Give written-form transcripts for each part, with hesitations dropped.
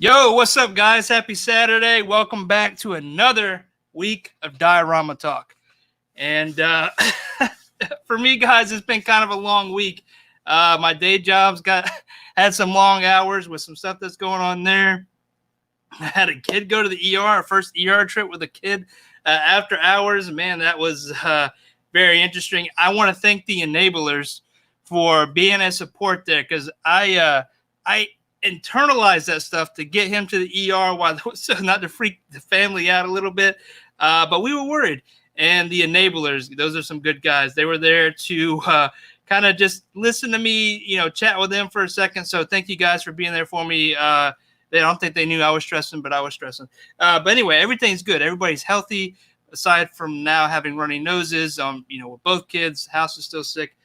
Yo, what's up, guys? Happy Saturday. Welcome back to another week of Diorama Talk. And for me, guys, it's been kind of a long week. My day job's had some long hours with some stuff that's going on there. I had a kid go to the ER, our first ER trip with a kid after hours. Man, that was very interesting. I want to thank the enablers for being a support there, because I internalized that stuff to get him to the ER while so not to freak the family out a little bit. But we were worried. And the enablers, those are some good guys. They were there to kind of just listen to me, chat with them for a second. So thank you guys for being there for me. They don't think they knew I was stressing, but I was stressing. But anyway, everything's good. Everybody's healthy, aside from now having runny noses. With both kids, house is still sick.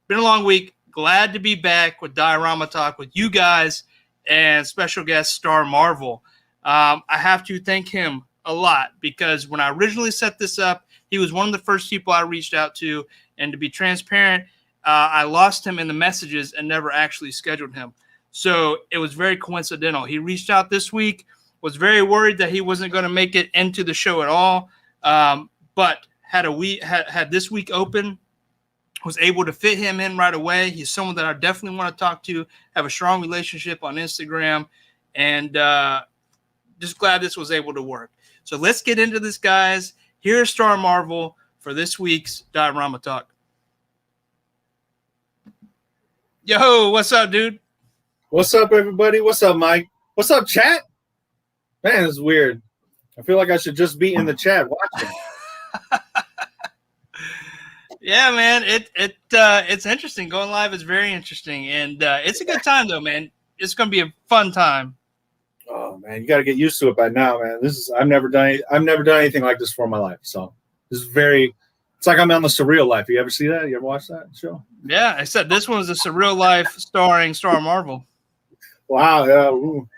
Been a long week. Glad to be back with Diorama Talk with you guys and special guest StarMarvel. I have to thank him a lot, because when I originally set this up, he was one of the first people I reached out to. And to be transparent, I lost him in the messages and never actually scheduled him. So it was very coincidental. He reached out this week, was very worried that he wasn't going to make it into the show at all, but had this week open, was able to fit him in right away. He's someone that I definitely want to talk to, have a strong relationship on Instagram, and just glad this was able to work. So let's get into this, guys. Here's StarMarvel for this week's Diorama Talk. Yo, what's up, dude? What's up, everybody? What's up, Mike? What's up, chat? Man, it's weird. I feel like I should just be in the chat watching. Yeah, man, it's interesting. Going live is very interesting, and it's a good time though, man. It's gonna be a fun time. Oh man, you got to get used to it by now, man. I've never done anything like this for my life. So this is it's like I'm on the Surreal Life. You ever see that? You ever watch that show? Yeah, I said this one was a Surreal Life starring StarMarvel. Wow, yeah. Ooh.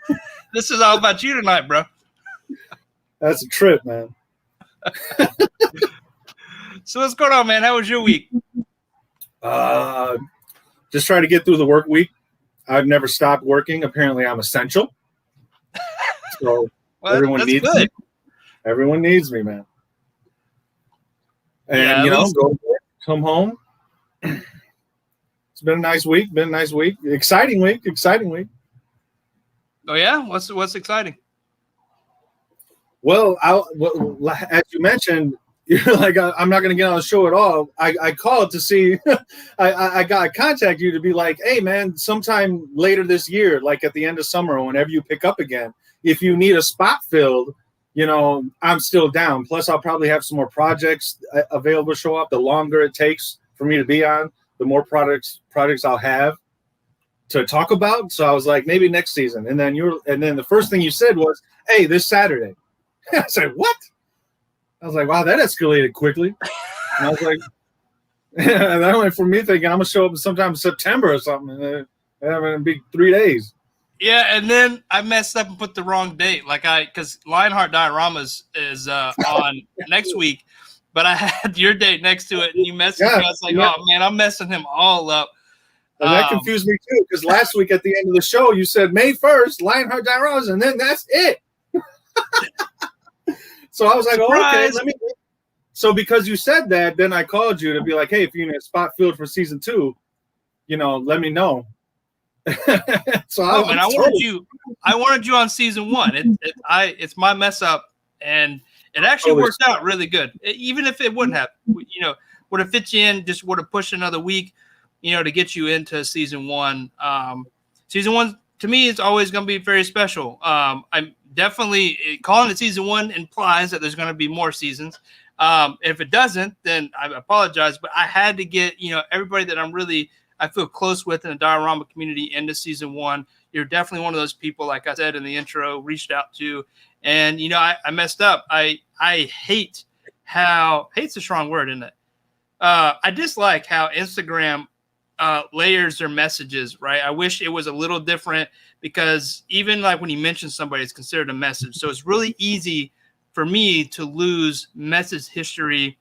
This is all about you tonight, bro. That's a trip, man. So what's going on, man? How was your week? Just trying to get through the work week. I've never stopped working. Apparently, I'm essential. So well, everyone needs good. me. Everyone needs me, man. And yeah, go to work, come home. It's been a nice week. Exciting week. Oh yeah, what's exciting? Well, as you mentioned, you're like, I'm not going to get on the show at all. I called to see, I contact you to be like, hey man, sometime later this year, like at the end of summer, or whenever you pick up again, if you need a spot filled, I'm still down. Plus I'll probably have some more projects available to show up. The longer it takes for me to be on, the more projects I'll have to talk about. So I was like, maybe next season. And then the first thing you said was, hey, this Saturday. I said, what? I was like, wow, that escalated quickly. And I was like, and that went from me thinking I'm going to show up sometime in September or something. And it'll be 3 days. Yeah, and then I messed up and put the wrong date. Because Lionheart Dioramas is on next week, but I had your date next to it, and you messed me. I was like, oh, man, I'm messing him all up. And that confused me, too, because last week at the end of the show, you said May 1st, Lionheart Dioramas, and then that's it. So I was like, Surprise. Oh, okay, So because you said that, then I called you to be like, hey, if you need a spot filled for season 2, let me know. So I wanted you on season 1. It's my mess up, and it actually worked out really good. Even if it wouldn't have, would have fit you in, just would have pushed another week, to get you into season 1. Season 1 to me is always going to be very special. I'm definitely calling it season 1 implies that there's going to be more seasons. If it doesn't, then I apologize, but I had to get, everybody that I feel close with in the Diorama community into season 1. You're definitely one of those people, like I said in the intro, reached out to, and, I messed up. I hate's a strong word, isn't it? I dislike how Instagram layers their messages, right? I wish it was a little different, because even like when you mention somebody, it's considered a message. So it's really easy for me to lose message history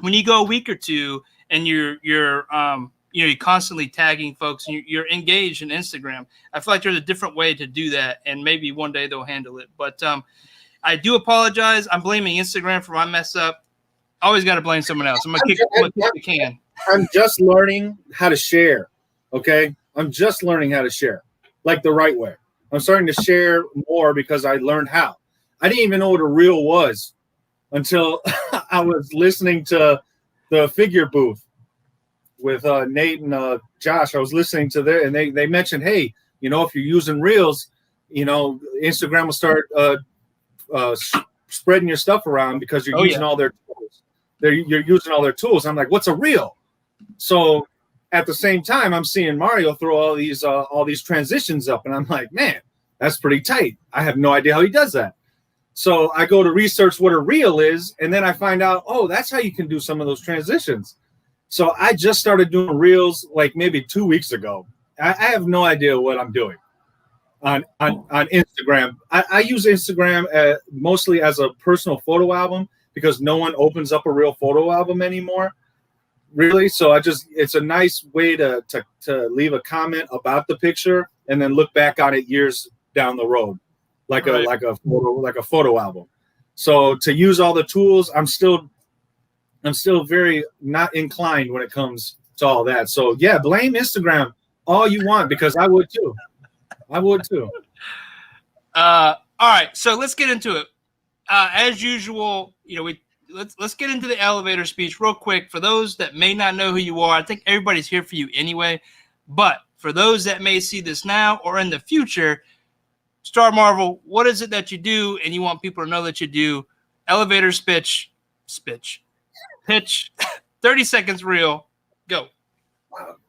when you go a week or two and you're you're constantly tagging folks and you're engaged in Instagram. I feel like there's a different way to do that, and maybe one day they'll handle it. But I do apologize. I'm blaming Instagram for my mess up. I always got to blame someone else. I'm gonna kick the can. I'm just learning how to share. Okay, I'm just learning how to share, like the right way. I'm starting to share more because I learned how. I didn't even know what a reel was until I was listening to the Figure Booth with Nate and Josh. I was listening to their, and they mentioned, hey, you know, if you're using reels, you know, Instagram will start spreading your stuff around because you're using all their tools. You're using all their tools. I'm like, what's a reel? So at the same time, I'm seeing Mario throw all these transitions up, and I'm like, man, that's pretty tight. I have no idea how he does that. So I go to research what a reel is, and then I find out, oh, that's how you can do some of those transitions. So I just started doing reels like maybe 2 weeks ago. I have no idea what I'm doing on Instagram. I use Instagram mostly as a personal photo album because no one opens up a real photo album anymore, really. So it's a nice way to leave a comment about the picture and then look back on it years down the road, like a photo album. So to use all the tools, I'm still very not inclined when it comes to all that. So yeah, blame Instagram all you want because I would too. All right, so let's get into it. As usual, you know, let's get into the elevator speech real quick. For those that may not know who you are, I think everybody's here for you anyway. But for those that may see this now or in the future, StarMarvel, what is it that you do, and you want people to know that you do? Elevator pitch, 30 seconds reel, go.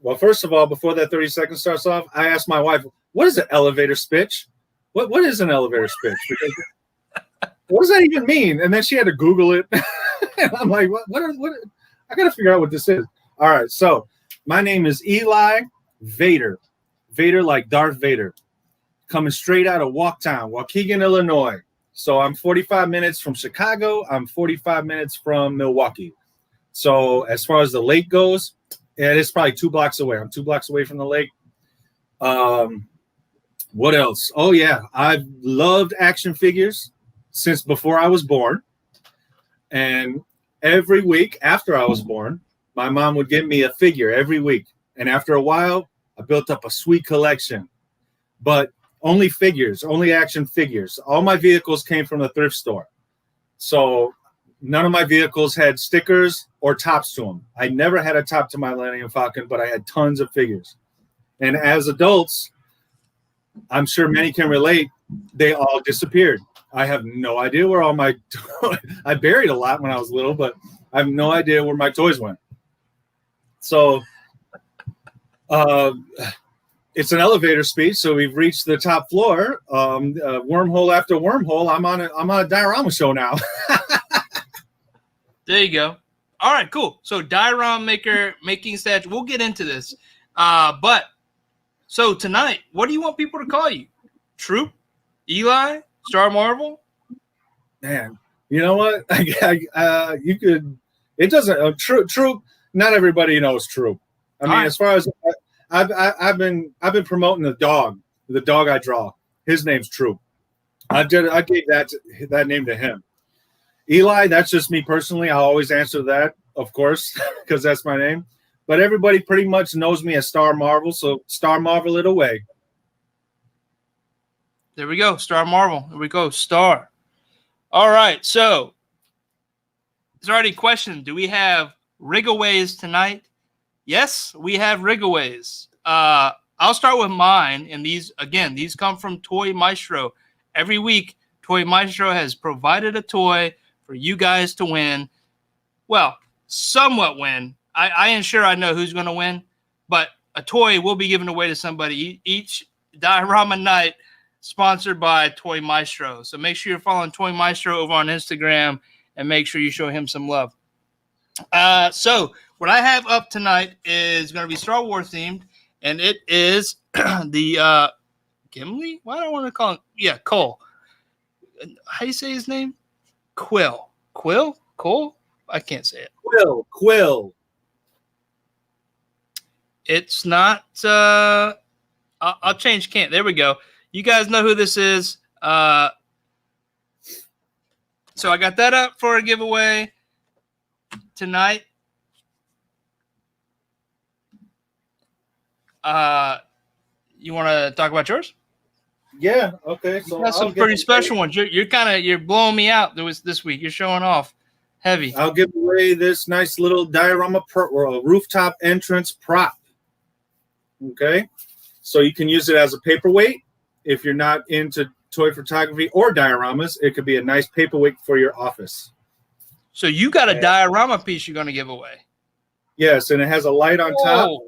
Well, first of all, before that 30 seconds starts off, I asked my wife, what is an elevator pitch? What is an elevator pitch? Because what does that even mean? And then she had to Google it. And I'm like, what? I got to figure out what this is. All right. So my name is Eli Vader. Vader like Darth Vader. Coming straight out of Waukegan, Illinois. So I'm 45 minutes from Chicago. I'm 45 minutes from Milwaukee. So as far as the lake goes, it is probably 2 blocks away. I'm 2 blocks away from the lake. What else? Oh, yeah. I've loved action figures since before I was born. And every week after I was born, my mom would give me a figure every week. And after a while, I built up a sweet collection. But only figures, only action figures. All my vehicles came from the thrift store. So none of my vehicles had stickers or tops to them. I never had a top to my Millennium Falcon, but I had tons of figures. And as adults, I'm sure many can relate, they all disappeared. I have no idea where all my I buried a lot when I was little, but I have no idea where my toys went. So it's an elevator speech, so we've reached the top floor. Wormhole after wormhole, I'm on a diorama show now. There you go. All right, cool. So diorama making statue. We'll get into this. But so tonight, what do you want people to call you? Troop? Eli? StarMarvel? Man, you know what? You could. It doesn't. Troop. Not everybody knows Troop. I mean, as far as I've been promoting the dog I draw. His name's Troop. I gave that name to him. Eli, that's just me personally. I'll always answer that, of course, because that's my name. But everybody pretty much knows me as StarMarvel, so StarMarvel it away. There we go, StarMarvel. There we go, Star. All right, so there's already a question. Do we have rigaways tonight? Yes, we have rigaways. I'll start with mine, and these come from Toy Maestro. Every week, Toy Maestro has provided a toy for you guys to win. Well, somewhat win. I ain't sure I know who's going to win, but a toy will be given away to somebody each diorama night, sponsored by Toy Maestro. So make sure you're following Toy Maestro over on Instagram and make sure you show him some love. So what I have up tonight is going to be Star Wars themed, and it is the Gimli? Why do I want to call him? Yeah, Cole. How do you say his name? Quill? Cole? I can't say it. Quill. It's not. I'll change can't. There we go. You guys know who this is. So I got that up for a giveaway tonight. You want to talk about yours? Yeah. Okay. So you got some pretty special ones. You're blowing me out this week. You're showing off heavy. I'll give away this nice little diorama rooftop entrance prop. Okay. So you can use it as a paperweight. If you're not into toy photography or dioramas, it could be a nice paperweight for your office. So you got a diorama piece you're going to give away. Yes, and it has a light on top.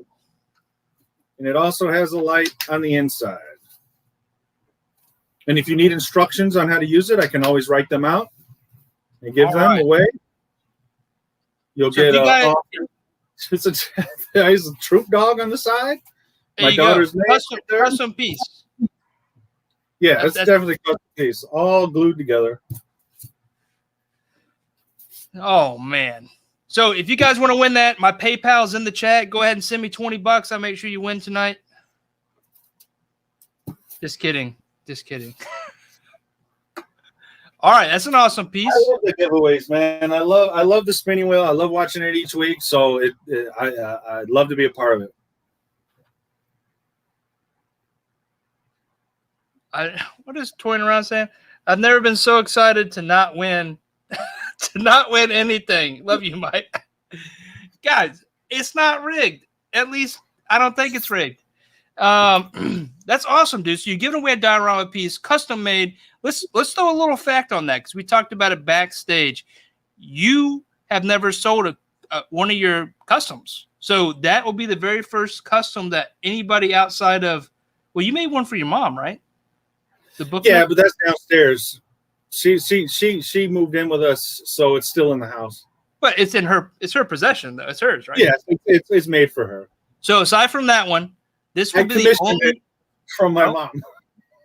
And it also has a light on the inside. And if you need instructions on how to use it, I can always write them out and give them away. You'll get it's a troop dog on the side. My daughter's name. Custom piece. Yeah, it's definitely a custom piece, all glued together. Oh man! So if you guys want to win that, my PayPal's in the chat. Go ahead and send me $20. I'll make sure you win tonight. Just kidding. Just kidding. All right, that's an awesome piece. I love the giveaways, man. I love the spinning wheel. I love watching it each week. So I'd love to be a part of it. What is toying around saying? I've never been so excited to not win, to not win anything. Love you, Mike. Guys, it's not rigged. At least I don't think it's rigged. That's awesome, dude. So you're giving away a diorama piece, custom made. Let's throw a little fact on that because we talked about it backstage. You have never sold one of your customs, so that will be the very first custom that anybody outside of. Well, you made one for your mom, right? The book. Yeah, but that's downstairs. She moved in with us, so it's still in the house. But it's her possession though. It's hers, right? Yeah, it's made for her. So aside from that one, this would be the only from my mom.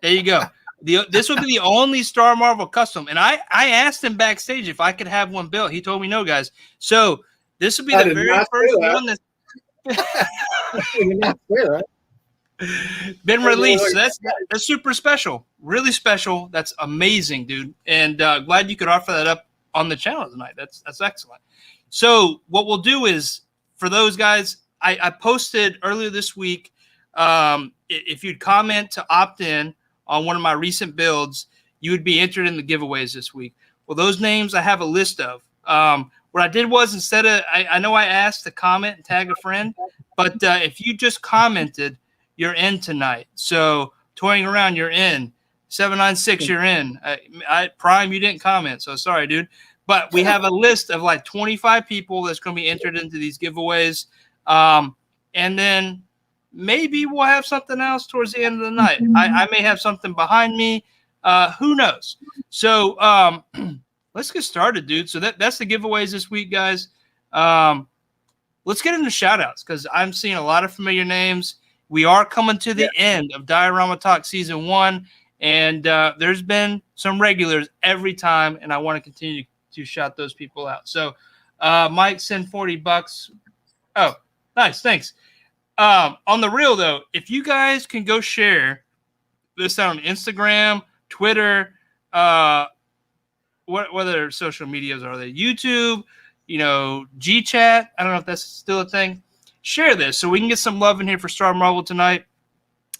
There you go. This would be the only StarMarvel custom. And I asked him backstage if I could have one built. He told me no, guys. So this would be the very first one that's been released. So that's super special. Really special. That's amazing, dude. And glad you could offer that up on the channel tonight. That's excellent. So what we'll do is, for those guys, I posted earlier this week, if you'd comment to opt in on one of my recent builds, you would be entered in the giveaways this week. Well, those names I have a list of. What I did was, instead of, I know I asked to comment and tag a friend, but if you just commented, you're in tonight. So toying around, you're in. 796, you're in. Prime, you didn't comment, so sorry, dude. But we have a list of like 25 people that's going to be entered into these giveaways. And then maybe we'll have something else towards the end of the night. I may have something behind me. Who knows? So let's get started, dude. So that's the giveaways this week, guys. Let's get into shout-outs because I'm seeing a lot of familiar names. We are coming to the end of Diorama Talk Season 1, and there's been some regulars every time, and I want to continue to shout those people out. So Mike, send $40. Oh, nice. Thanks. On the real, though, if you guys can go share this on Instagram, Twitter, what other social medias are they? YouTube, GChat. I don't know if that's still a thing. Share this so we can get some love in here for StarMarvel tonight,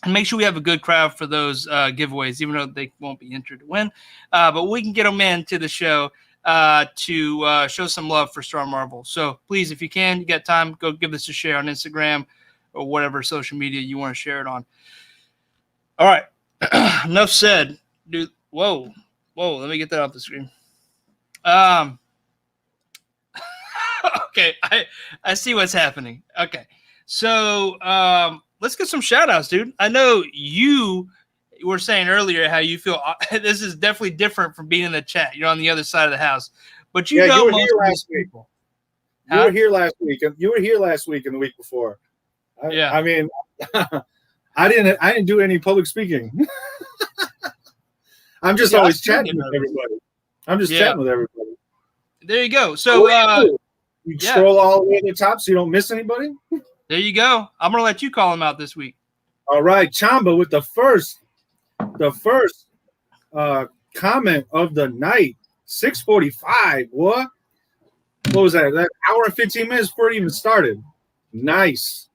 and make sure we have a good crowd for those giveaways, even though they won't be entered to win. But we can get them into the show to show some love for StarMarvel. So please, if you can, you got time, go give this a share on Instagram or whatever social media you want to share it on. All right. Enough said, dude. Whoa. Let me get that off the screen. Okay. I see what's happening. Okay. So let's get some shout outs, dude. I know you were saying earlier how you feel this is definitely different from being in the chat. You're on the other sid of the house, but you know most of these people. You were here last week. You were here last week and the week before. I mean, I didn't do any public speaking. I'm just always chatting with everybody. Chatting with everybody. There you go. So you scroll all the way to the top so you don't miss anybody. There you go. I'm gonna let you call him out this week. All right, Chamba with the first comment of the night. 6:45. What was that? That hour and 15 minutes before it even started. Nice.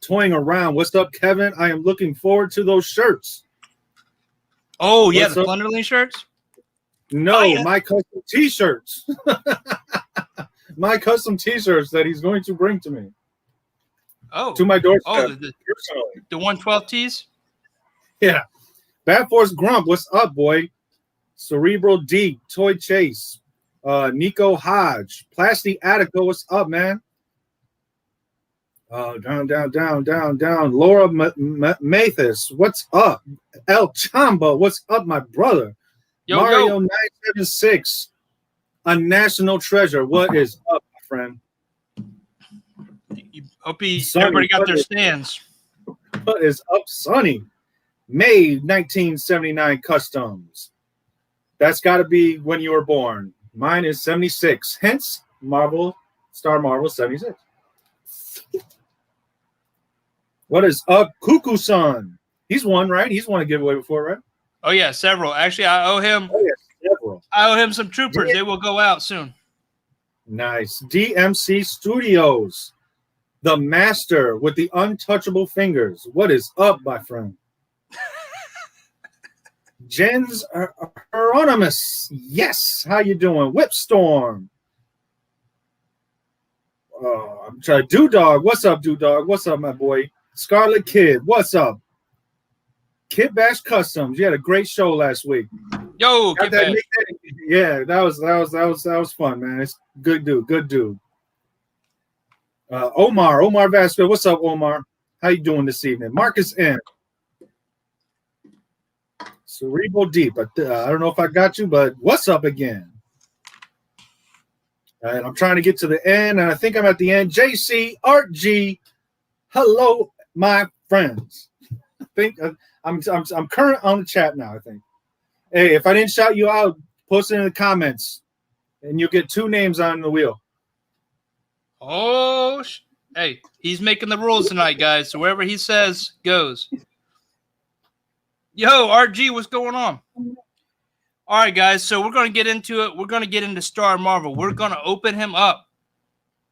Toying around. What's up, Kevin? I am looking forward to those shirts. Oh, yeah, the Plunderling shirts? No, my custom t-shirts. My custom t-shirts that he's going to bring to me. Oh. To my doorstep. Oh, the 112 tees? Yeah. Bad Force Grump, what's up, boy? Cerebral Deep, Toy Chase, Nico Hodge, Plasty Attica, what's up, man? Down. Laura Mathis, what's up? El Chamba, what's up, my brother? Mario 976, a national treasure. What is up, my friend? Hope everybody got their stands. What is up, Sonny? May 1979 customs. That's got to be when you were born. Mine is 76. Hence, StarMarvel 76. What is up, Cuckoo-san? He's won, right? He's won a giveaway before, right? Oh, yeah, several. Actually, I owe him several. I owe him some troopers. Yeah. They will go out soon. Nice. DMC Studios. The master with the untouchable fingers. What is up, my friend? Jens Hieronymus. Yes. How you doing? Whipstorm. I'm trying. Dewdog. What's up, Dewdog? What's up, my boy? Scarlet Kid. What's up? Kid Bash Customs. You had a great show last week. Yo, Kid Bash. Yeah, that was fun, man. It's good dude. Good dude. Omar Vasquez. What's up, Omar? How you doing this evening? Marcus M. Cerebral Deep. I don't know if I got you, but what's up again? And I'm trying to get to the end, and I think I'm at the end. JC Art G. Hello, my friends. I think I'm current on the chat now. I think. Hey, if I didn't shout you out, post it in the comments, and you'll get 2 names on the wheel. Oh, hey, he's making the rules tonight, guys. So wherever he says goes. Yo, RG, what's going on? All right, guys. So we're going to get into it. We're going to get into StarMarvel. We're going to open him up,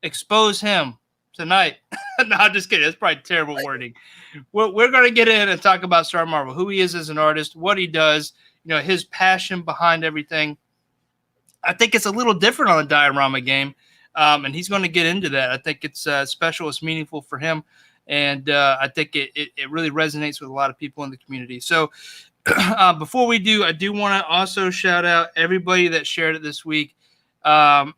expose him tonight. No, I'm just kidding. That's probably terrible wording. We're going to get in and talk about StarMarvel, who he is as an artist, what he does, his passion behind everything. I think it's a little different on the Diorama game. And he's going to get into that. I think it's special. It's meaningful for him. And I think it really resonates with a lot of people in the community. So before we do, I do want to also shout out everybody that shared it this week. And,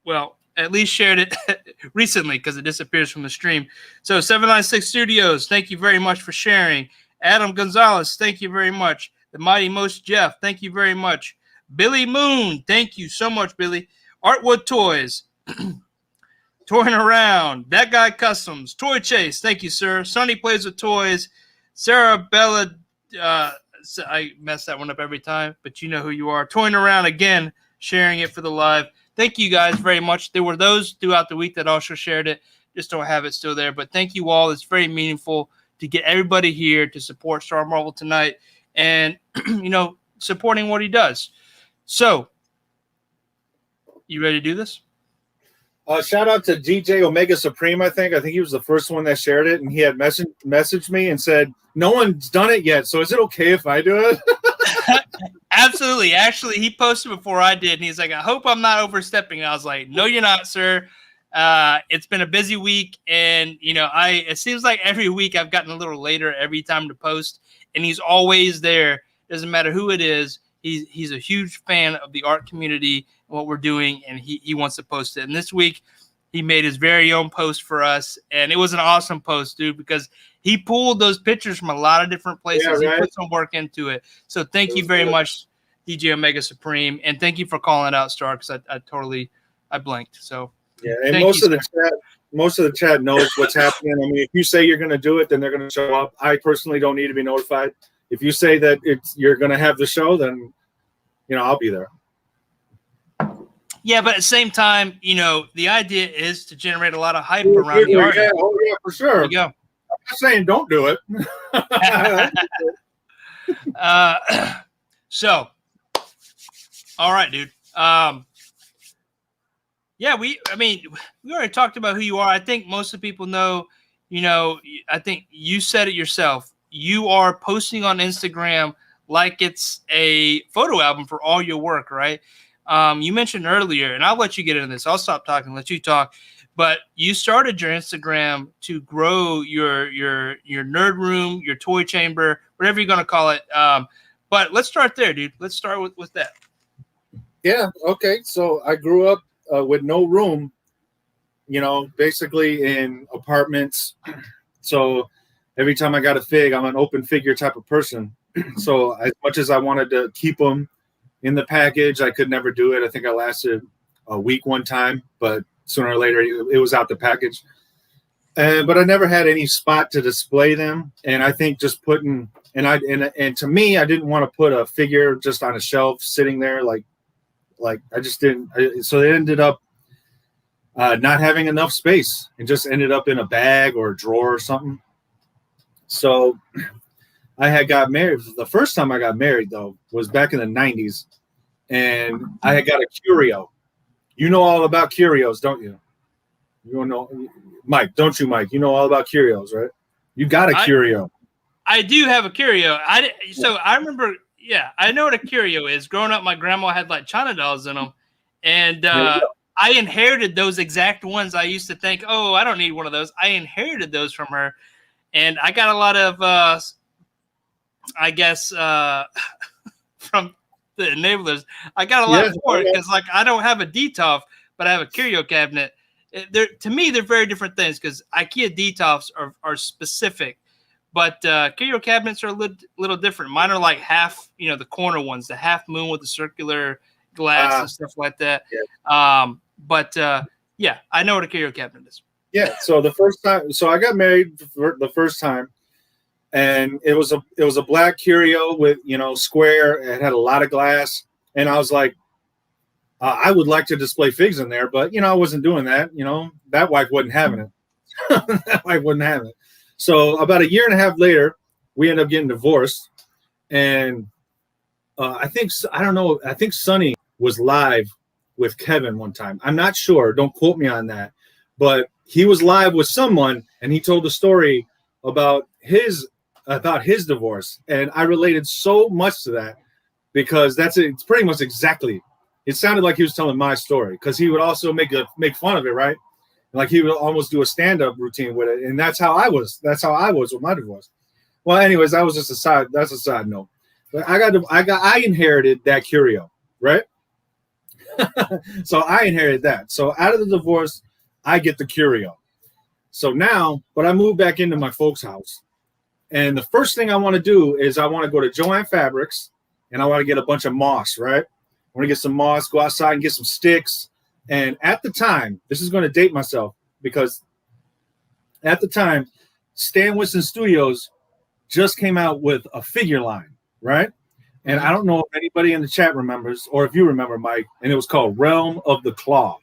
well, at least shared it recently because it disappears from the stream. So 796 Studios, thank you very much for sharing. Adam Gonzalez, thank you very much. The Mighty Most Jeff, thank you very much. Billy Moon, thank you so much, Billy. Artwood Toys, Touring Around, That Guy Customs, Toy Chase, thank you, sir. Sonny Plays with Toys, Sarah Bella, I mess that one up every time, but you know who you are. Touring Around again, sharing it for the live. Thank you guys very much. There were those throughout the week that also shared it. Just don't have it still there, but thank you all. It's very meaningful to get everybody here to support StarMarvel tonight and, supporting what he does. So, you ready to do this? Shout out to DJ Omega Supreme, I think. He was the first one that shared it, and he had messaged me and said, no one's done it yet, so is it okay if I do it? Absolutely. Actually, he posted before I did, and he's like, I hope I'm not overstepping. And I was like, no, you're not, sir. It's been a busy week, and, it seems like every week I've gotten a little later every time to post, and he's always there. Doesn't matter who it is. He's a huge fan of the art community and what we're doing, and he wants to post it. And this week, he made his very own post for us, and it was an awesome post, dude, because he pulled those pictures from a lot of different places. Yeah, right. He put some work into it. So thank you very much, DJ Omega Supreme, and thank you for calling it out, Star, because I blanked. So yeah, and most of the chat knows what's happening. I mean, if you say you're going to do it, then they're going to show up. I personally don't need to be notified. If you say that you're going to have the show, then, I'll be there. Yeah, but at the same time, you know, the idea is to generate a lot of hype around the art. Yeah, oh yeah, for sure. There you go. I'm not saying don't do it. So, all right, dude. Yeah, we already talked about who you are. I think most of the people know, you know, I think you said it yourself. You are posting on Instagram like it's a photo album for all your work, right? You mentioned earlier, and I'll let you get into this. I'll stop talking, let you talk. But you started your Instagram to grow your nerd room, your toy chamber, whatever you're gonna call it. But let's start there, dude. Let's start with that. Yeah. Okay. So I grew up with no room, you know, basically in apartments. So every time I got a fig, I'm an open figure type of person. So as much as I wanted to keep them in the package, I could never do it. I think I lasted a week one time, but sooner or later it was out the package. But I never had any spot to display them. And I think just putting, and to me, I didn't want to put a figure just on a shelf sitting there. Like I just didn't. So it ended up not having enough space and just ended up in a bag or a drawer or something. So I had got married. The first time I got married, though, was back in the 90s. And I had got a curio. You know all about curios, don't you? You don't know, Mike, don't you, Mike? You know all about curios, right? You got a curio. I do have a curio. So I remember, yeah, I know what a curio is. Growing up, my grandma had like China dolls in them. And I inherited those exact ones. I used to think, oh, I don't need one of those. I inherited those from her. And I got a lot of, I guess, from the enablers. I got a lot for it because, like, I don't have a DTOF, but I have a curio cabinet. To me, they're very different things because IKEA DTOFs are specific, but curio cabinets are a little different. Mine are like half, you know, the corner ones, the half moon with the circular glass and stuff like that. Yeah. Yeah, I know what a curio cabinet is. Yeah. So the first time, so I got married for the first time, and it was a black curio with, you know, square. It had a lot of glass, and I was like, I would like to display figs in there, but, you know, I wasn't doing that. You know, that wife wasn't having it. That wife wasn't having it. So about a year and a half later, we ended up getting divorced, and I think Sonny was live with Kevin one time. I'm not sure. Don't quote me on that, but he was live with someone, and he told the story about his divorce, and I related so much to that because it's pretty much exactly. It sounded like he was telling my story because he would also make fun of it, right? Like he would almost do a stand-up routine with it, and that's how I was with my divorce. Well, anyways, that was just that's a side note. But I inherited that curio, right? So I inherited that. So out of the divorce, I get the curio. So now, but I moved back into my folks' house, and the first thing I want to do is I want to go to Joann Fabrics, and I want to get a bunch of moss, right? I want to get some moss, go outside and get some sticks. And at the time, this is going to date myself because at the time, Stan Winston Studios just came out with a figure line, right? And I don't know if anybody in the chat remembers or if you remember, Mike, and it was called Realm of the Claw.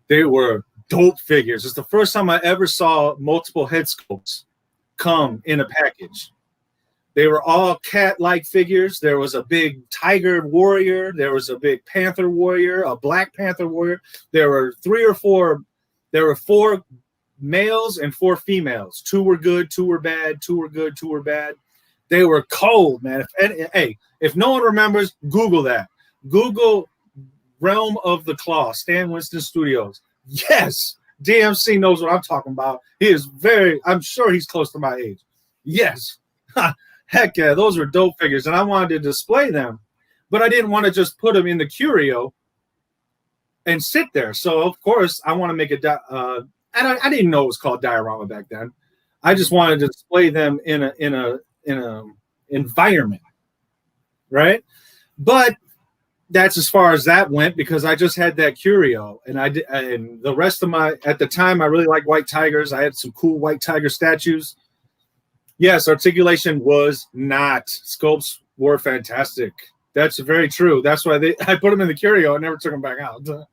They were dope figures. It's the first time I ever saw multiple head sculpts come in a package. They were all cat-like figures. There was a big tiger warrior. There was a big panther warrior, a black panther warrior. There were four males and 4 females. 2 were good, 2 were bad, 2 were good, 2 were bad. They were cold, man. If no one remembers, Google that. Google Realm of the Claw, Stan Winston Studios. Yes, DMC knows what I'm talking about. I'm sure he's close to my age. Yes. Heck yeah, those were dope figures, and I wanted to display them, but I didn't want to just put them in the curio and sit there. So of course, I want to make and I didn't know it was called diorama back then. I just wanted to display them in a environment, right? But that's as far as that went because I just had that curio, and and the rest of at the time I really liked white tigers. I had some cool white tiger statues. Yes, articulation was not. Sculpts were fantastic. That's very true. That's why I put them in the curio and never took them back out. Because,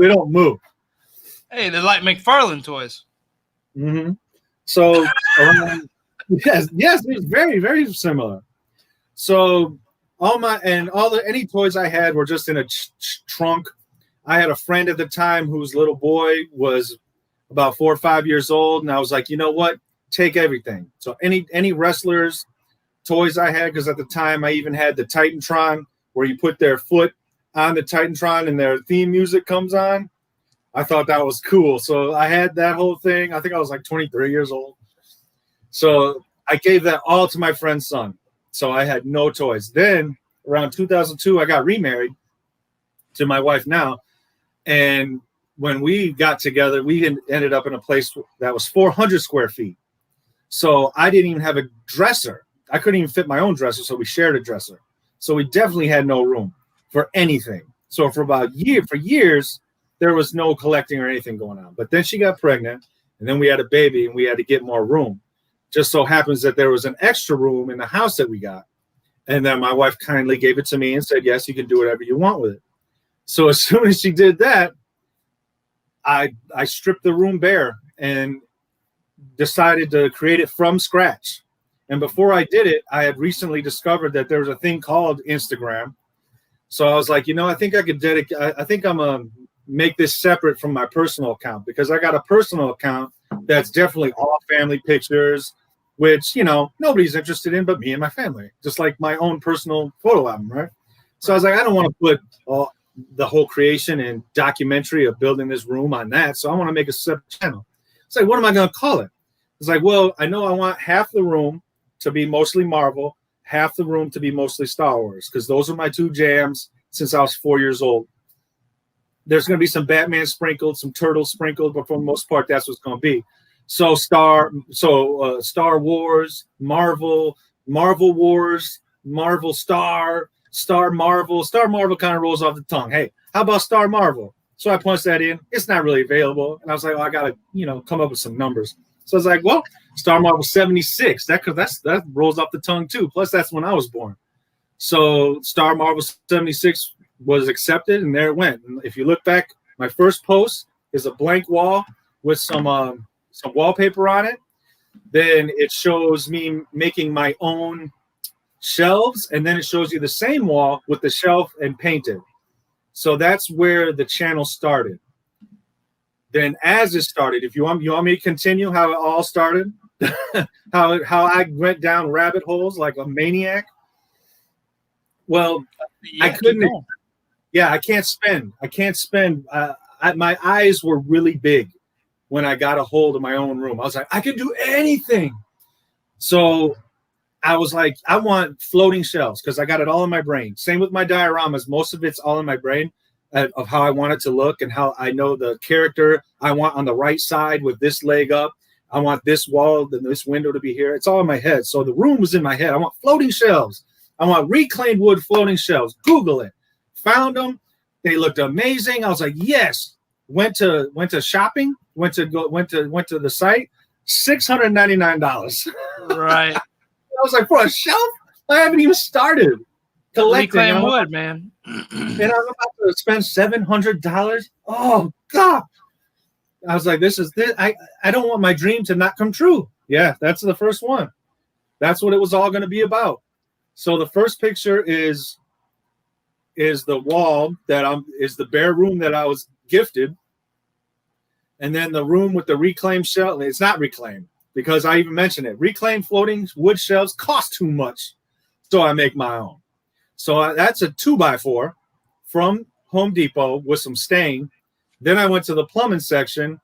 they don't move. Hey, they're like McFarlane toys. Mm-hmm. So, yes, it's very, very similar. So any toys I had were just in a trunk. I had a friend at the time whose little boy was about 4 or 5 years old, and I was like, you know what? Take everything. So any wrestlers' toys I had, because at the time I even had the Titantron where you put their foot on the Titantron and their theme music comes on. I thought that was cool. So I had that whole thing. I think I was like 23 years old. So I gave that all to my friend's son. So I had no toys. Then around 2002, I got remarried to my wife now. And when we got together, we ended up in a place that was 400 square feet. So I didn't even have a dresser. I couldn't even fit my own dresser, so we shared a dresser. So we definitely had no room for anything. So for years, there was no collecting or anything going on. But then she got pregnant, and then we had a baby, and we had to get more room. Just so happens that there was an extra room in the house that we got. And then my wife kindly gave it to me and said, yes, you can do whatever you want with it. So as soon as she did that, I stripped the room bare and decided to create it from scratch. And before I did it, I had recently discovered that there was a thing called Instagram. So I was like, I think I could I think I'm going to make this separate from my personal account, because I got a personal account that's definitely all family pictures, which, nobody's interested in but me and my family, just like my own personal photo album, right? So I was like, I don't want to put the whole creation and documentary of building this room on that. So I want to make a separate channel. It's like, what am I going to call it? It's like, well, I know I want half the room to be mostly Marvel, half the room to be mostly Star Wars, because those are my two jams since I was 4 years old. There's going to be some Batman sprinkled, some Turtles sprinkled, but for the most part, that's what's going to be. So Star Wars, Marvel Wars, Marvel Star Marvel. Star Marvel kind of rolls off the tongue. Hey, how about Star Marvel? So I punched that in. It's not really available. And I was like, I got to, come up with some numbers. So I was like, well, Star Marvel 76. That rolls off the tongue too. Plus, that's when I was born. So Star Marvel 76 was accepted, and there it went. And if you look back, my first post is a blank wall with some wallpaper on it. Then it shows me making my own shelves, and then it shows you the same wall with the shelf and painted. So that's where the channel started. Then as it started, if you want me to continue how it all started, how I went down rabbit holes like a maniac. Well, I couldn't. Yeah, I can't spend. My eyes were really big when I got a hold of my own room. I was like, I could do anything. So I was like, I want floating shelves, because I got it all in my brain. Same with my dioramas. Most of it's all in my brain of how I want it to look and how I know the character I want on the right side with this leg up. I want this wall and this window to be here. It's all in my head. So the room was in my head. I want floating shelves. I want reclaimed wood floating shelves. Google it. Found them. They looked amazing. I was like, yes. Went to shopping. Went to the site. $699. Right. I was like, for a shelf? I haven't even started collecting. Reclaim wood, man. And I'm about to spend $700. Oh God! I was like, this. I don't want my dream to not come true. Yeah, that's the first one. That's what it was all going to be about. So the first picture is the wall is the bare room that I was gifted, and then the room with the reclaimed shelf. It's not reclaimed, because I even mentioned it. Reclaimed floating wood shelves cost too much, so I make my own. So that's a 2x4 from Home Depot with some stain. Then I went to the plumbing section,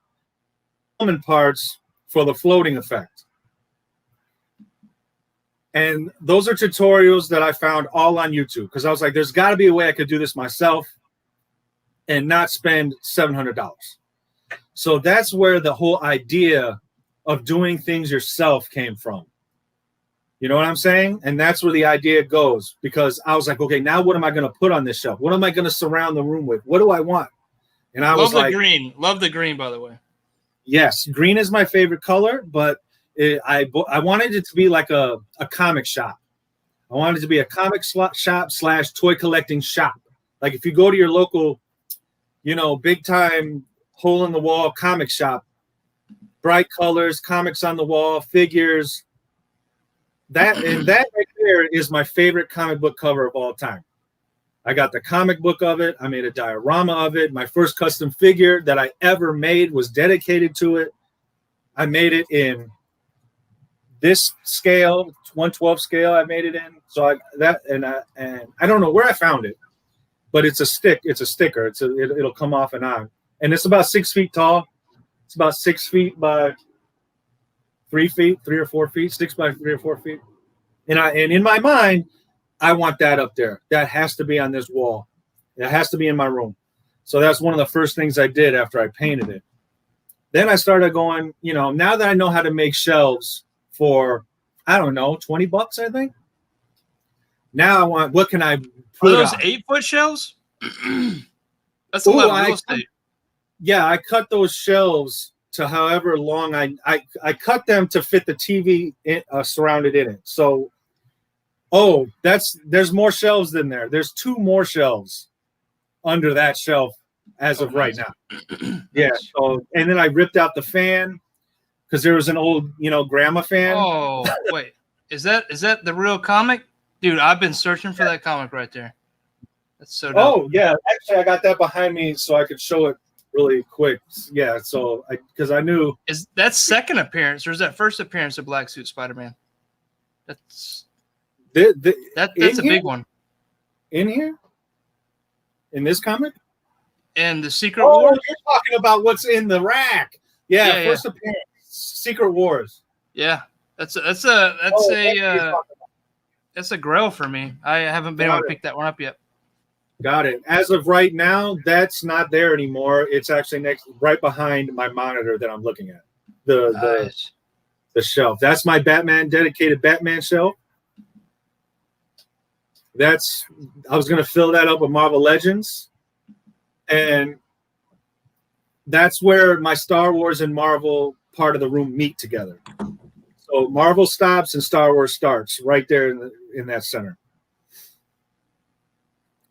plumbing parts for the floating effect. And those are tutorials that I found all on YouTube, because I was like, there's got to be a way I could do this myself and not spend $700. So that's where the whole idea of doing things yourself came from. You know what I'm saying? And that's where the idea goes, because I was like, okay, now what am I going to put on this shelf? What am I going to surround the room with? What do I want? And I was like, green. Love the green, by the way. Yes, green is my favorite color, but I wanted it to be like a comic shop. I wanted it to be a comic shop / toy collecting shop. Like if you go to your local, big time hole in the wall comic shop, bright colors, comics on the wall, figures. That right there is my favorite comic book cover of all time. I got the comic book of it. I made a diorama of it. My first custom figure that I ever made was dedicated to it. I made it in this scale, 1/12 scale. I made it in. So I don't know where I found it, but it's a stick. It's a sticker. It'll come off and on, and it's about 6 feet tall. It's about 6 feet by 3 feet, 3 or 4 feet, 6 by 3 or 4 feet. And in my mind, I want that up there. That has to be on this wall. It has to be in my room. So that's one of the first things I did after I painted it. Then I started going, now that I know how to make shelves for, I don't know, $20, I think. Now I want, what can I put Are those on? 8-foot shelves? That's a lot of real estate. Yeah, I cut those shelves to however long I cut them to fit the TV surrounded in it. So, there's more shelves than there. There's 2 more shelves under that shelf as of right now. Yeah. So, and then I ripped out the fan because there was an old, grandma fan. Oh, wait. Is that the real comic? Dude, I've been searching for that comic right there. That's so dope. Oh, yeah. Actually, I got that behind me so I could show it really quick. Yeah, so because I knew. Is that second appearance or is that first appearance of Black Suit Spider-Man? That's a big one. In here? In this comic? And the Secret Wars? You're talking about what's in the rack. Yeah, first appearance. Secret Wars. Yeah. That's a grail for me. I haven't been able to pick that one up yet. Got it. As of right now, that's not there anymore. It's actually right behind my monitor that I'm looking at. The shelf. That's my dedicated Batman shelf. I was going to fill that up with Marvel Legends. And that's where my Star Wars and Marvel part of the room meet together. So Marvel stops and Star Wars starts right there in that center.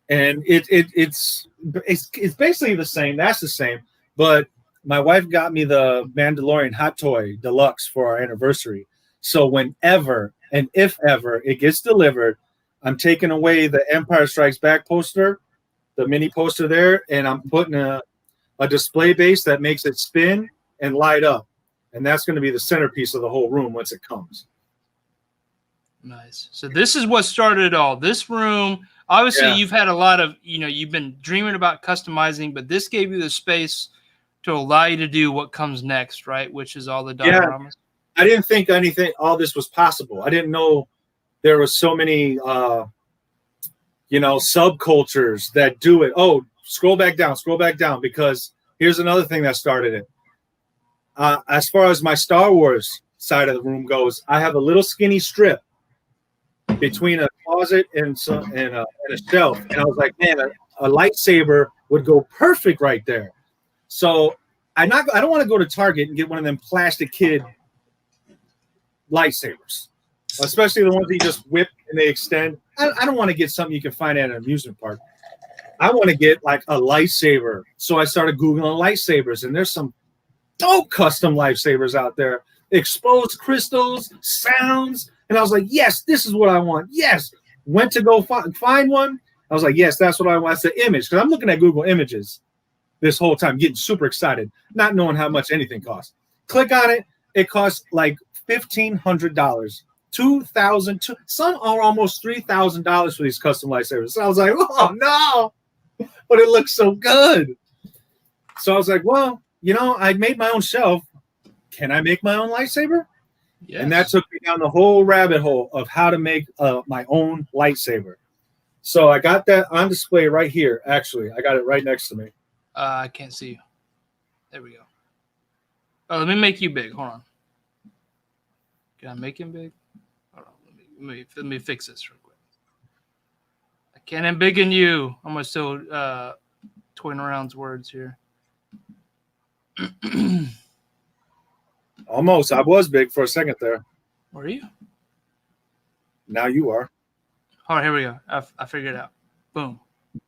And it's basically the same. That's the same. But my wife got me the Mandalorian Hot Toy Deluxe for our anniversary. So whenever and if ever it gets delivered, I'm taking away the Empire Strikes Back poster, the mini poster there, and I'm putting a display base that makes it spin and light up. And that's going to be the centerpiece of the whole room once it comes. Nice. So this is what started it all. This room, obviously you've had a lot of, you've been dreaming about customizing, but this gave you the space to allow you to do what comes next, right? Which is all the dioramas. I didn't think all this was possible. I didn't know there was so many, subcultures that do it. Oh, scroll back down, because here's another thing that started it. As far as my Star Wars side of the room goes, I have a little skinny strip between a closet and a shelf. And I was like, man, a lightsaber would go perfect right there. So I don't want to go to Target and get one of them plastic kid lightsabers, especially the ones that you just whip and they extend. I don't want to get something you can find at an amusement park. I want to get like a lightsaber. So I started Googling lightsabers, and there's some dope custom lightsabers out there. Exposed crystals, sounds. And I was like, yes, this is what I want. Yes. Went to go find one. I was like, yes, that's what I want. That's the image. Because I'm looking at Google Images this whole time, getting super excited, not knowing how much anything costs. Click on it. It costs like $1,500, $2,000. Some are almost $3,000 for these custom lightsabers. So I was like, oh, no. But it looks so good. So I was like, well, I made my own shelf. Can I make my own lightsaber? Yes. And that took me down the whole rabbit hole of how to make my own lightsaber. So I got that on display right here. Actually, I got it right next to me. I can't see you. There we go. Oh, let me make you big. Hold on. Can I make him big? Hold on. Let me fix this real quick. I can't embiggen you. I'm gonna still toying around words here. Almost. I was big for a second there. Were you? Now you are. Oh, here we go. I figured it out. Boom.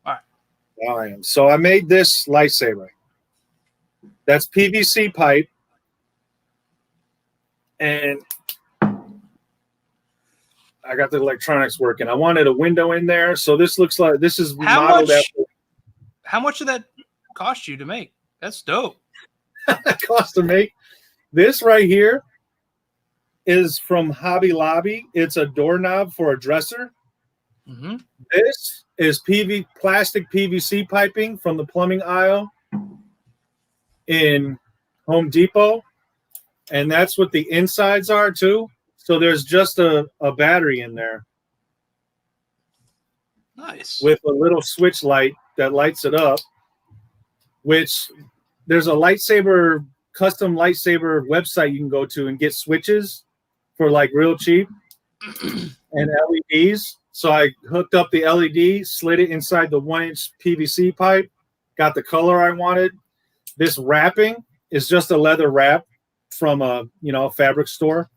All right. So I made this lightsaber. That's PVC pipe. And I got the electronics working. I wanted a window in there. So this looks like this is modeled after. How much did that cost you to make? That's dope. Cost to make. This right here is from Hobby Lobby. It's a doorknob for a dresser. Mm-hmm. This is plastic PVC piping from the plumbing aisle in Home Depot. And that's what the insides are too. So there's just a battery in there. Nice. With a little switch light that lights it up, which there's a custom lightsaber website you can go to and get switches for like real cheap and LEDs. So I hooked up the LED, slid it inside the 1-inch PVC pipe, got the color I wanted. This wrapping is just a leather wrap from a fabric store.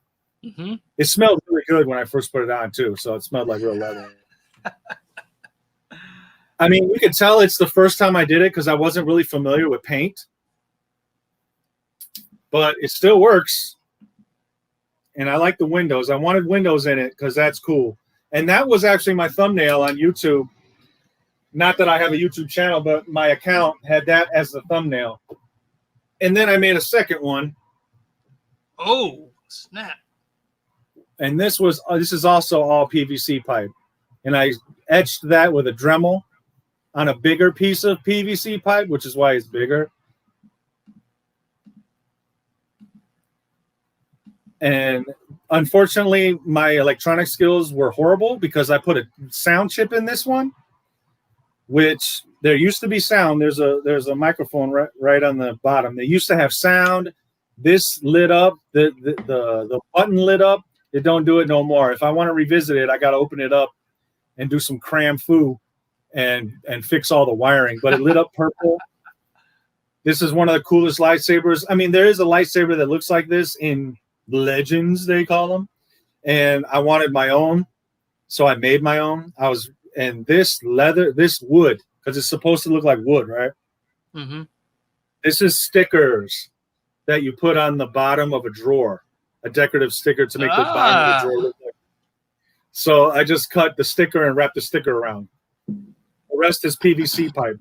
Mm-hmm. It smelled really good when I first put it on too, so it smelled like real leather. I mean, you could tell it's the first time I did it because I wasn't really familiar with paint, but it still works. And I like the windows. I wanted windows in it because that's cool. And that was actually my thumbnail on YouTube. Not that I have a YouTube channel, but my account had that as the thumbnail. And then I made a second one. Oh, snap. And this is also all PVC pipe. And I etched that with a Dremel on a bigger piece of PVC pipe, which is why it's bigger. And unfortunately, my electronic skills were horrible because I put a sound chip in this one, which there used to be sound. There's a microphone right on the bottom. They used to have sound. This lit up. The button lit up. It don't do it no more. If I want to revisit it, I got to open it up and do some cram foo and fix all the wiring. But it lit up purple. This is one of the coolest lightsabers. I mean, there is a lightsaber that looks like this in Legends, they call them. And I wanted my own, so I made my own. And this wood, because it's supposed to look like wood, right? Mm-hmm. This is stickers that you put on the bottom of a drawer, a decorative sticker to make the bottom of the drawer look like. So I just cut the sticker and wrapped the sticker around. The rest is PVC pipe.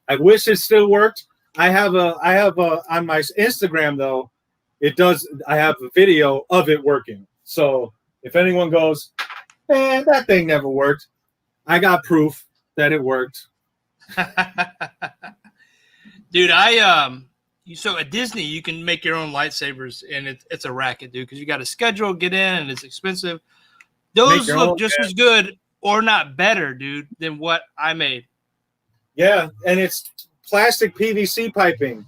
I wish it still worked. I have on my Instagram though. It does. I have a video of it working. So if anyone goes, that thing never worked, I got proof that it worked. Dude, so at Disney you can make your own lightsabers, and it's a racket, dude, because you got to schedule, get in, and it's expensive. Those look just as good, or not better, dude, than what I made. Yeah, and it's plastic PVC piping.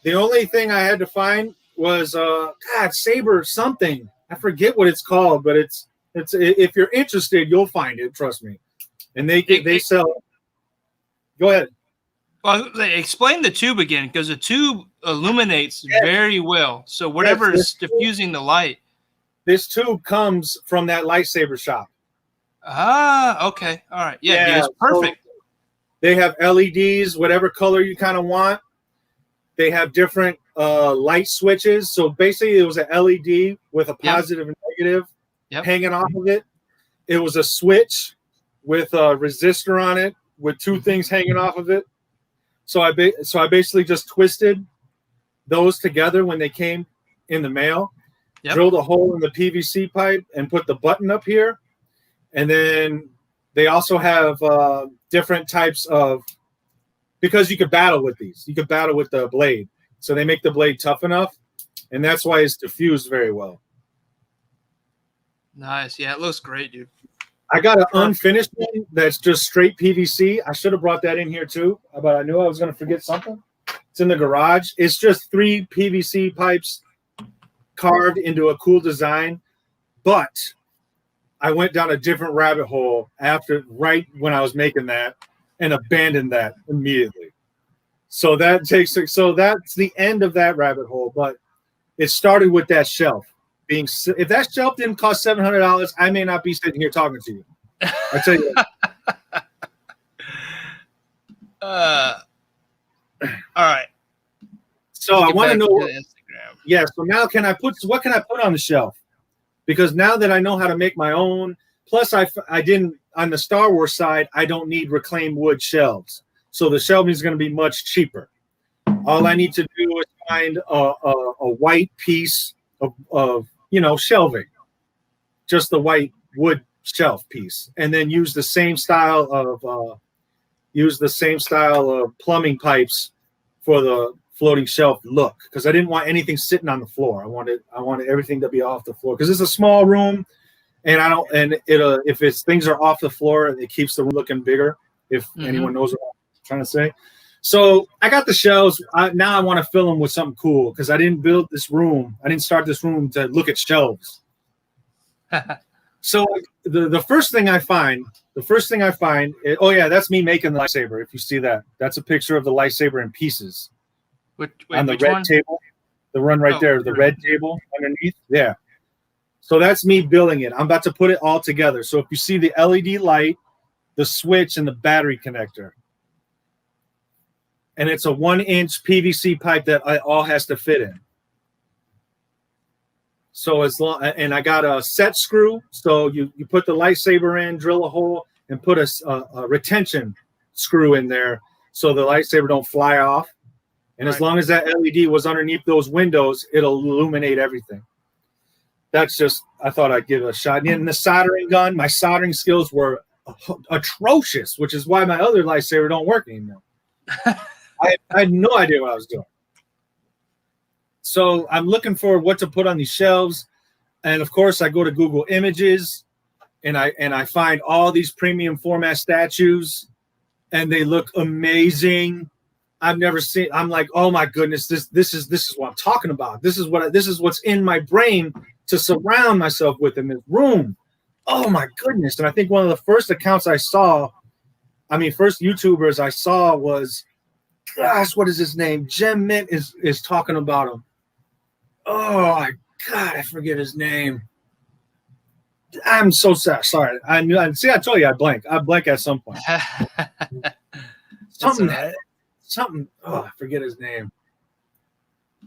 The only thing I had to find was saber something. I forget what it's called, but it's if you're interested, you'll find it. Trust me. And they sell. Go ahead. Well, explain the tube again, because the tube illuminates very well. So whatever is diffusing the light. This tube comes from that lightsaber shop. Ah, okay. All right. Yeah, dude, it's perfect. So they have LEDs, whatever color you kind of want. They have different light switches. So basically, it was an LED with a positive and negative hanging off of it. It was a switch with a resistor on it with two things hanging off of it. So I basically just twisted those together when they came in the mail, drilled a hole in the PVC pipe, and put the button up here. And then they also have different types of, because you could battle with these. You could battle with the blade. So they make the blade tough enough, and that's why it's diffused very well. Nice. Yeah, it looks great, dude. I got an unfinished one that's just straight PVC. I should have brought that in here too, but I knew I was going to forget something. It's in the garage. It's just 3 PVC pipes carved into a cool design, but I went down a different rabbit hole right when I was making that and abandoned that immediately. So that's the end of that rabbit hole, but it started with that shelf. if that shelf didn't cost $700, I may not be sitting here talking to you. I tell you. All right. So I want to know. Instagram. Yeah. So now what can I put on the shelf? Because now that I know how to make my own, plus I didn't on the Star Wars side, I don't need reclaimed wood shelves. So the shelving is going to be much cheaper. All I need to do is find a white piece of shelving, just the white wood shelf piece, and then use the same style of plumbing pipes for the floating shelf look, because I didn't want anything sitting on the floor. I wanted everything to be off the floor because it's a small room, and if things are off the floor, it keeps the room looking bigger. If anyone knows what I'm trying to say. So I got the shelves. Now I want to fill them with something cool because I didn't build this room. I didn't start this room to look at shelves. So the first thing I find, oh yeah, that's me making the lightsaber. If you see that, that's a picture of the lightsaber in pieces. On the red table, the one right there, the red table underneath. Yeah. So that's me building it. I'm about to put it all together. So if you see the LED light, the switch, and the battery connector, and it's a 1-inch PVC pipe that all has to fit in. So and I got a set screw. So you put the lightsaber in, drill a hole, and put a retention screw in there so the lightsaber don't fly off. And as long as that LED was underneath those windows, it'll illuminate everything. That's just, I thought I'd give it a shot. And the soldering gun, my soldering skills were atrocious, which is why my other lightsaber don't work anymore. I had no idea what I was doing. So I'm looking for what to put on these shelves. And of course, I go to Google Images and I find all these premium format statues, and they look amazing. I've never seen. I'm like, oh my goodness, this is what I'm talking about. This is what's in my brain to surround myself with in this room. Oh my goodness! And I think one of the first accounts I saw, first YouTubers I saw was, gosh, what is his name? Gem Mint is talking about him. Oh my God, I forget his name. I'm so sorry. I told you I blank. I blank at some point. Something. Oh, I forget his name.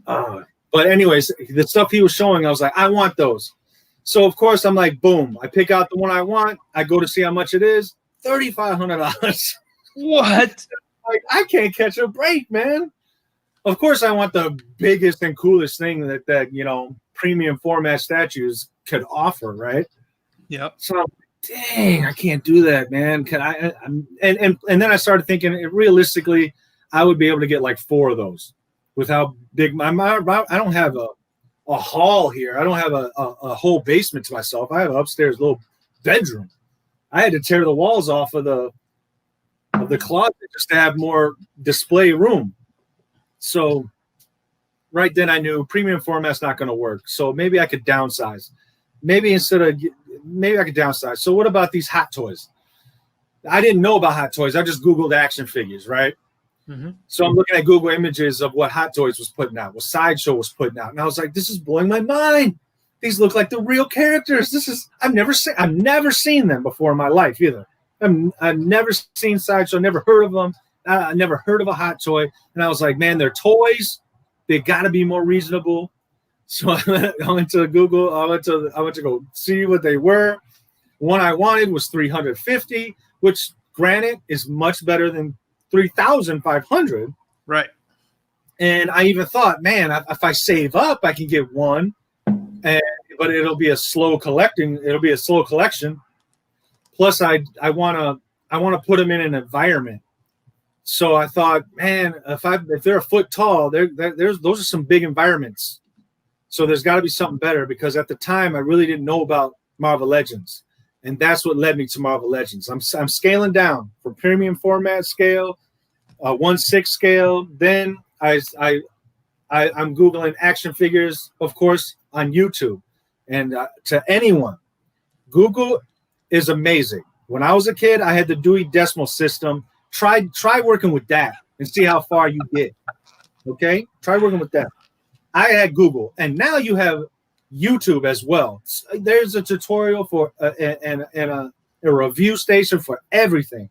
But anyways, the stuff he was showing, I was like, I want those. So of course I'm like, boom. I pick out the one I want. I go to see how much it is. $3,500. What? Like, I can't catch a break, man. Of course, I want the biggest and coolest thing that premium format statues could offer, right? Yep. So, dang, I can't do that, man. Can I? And then I started thinking, realistically, I would be able to get like 4 of those. With how big I don't have a hall here. I don't have a whole basement to myself. I have an upstairs little bedroom. I had to tear the walls off of the closet just to have more display room. So right then I knew premium format's not going to work. So maybe I could downsize. Maybe I could downsize. So what about these hot toys? I didn't know about hot toys. I just Googled action figures, right? Mm-hmm. So I'm looking at Google Images of what Hot Toys was putting out, what Sideshow was putting out. And I was like, this is blowing my mind. These look like the real characters. I've never seen them before in my life either. I've never seen Sideshow, never heard of them. I never heard of a hot toy. And I was like, man, they're toys. They got to be more reasonable. So I went to Google. I went to go see what they were. One I wanted was $350, which granted is much better than $3,500. Right. And I even thought, man, if I save up, I can get one. But it'll be a slow collection. Plus, I want to put them in an environment. So I thought, man, if they're a foot tall, those are some big environments. So there's got to be something better, because at the time I really didn't know about Marvel Legends, and that's what led me to Marvel Legends. I'm scaling down from premium format scale, 1/6 scale. Then I'm Googling action figures, of course, on YouTube. And to anyone, Google is amazing. When I was a kid, I had the Dewey Decimal System. Try working with that and see how far you get. Okay? Try working with that. I had Google. And now you have YouTube as well. There's a tutorial for and a review station for everything.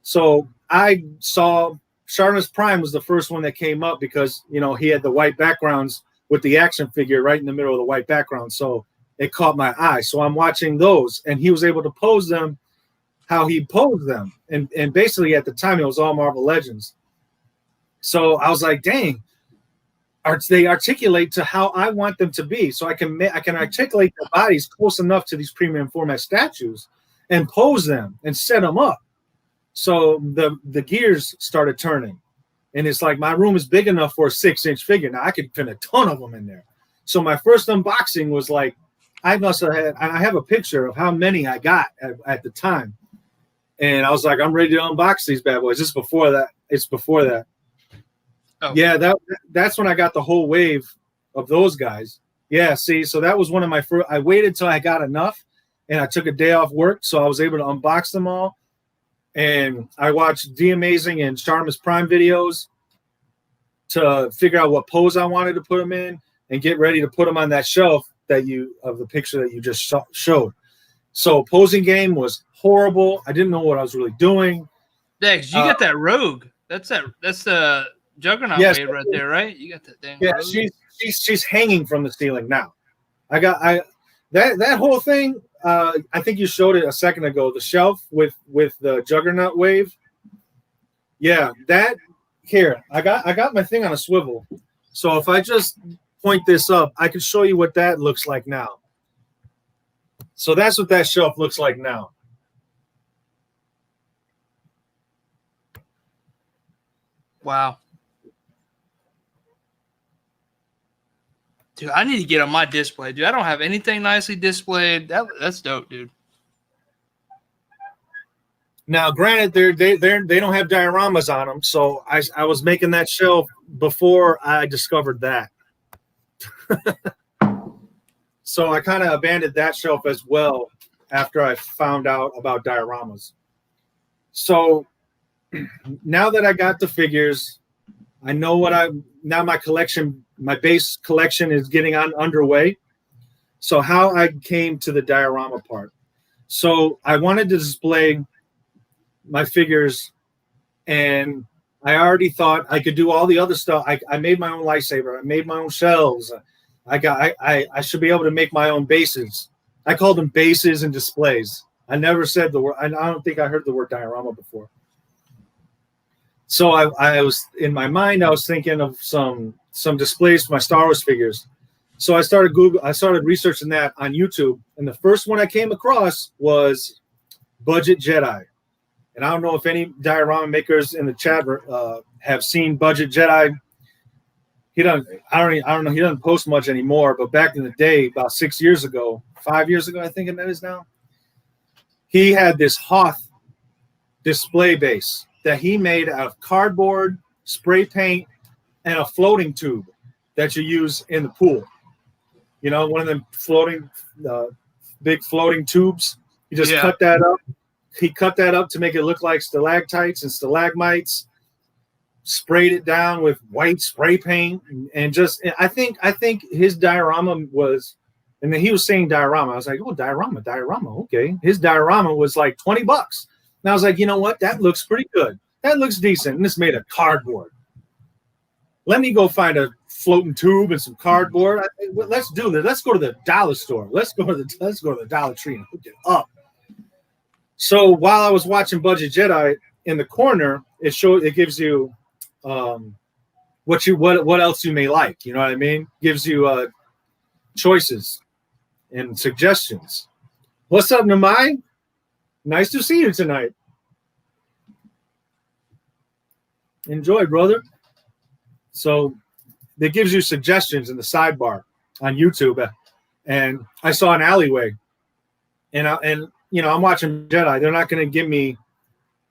So I saw Sharna's Prime was the first one that came up because, you know, he had the white backgrounds with the action figure right in the middle of the white background. So it caught my eye. So I'm watching those, and he was able to pose them how he posed them. And basically at the time, it was all Marvel Legends. So I was like, dang, they articulate to how I want them to be. So I can articulate their bodies close enough to these premium format statues and pose them and set them up. So the gears started turning. And it's like, my room is big enough for a 6-inch figure. Now I could fit a ton of them in there. So my first unboxing was like, I must have had, and I have a picture of how many I got at the time. And I was like, I'm ready to unbox these bad boys. It's before that. Oh. Yeah, that's when I got the whole wave of those guys. Yeah, see, so that was one of my first. I waited till I got enough, and I took a day off work, so I was able to unbox them all. And I watched The Amazing and Sharma's Prime videos to figure out what pose I wanted to put them in and get ready to put them on that shelf of the picture that you just showed. So posing game was horrible. I didn't know what I was really doing. Dex, you got that Rogue. That's the Juggernaut wave right there, right? You got that thing. Yeah, Rogue. she's hanging from the ceiling now. That whole thing. I think you showed it a second ago. The shelf with the Juggernaut wave. Yeah, that here. I got my thing on a swivel. So if I just point this up, I can show you what that looks like now. So that's what that shelf looks like now. Wow. Dude, I need to get on my display, dude. I don't have anything nicely displayed. That's dope, dude. Now, granted, they don't have dioramas on them, so I was making that shelf before I discovered that. So I kind of abandoned that shelf as well after I found out about dioramas. So now that I got the figures, I know now my collection, my base collection is getting underway. So how I came to the diorama part. So I wanted to display my figures, and I already thought I could do all the other stuff. I made my own lightsaber. I made my own shells. I should be able to make my own bases. I called them bases and displays. I never said the word. I don't think I heard the word diorama before. So I was in my mind. I was thinking of some displays for my Star Wars figures. So I started researching that on YouTube, and the first one I came across was Budget Jedi. And I don't know if any diorama makers in the chat have seen Budget Jedi. I don't know. He doesn't post much anymore, but back in the day, about 5 years ago, I think it is now, he had this Hoth display base that he made out of cardboard, spray paint, and a floating tube that you use in the pool. You know, one of them floating, big floating tubes. You just cut that up. He cut that up to make it look like stalactites and stalagmites, sprayed it down with white spray paint, and just I think his diorama was, and then he was saying diorama. I was like, oh, diorama, okay. His diorama was like $20. And I was like, you know what? That looks pretty good. That looks decent. And it's made of cardboard. Let me go find a floating tube and some cardboard. Let's do this. Let's go to the dollar store. Let's go to the Dollar Tree and hook it up. So while I was watching Budget Jedi, in the corner, it gives you what else you may like. You know what I mean? Gives you choices and suggestions. What's up, Namai? Nice to see you tonight. Enjoy, brother. So it gives you suggestions in the sidebar on YouTube, and I saw an alleyway, and you know, I'm watching Jedi. They're not going to give me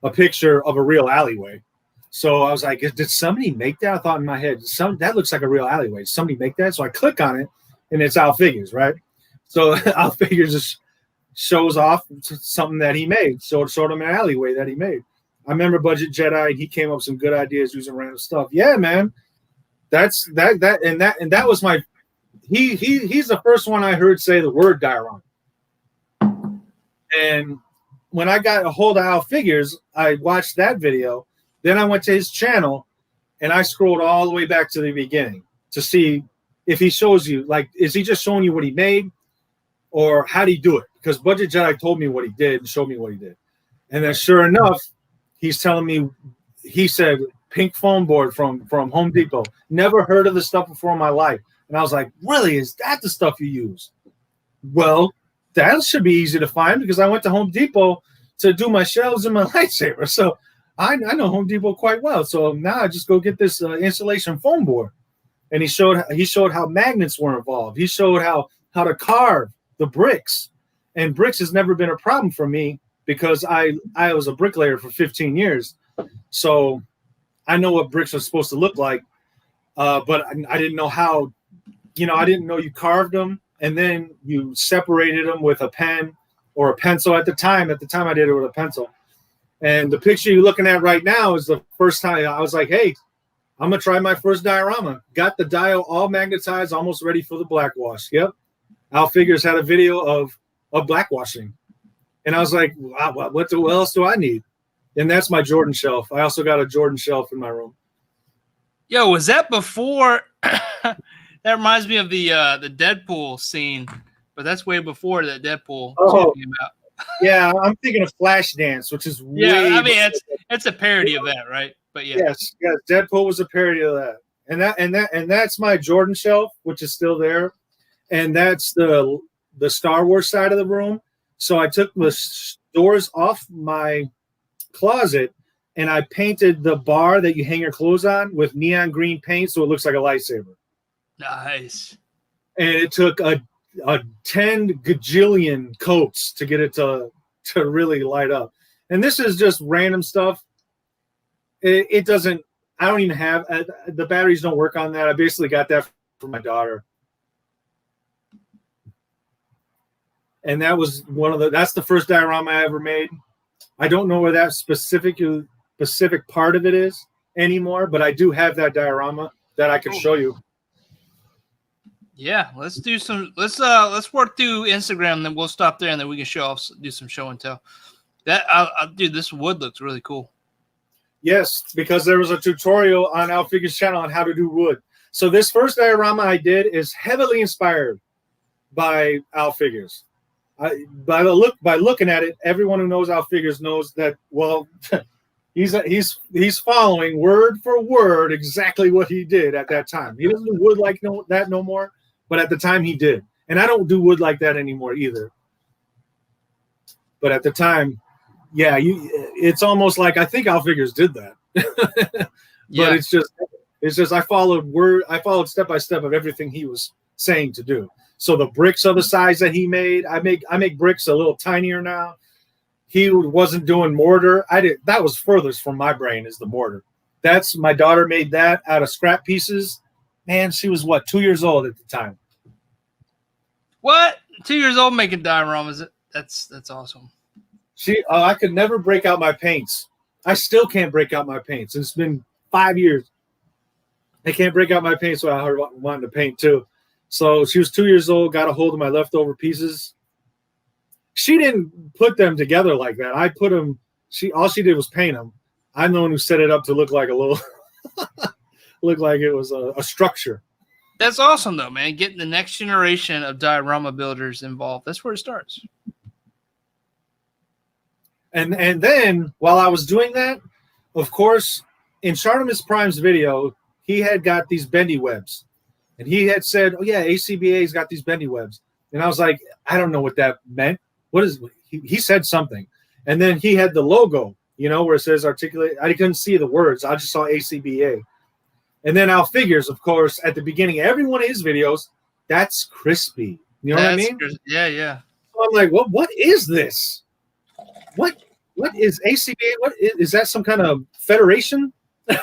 a picture of a real alleyway. So I was like, did somebody make that? I thought in my head, that looks like a real alleyway. Did somebody make that? So I click on it, and it's Al Figures, right? So Al Figures just shows off something that he made. So it showed him an alleyway that he made. I remember Budget Jedi. He came up with some good ideas using random stuff. Yeah, man. That was he's the first one I heard say the word diorama. And when I got a hold of Al Figures, I watched that video. Then I went to his channel and I scrolled all the way back to the beginning to see if he shows you, like, is he just showing you what he made or how did he do it? Because Budget Jedi told me what he did and showed me what he did. And then sure enough, he's telling me, he said, pink foam board from Home Depot. Never heard of this stuff before in my life. And I was like, really? Is that the stuff you use? Well, that should be easy to find because I went to Home Depot to do my shelves and my lightsaber. So I know Home Depot quite well. So now I just go get this insulation foam board. And he showed how magnets were involved. He showed how to carve the bricks. And bricks has never been a problem for me because I was a bricklayer for 15 years. So I know what bricks are supposed to look like. But I didn't know how, I didn't know you carved them and then you separated them with a pen or a pencil at the time. At the time I did it with a pencil. And the picture you're looking at right now is the first time I was like, hey, I'm going to try my first diorama. Got the dial all magnetized, almost ready for the black wash. Yep. Al Figures had a video of black washing. And I was like, wow, what else do I need? And that's my Jordan shelf. I also got a Jordan shelf in my room. Yo, was that before? That reminds me of the Deadpool scene, but that's way before that Deadpool came out. Yeah, I'm thinking of Flashdance, which is I mean, it's a parody of that, right? But yeah. Yes, Deadpool was a parody of that. And that's my Jordan shelf, which is still there. And that's the Star Wars side of the room. So I took the doors off my closet and I painted the bar that you hang your clothes on with neon green paint so it looks like a lightsaber. Nice. And it took a 10 gajillion coats to get it to really light up. And this is just random stuff. It doesn't, I don't even have, the batteries don't work on that. I basically got that for my daughter. And that was that's the first diorama I ever made. I don't know where that specific part of it is anymore, but I do have that diorama that I can show you. Yeah, let's work through Instagram, then we'll stop there and then we can do some show and tell. Dude, this wood looks really cool. Yes, because there was a tutorial on Al Figures' channel on how to do wood. So this first diorama I did is heavily inspired by Al Figures. By looking at it, everyone who knows Al Figures knows that, well, he's following word for word exactly what he did at that time. He doesn't do wood like that no more, but at the time he did. And I don't do wood like that anymore either. But at the time, yeah, it's almost like I think Al Figures did that. But yeah. It's just I followed step by step of everything he was saying to do. So the bricks are the size that he made. I make bricks a little tinier now. He wasn't doing mortar. That was furthest from my brain is the mortar. That's my daughter made that out of scrap pieces. Man, she was 2 years old at the time. What? 2 years old making dioramas? That's awesome. I could never break out my paints. I still can't break out my paints. It's been 5 years. I can't break out my paints without her wanting to paint too. So she was 2 years old, got a hold of my leftover pieces. She didn't put them together like that. I put them, all she did was paint them. I'm the one who set it up to look like look like it was a structure. That's awesome though, man. Getting the next generation of diorama builders involved. That's where it starts. And then while I was doing that, of course, in Charlemagne Prime's video, he had got these bendy webs. And he had said, oh, yeah, ACBA's got these bendy webs. And I was like, I don't know what that meant. What is he said something. And then he had the logo, where it says articulate. I couldn't see the words. I just saw ACBA. And then Al Figures, of course, at the beginning of every one of his videos, that's crispy. You know what I mean? Yeah. So I'm like, what is this? What is ACBA? What is that? Some kind of federation? I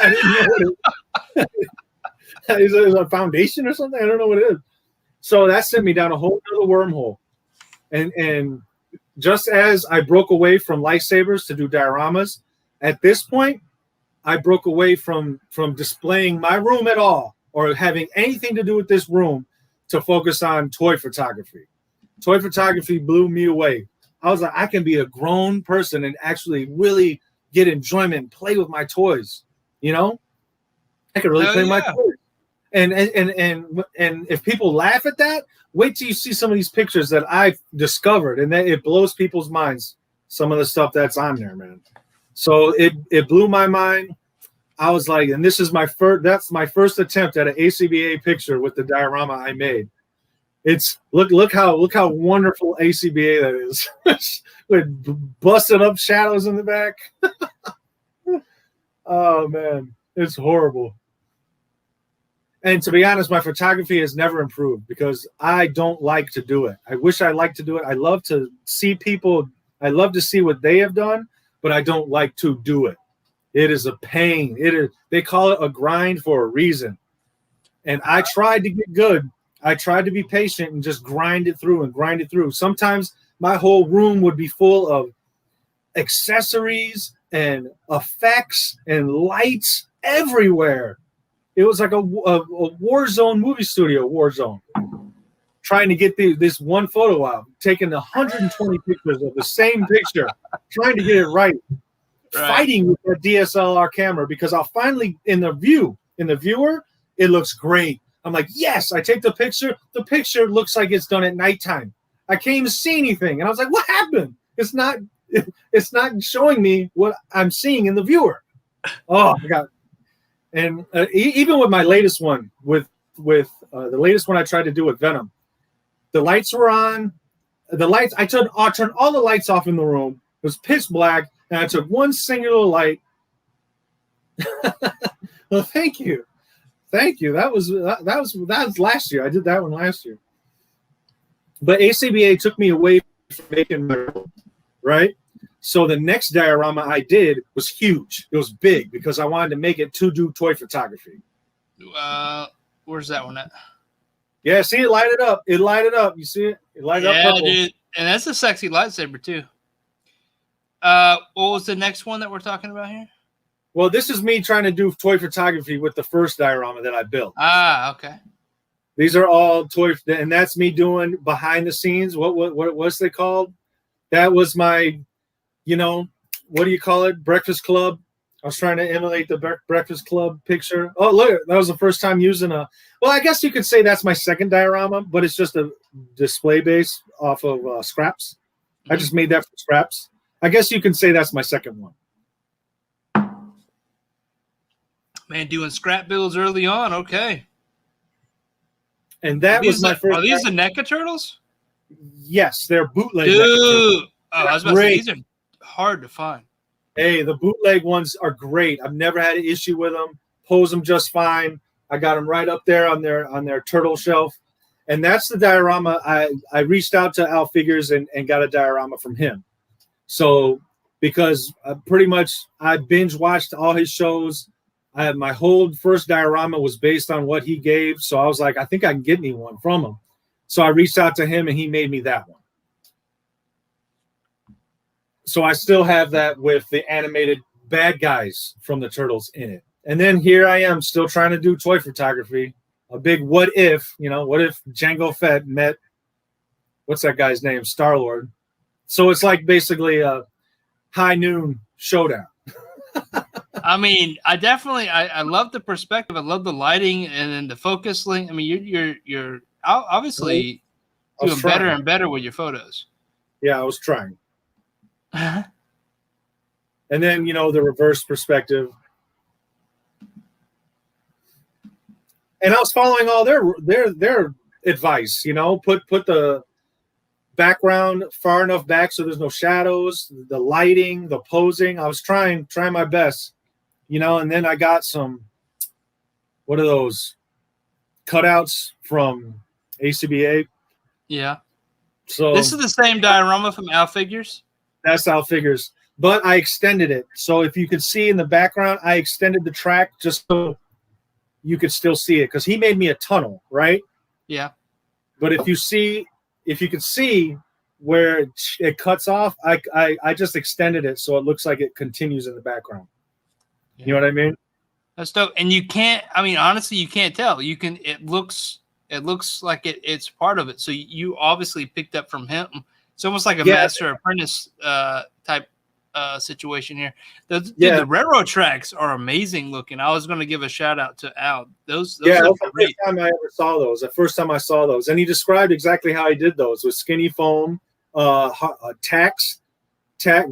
didn't know what it is it a foundation or something? I don't know what it is. So that sent me down a whole other wormhole. And just as I broke away from lightsabers to do dioramas, at this point, I broke away from displaying my room at all or having anything to do with this room to focus on toy photography. Toy photography blew me away. I was like, I can be a grown person and actually really get enjoyment and play with my toys. You know, I can really play my toys. And if people laugh at that, wait till you see some of these pictures that I've discovered, and then it blows people's minds. Some of the stuff that's on there, man. So it blew my mind. I was like, and this is my first. That's my first attempt at an ACBA picture with the diorama I made. It's look how wonderful ACBA that is, with busted up shadows in the back. Oh man, it's horrible. And to be honest, my photography has never improved because I don't like to do it. I wish I liked to do it. I love to see people. I love to see what they have done, but I don't like to do it. It is a pain. It is. They call it a grind for a reason. And I tried to get good. I tried to be patient and just grind it through and grind it through. Sometimes my whole room would be full of accessories and effects and lights everywhere. It was like a war zone movie studio, war zone. Trying to get this one photo out, taking 120 pictures of the same picture, trying to get it right. Fighting with that DSLR camera because I'll finally, in the viewer, it looks great. I'm like, yes, I take the picture. The picture looks like it's done at nighttime. I can't even see anything. And I was like, what happened? It's not showing me what I'm seeing in the viewer. Oh my God. And even with my latest one, with the latest one I tried to do with Venom, the lights were on. The lights, I turned all the lights off in the room. It was pitch black, and I took one singular light. Well, thank you. That was last year. I did that one last year. But ACBA took me away from making my room, right? So the next diorama I did was huge. It was big because I wanted to make it to do toy photography. Where's that one at? Yeah, see it lighted up. It lighted up. You see it? It lighted up purple. Dude. And that's a sexy lightsaber too. What was the next one that we're talking about here? Well, this is me trying to do toy photography with the first diorama that I built. Ah, okay. These are all toy, and that's me doing behind the scenes. What was they called? That was my, what do you call it? Breakfast Club. I was trying to emulate the Breakfast Club picture. Oh, look, that was the first time using well, I guess you could say that's my second diorama, but it's just a display base off of scraps. Mm-hmm. I just made that from scraps. I guess you can say that's my second one. Man, doing scrap builds early on. Okay. And that was my first. Are these the NECA turtles? Yes, they're bootleg. Dude. Oh, I was about to say, these are hard to find. Hey, the bootleg ones are great. I've never had an issue with them. Pose them just fine. I got them right up there on their turtle shelf. And that's the diorama. I reached out to Al Figures and got a diorama from him. So because pretty much I binge watched all his shows. My whole first diorama was based on what he gave. So I was like, I think I can get me one from him. So I reached out to him and he made me that one. So I still have that with the animated bad guys from the Turtles in it. And then here I am still trying to do toy photography. A big what if, what if Jango Fett met, what's that guy's name? Star-Lord. So it's like basically a high noon showdown. I mean, I love the perspective. I love the lighting and then the focus link. I mean, you're obviously doing better and better with your photos. Yeah, I was trying. And then, the reverse perspective. And I was following all their advice, put the background far enough back so there's no shadows, the lighting, the posing. I was trying my best. And then I got some, what are those cutouts from ACBA? Yeah. So this is the same diorama from Al Figures? That's Al Figures. But I extended it. So if you could see in the background, I extended the track just so you could still see it. Because he made me a tunnel, right? Yeah. But if you could see where it cuts off, I just extended it so it looks like it continues in the background. Yeah. You know what I mean? That's dope. And you can't, honestly, you can't tell. It looks It looks like it's part of it. So you obviously picked up from him. It's almost like a master apprentice type situation here. The railroad tracks are amazing looking. I was going to give a shout out to Al. Those that's the first time I ever saw those. The first time I saw those, and he described exactly how he did those with skinny foam, tacks that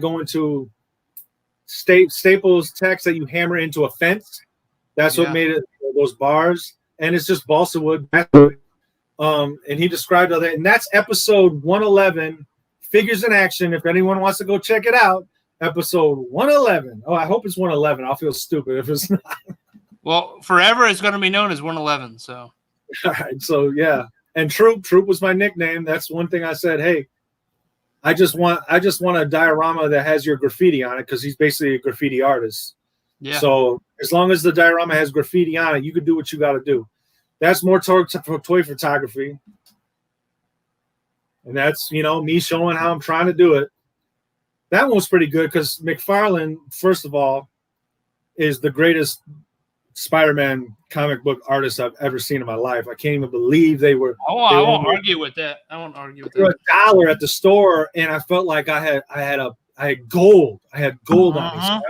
go into staples, tacks that you hammer into a fence. That's what made it those bars, and it's just balsa wood. And he described all that, and that's episode 111. Figures in Action. If anyone wants to go check it out, episode 111. Oh, I hope it's 111. I'll feel stupid if it's not. Well, forever it's going to be known as 111. So, all right. So yeah, and Troop was my nickname. That's one thing I said. Hey, I just want a diorama that has your graffiti on it because he's basically a graffiti artist. Yeah. So as long as the diorama has graffiti on it, you can do what you got to do. That's more toy photography. And that's, me showing how I'm trying to do it. That one was pretty good because McFarlane, first of all, is the greatest Spider-Man comic book artist I've ever seen in my life. I can't even believe they were. I won't argue with that. They were $1 at the store, and I felt like I had gold. I had gold on me. So I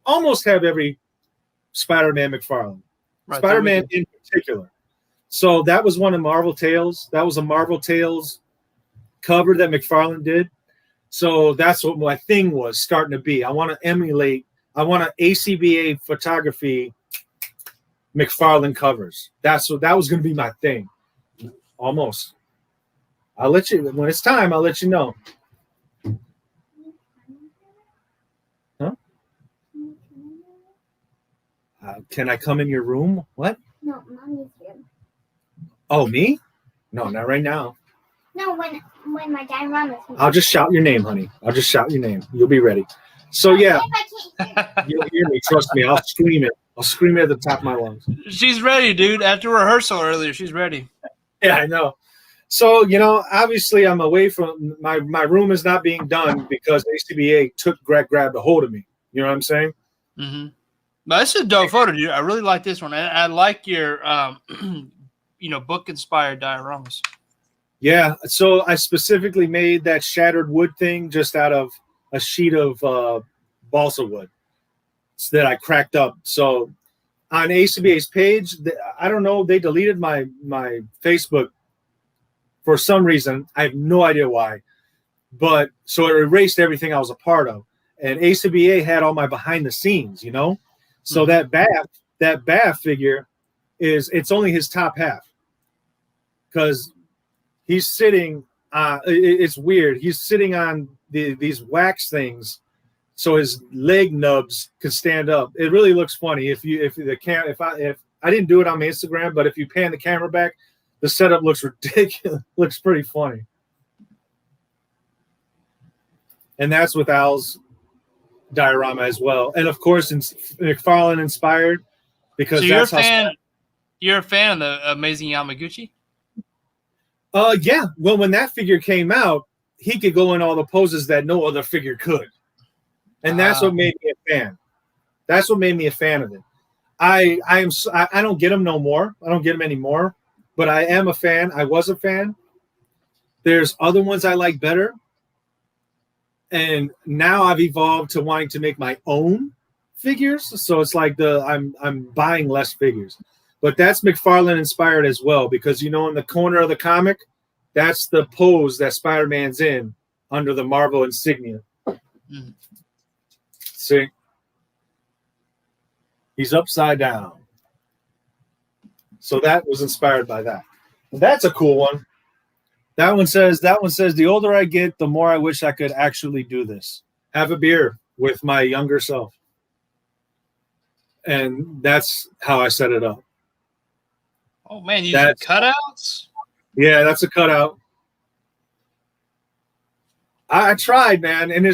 almost have every Spider-Man McFarlane. Right, Spider-Man in particular. So that was one of Marvel Tales. That was a Marvel Tales cover that McFarlane did. So that's what my thing was starting to be. I want to emulate. I want to ACBA photography McFarlane covers. That was going to be my thing. Almost. I'll let you, when it's time, I'll let you know. Huh? Can I come in your room? What? No, Mommy's room. Oh, me? No, not right now. No, when my diorama's here. I'll just shout your name, honey. I'll just shout your name. You'll be ready. So yeah, you'll hear me. Trust me. I'll scream it. I'll scream it at the top of my lungs. She's ready, dude. After rehearsal earlier, she's ready. Yeah, I know. So obviously, I'm away from my room is not being done because ACBA grabbed a hold of me. You know what I'm saying? Mm-hmm. But this is a dope photo, dude. I really like this one. I like your book inspired dioramas. Yeah, so I specifically made that shattered wood thing just out of a sheet of balsa wood that I cracked up. So on ACBA's page, I don't know, they deleted my Facebook for some reason. I have no idea why. But so it erased everything I was a part of. And ACBA had all my behind the scenes, So that Bath figure it's only his top half. Because he's sitting, it's weird. He's sitting on these wax things, so his leg nubs can stand up. It really looks funny if I didn't do it on my Instagram, but if you pan the camera back, the setup looks ridiculous. Looks pretty funny. And that's with Al's diorama as well, and of course, McFarlane inspired because so you're a fan of the Amazing Yamaguchi. Yeah. Well, when that figure came out, he could go in all the poses that no other figure could. And that's what made me a fan. That's what made me a fan of it. I don't get him no more. I don't get him anymore, but I am a fan. I was a fan. There's other ones I like better. And now I've evolved to wanting to make my own figures. So it's like I'm buying less figures. But that's McFarlane inspired as well, because in the corner of the comic, that's the pose that Spider-Man's in under the Marvel insignia. Mm. See? He's upside down. So that was inspired by that. And that's a cool one. That one says, the older I get, the more I wish I could actually do this. Have a beer with my younger self. And that's how I set it up. Oh, man, you use cutouts? Yeah, that's a cutout. I tried, man, and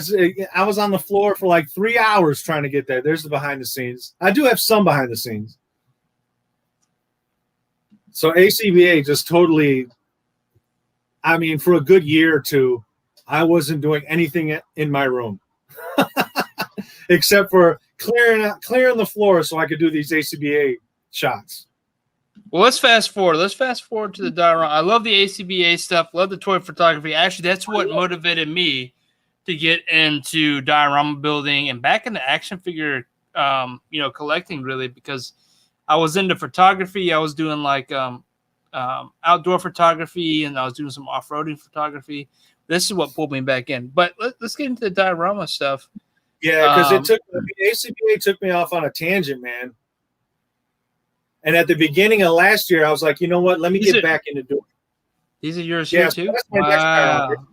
I was on the floor for like 3 hours trying to get that. There's the behind the scenes. I do have some behind the scenes. So ACBA just totally, for a good year or two, I wasn't doing anything in my room except for clearing the floor so I could do these ACBA shots. Well, let's fast forward. Let's fast forward to the diorama. I love the ACBA stuff. Love the toy photography. Actually, that's what motivated me to get into diorama building and back into action figure, collecting really, because I was into photography. I was doing like outdoor photography, and I was doing some off-roading photography. This is what pulled me back in. But let's get into the diorama stuff. Yeah, because ACBA took me off on a tangent, man. And at the beginning of last year, I was like, you know what? Let me get back into doing it. These are yours here too? That's my next diorama.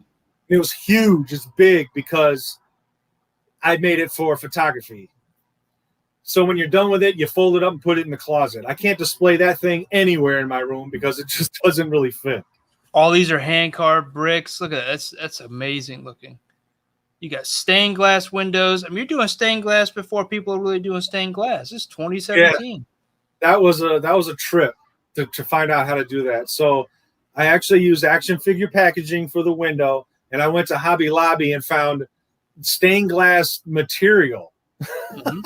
It was huge. It's big because I made it for photography. So when you're done with it, you fold it up and put it in the closet. I can't display that thing anywhere in my room because it just doesn't really fit. All these are hand-carved bricks. Look at that. That's amazing looking. You got stained glass windows. I mean, you're doing stained glass before people are really doing stained glass. This is 2017. Yeah. That was a trip to find out how to do that. So I actually used action figure packaging for the window, and I went to Hobby Lobby and found stained glass material. Mm-hmm.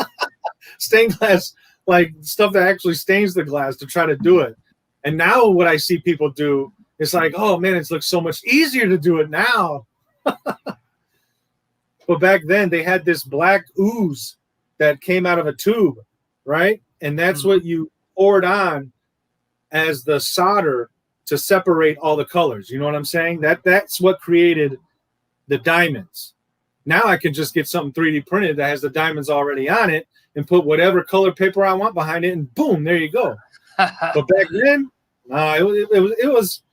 Stained glass, like stuff that actually stains the glass to try to do it. And now what I see people do is like, oh man, it looks so much easier to do it now. But back then they had this black ooze that came out of a tube, right? And that's what you poured on as the solder to separate all the colors. You know what I'm saying? That's what created the diamonds. Now I can just get something 3D printed that has the diamonds already on it and put whatever color paper I want behind it, and boom, there you go. But back then, it was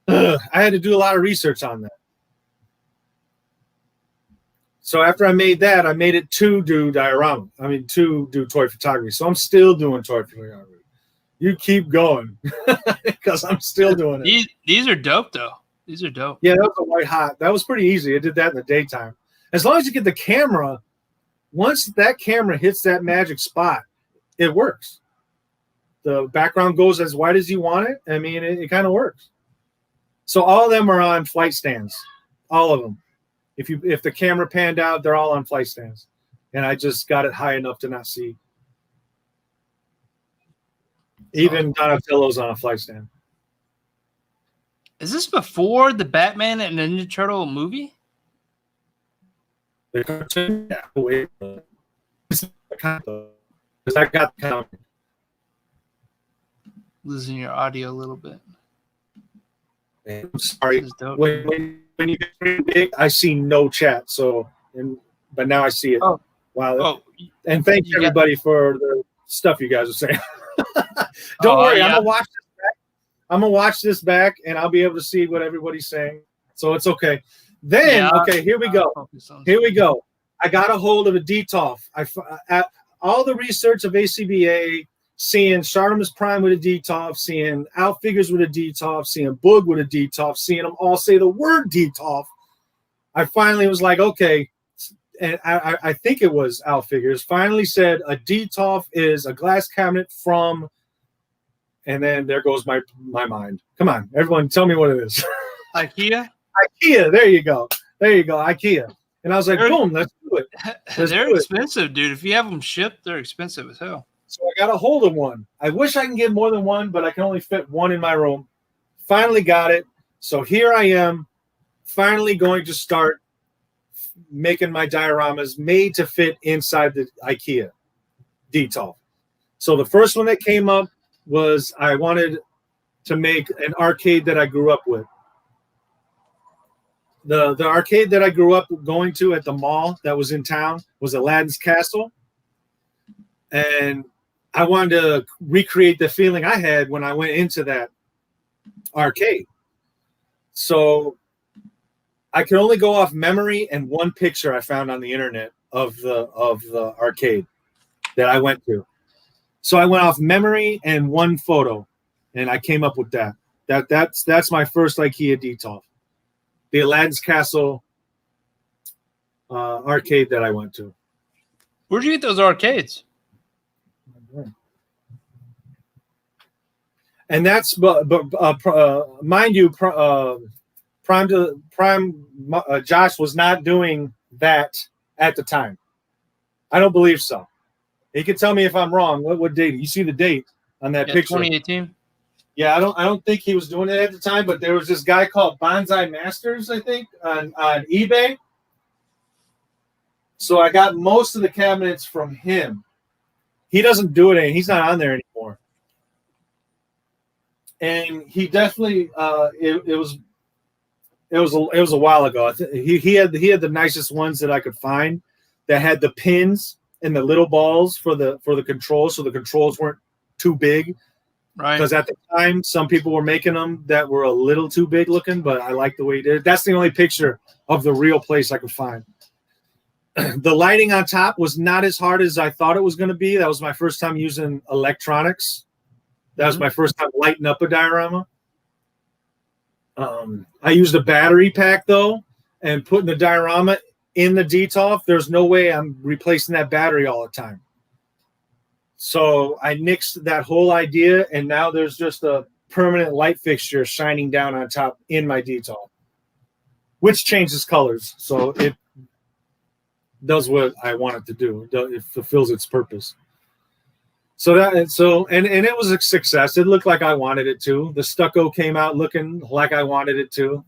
I had to do a lot of research on that. So after I made that, I made it to do diorama. I mean, to do toy photography. So I'm still doing toy photography. You keep going because I'm still doing it. These are dope, though. These are dope. Yeah, that was a white hot. That was pretty easy. I did that in the daytime. As long as you get the camera, once that camera hits that magic spot, it works. The background goes as white as you want it. I mean, it kind of works. So all of them are on flight stands. All of them. If the camera panned out, they're all on flight stands. And I just got it high enough to not see. Even Donatello's on a flight stand. Is this before the Batman and Ninja Turtle movie? The cartoon? Yeah. Wait. Because I got the comic. Losing your audio a little bit. I'm sorry. When you get pretty big, I see no chat. But now I see it. Oh. Wow. Oh. And thank you everybody for the stuff you guys are saying. Don't worry, yeah. I'm gonna watch this back, and I'll be able to see what everybody's saying. So it's okay. Then, okay, here we go. Here we go. I got a hold of a DTOF. All the research of ACBA, seeing Shartimus Prime with a DTOF, seeing Outfigures with a DTOF, seeing Boog with a DTOF, seeing them all say the word DTOF. I finally was like, okay, and I think it was Outfigures, finally said a DTOF is a glass cabinet from, and then there goes my mind. Come on, everyone, tell me what it is. IKEA? IKEA, there you go. There you go, IKEA. And I was like, boom, let's do it. They're expensive, dude. If you have them shipped, they're expensive as hell. So I got a hold of one. I wish I can get more than one, but I can only fit one in my room. Finally got it. So here I am, finally going to start making my dioramas made to fit inside the IKEA DTOF. So the first one that came up was I wanted to make an arcade that I grew up with. The arcade that I grew up going to at the mall that was in town was Aladdin's Castle. And I wanted to recreate the feeling I had when I went into that arcade. So I could only go off memory and one picture I found on the internet of the arcade that I went to. So I went off memory and one photo, and I came up with that. That's my first IKEA DTOF. The Aladdin's Castle arcade that I went to. Where'd you get those arcades? And that's, mind you, Josh was not doing that at the time. I don't believe so. He could tell me if I'm wrong. What date? You see the date? on that picture. 2018. Yeah, I don't think he was doing it at the time, but there was this guy called Bonsai Masters, I think, on eBay. So I got most of the cabinets from him. He doesn't do it, he's not on there anymore. And he definitely it was a while ago. He had the nicest ones that I could find that had the pins and the little balls for the controls, so the controls weren't too big. Right. Because at the time, some people were making them that were a little too big looking, but I like the way he did it. That's the only picture of the real place I could find. The lighting on top was not as hard as I thought it was going to be. That was my first time using electronics. That was my first time lighting up a diorama. I used a battery pack, though, and putting the diorama in the DTOF. There's no way I'm replacing that battery all the time. So I nixed that whole idea, and now there's just a permanent light fixture shining down on top in my DTOF, which changes colors. So it does what I want it to do. It fulfills its purpose. So and it was a success. It looked like I wanted it to. The stucco came out looking like I wanted it to.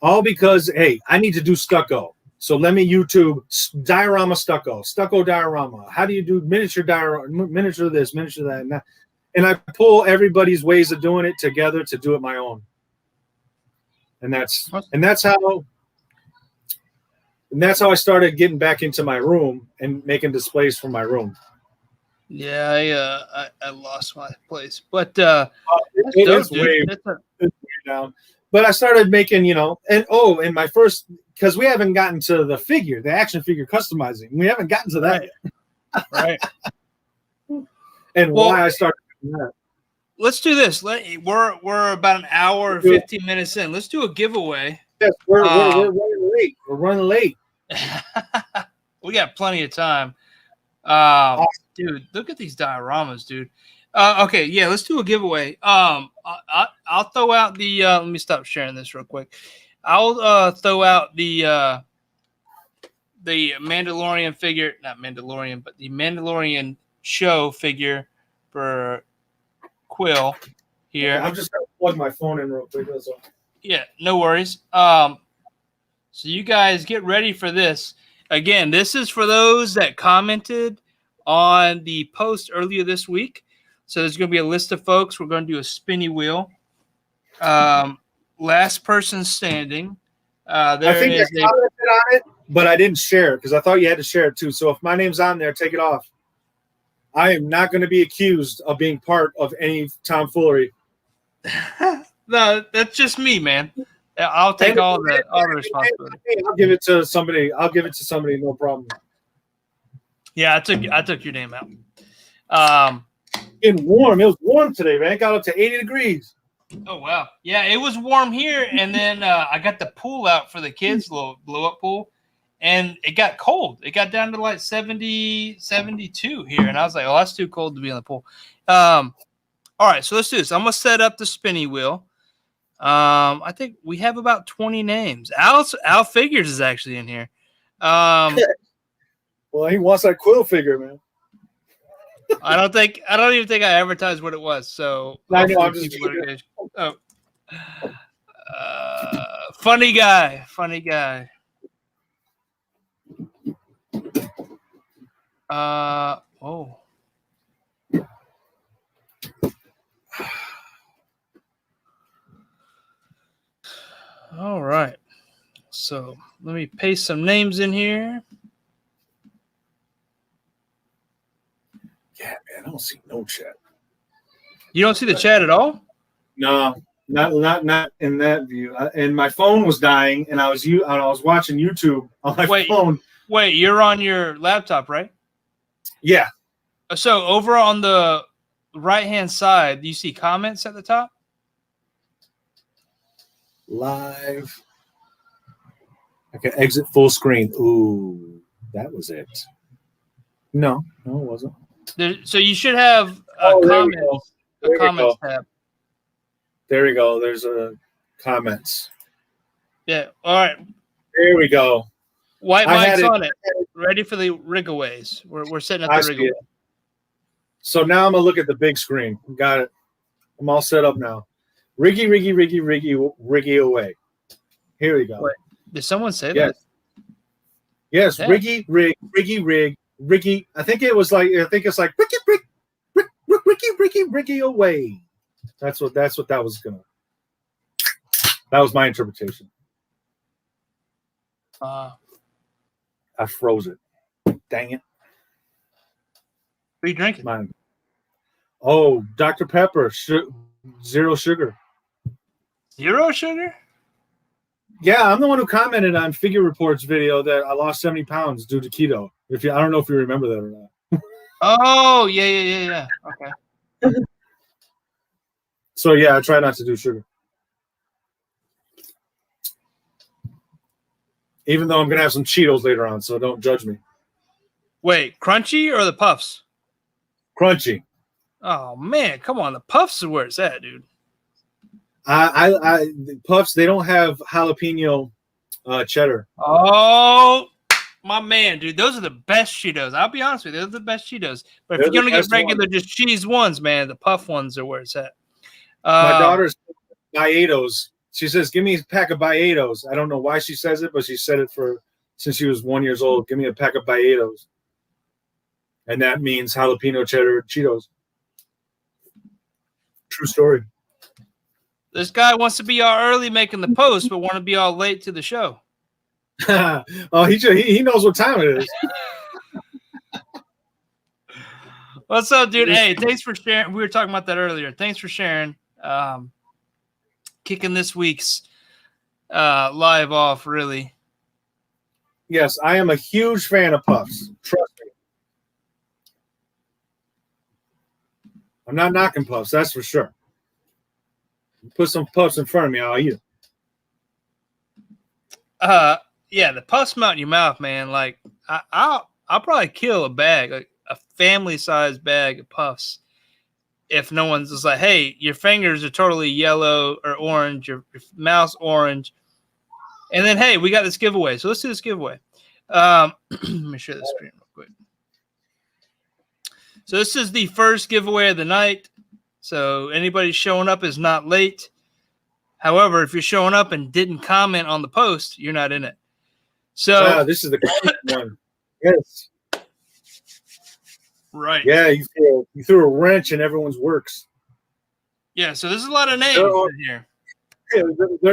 All because, hey, I need to do stucco. So let me YouTube diorama stucco diorama. How do you do miniature diorama, miniature this, miniature that? And I pull everybody's ways of doing it together to do it my own. And that's how I started getting back into my room and making displays for my room. Yeah, I lost my place, but it's way down. But I started making, and my first, because we haven't gotten to the action figure customizing. We haven't gotten to that yet. Right. And why I started doing that. Let's do this. We're about an hour and 15 minutes in. Let's do a giveaway. Yes, we're running late. We're running late. We got plenty of time. Dude, look at these dioramas, dude. Okay, yeah, let's do a giveaway. I'll throw out the let me stop sharing this real quick. I'll throw out the Mandalorian figure, not Mandalorian, but the Mandalorian show figure for Quill here. Okay, I'm just gonna plug my phone in real quick. Yeah, no worries. So you guys get ready for this. Again, this is for those that commented on the post earlier this week. So there's going to be a list of folks. We're going to do a spinny wheel. Last person standing. I think I commented on it, but I didn't share because I thought you had to share it too. So if my name's on there, take it off. I am not going to be accused of being part of any tomfoolery. No, that's just me, man. I'll take all the responsibility. I'll give it to somebody. No problem. Yeah, I took your name out. It's warm. It was warm today, man. It got up to 80 degrees. Oh wow. Yeah, it was warm here, and then I got the pool out for the kids, little blow-up pool, and it got cold. It got down to like 70, 72 here, and I was like, oh, that's too cold to be in the pool. All right, so let's do this. I'm gonna set up the spinny wheel. I think we have about 20 names. Al Figures is actually in here. Well, he wants that Quill figure, man. I don't even think I advertised what it was. So I know, I'm just funny guy. Oh. All right. So let me paste some names in here. Yeah, man, I don't see no chat. You don't see the chat at all? No, not in that view. And my phone was dying, and I was watching YouTube on my phone. Wait, you're on your laptop, right? Yeah. So over on the right-hand side, do you see comments at the top? Live. Okay, exit full screen. Ooh, that was it. No, it wasn't. So you should have comments tab. There we go. There's a comments. Yeah. All right. There we go. White mic's on it. Ready for the rigaways. We're setting up the rigaway. So now I'm gonna look at the big screen. Got it. I'm all set up now. Riggy away. Here we go. Wait, did someone say Yes. that? Yes, Yeah. Riggy. I think it's like Riggy away. That's what that was gonna. That was my interpretation. I froze it. Dang it. What are you drinking? Mine. Oh, Dr. Pepper, zero sugar. Zero sugar? Yeah, I'm the one who commented on Figure Report's video that I lost 70 pounds due to keto. I don't know if you remember that or not. Oh, yeah. Okay. So yeah, I try not to do sugar. Even though I'm gonna have some Cheetos later on, so don't judge me. Wait, crunchy or the puffs? Crunchy. Oh man, come on, the puffs are where it's at, dude. The Puffs, they don't have jalapeno cheddar. Oh, my man, dude, those are the best Cheetos. I'll be honest with you, those are the best Cheetos. But if you're gonna get regular, just cheese ones, man, the puff ones are where it's at. My daughter's Bietos. She says, "Give me a pack of Bietos." I don't know why she says it, but she said it since she was 1 year old. Give me a pack of Bietos, and that means jalapeno cheddar Cheetos. True story. This guy wants to be all early making the post, but want to be all late to the show. Oh, he knows what time it is. What's up, dude? Hey, thanks for sharing. We were talking about that earlier. Thanks for sharing. Kicking this week's live off, really. Yes, I am a huge fan of Puffs. Trust me. I'm not knocking Puffs, that's for sure. Put some Puffs in front of me, I'll eat it. Yeah, the puffs melt in your mouth, man. Like I'll probably kill a bag, like a family-sized bag of puffs, if no one's just like, hey, your fingers are totally yellow or orange, your mouth's orange, and then hey, we got this giveaway. So let's do this giveaway. Let me share the screen real quick. So this is the first giveaway of the night. So anybody showing up is not late. However, if you're showing up and didn't comment on the post, you're not in it. So this is the one. Yes. Right. Yeah, you threw a wrench in everyone's works. Yeah, so there's a lot of names in here. Yeah,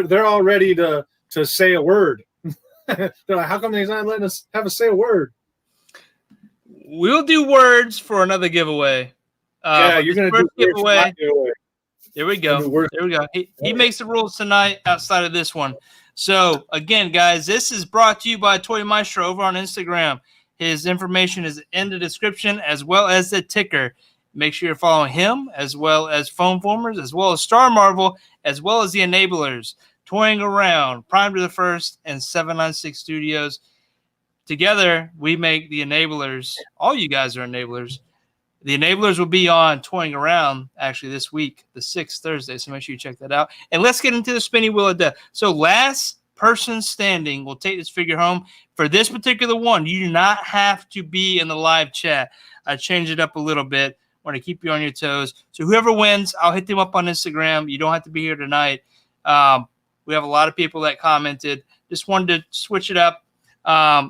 they're all ready to say a word. They're like, how come they're not letting us say a word? We'll do words for another giveaway. Yeah, you're going to do giveaway. giveaway. There we go. There we go. He makes the rules tonight outside of this one. So, again, guys, this is brought to you by Toy Maestro over on Instagram. His information is in the description as well as the ticker. Make sure you're following him as well as Foam Formers, as well as StarMarvel, as well as the Enablers. Toying Around, Prime to the First, and 796 Studios. Together, we make the Enablers. All you guys are Enablers. The Enablers will be on Toying Around actually this week, the 6th Thursday. So make sure you check that out. And let's get into the spinning wheel of death. So last person standing will take this figure home. For this particular one, you do not have to be in the live chat. I changed it up a little bit. I want to keep you on your toes. So whoever wins, I'll hit them up on Instagram. You don't have to be here tonight. We have a lot of people that commented. Just wanted to switch it up.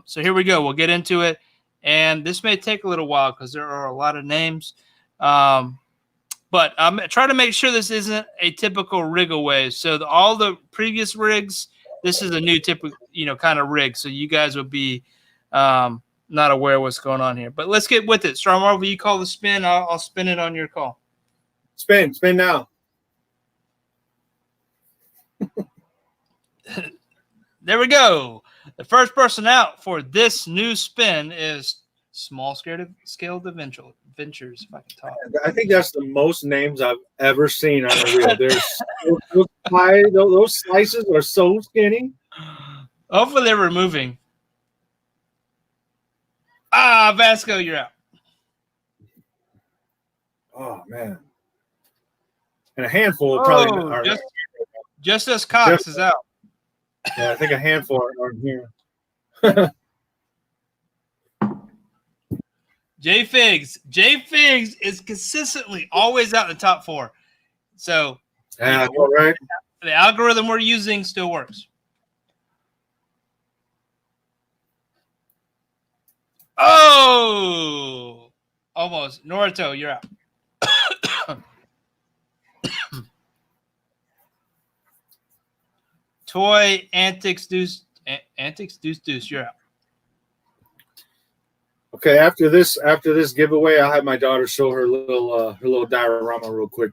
So here we go. We'll get into it. And this may take a little while because there are a lot of names. But I'm trying to make sure this isn't a typical rig away. So all the previous rigs, this is a new typical, kind of rig. So you guys will be not aware of what's going on here. But let's get with it. StarMarvel, you call the spin. I'll spin it on your call. Spin now. There we go. The first person out for this new spin is Small Scale Ventures, if I can talk. I think that's the most names I've ever seen on a reel. Those slices are so skinny. Hopefully they're removing. Vasco, you're out. Oh, man. And a handful of probably are. Just as Cox is out. Yeah, I think a handful are here. J Figs. J Figs is consistently always out in the top 4. So Yeah, right. The algorithm we're using still works. Oh, almost. Naruto, you're out. Toy Antics Deuce. Antics Deuce, you're out. Okay, after this giveaway, I'll have my daughter show her little diorama real quick.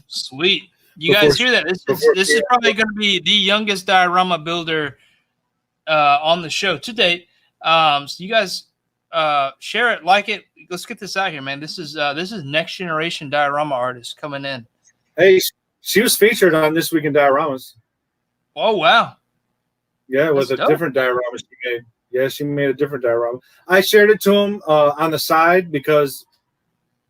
Sweet. You guys hear that? This is probably going to be the youngest diorama builder on the show to date. So you guys share it, like it. Let's get this out here, man. This is next generation diorama artist coming in. Hey, she was featured on This Week in Dioramas. Oh wow! Yeah, it was a different diorama she made. Yeah, she made a different diorama. I shared it to him on the side because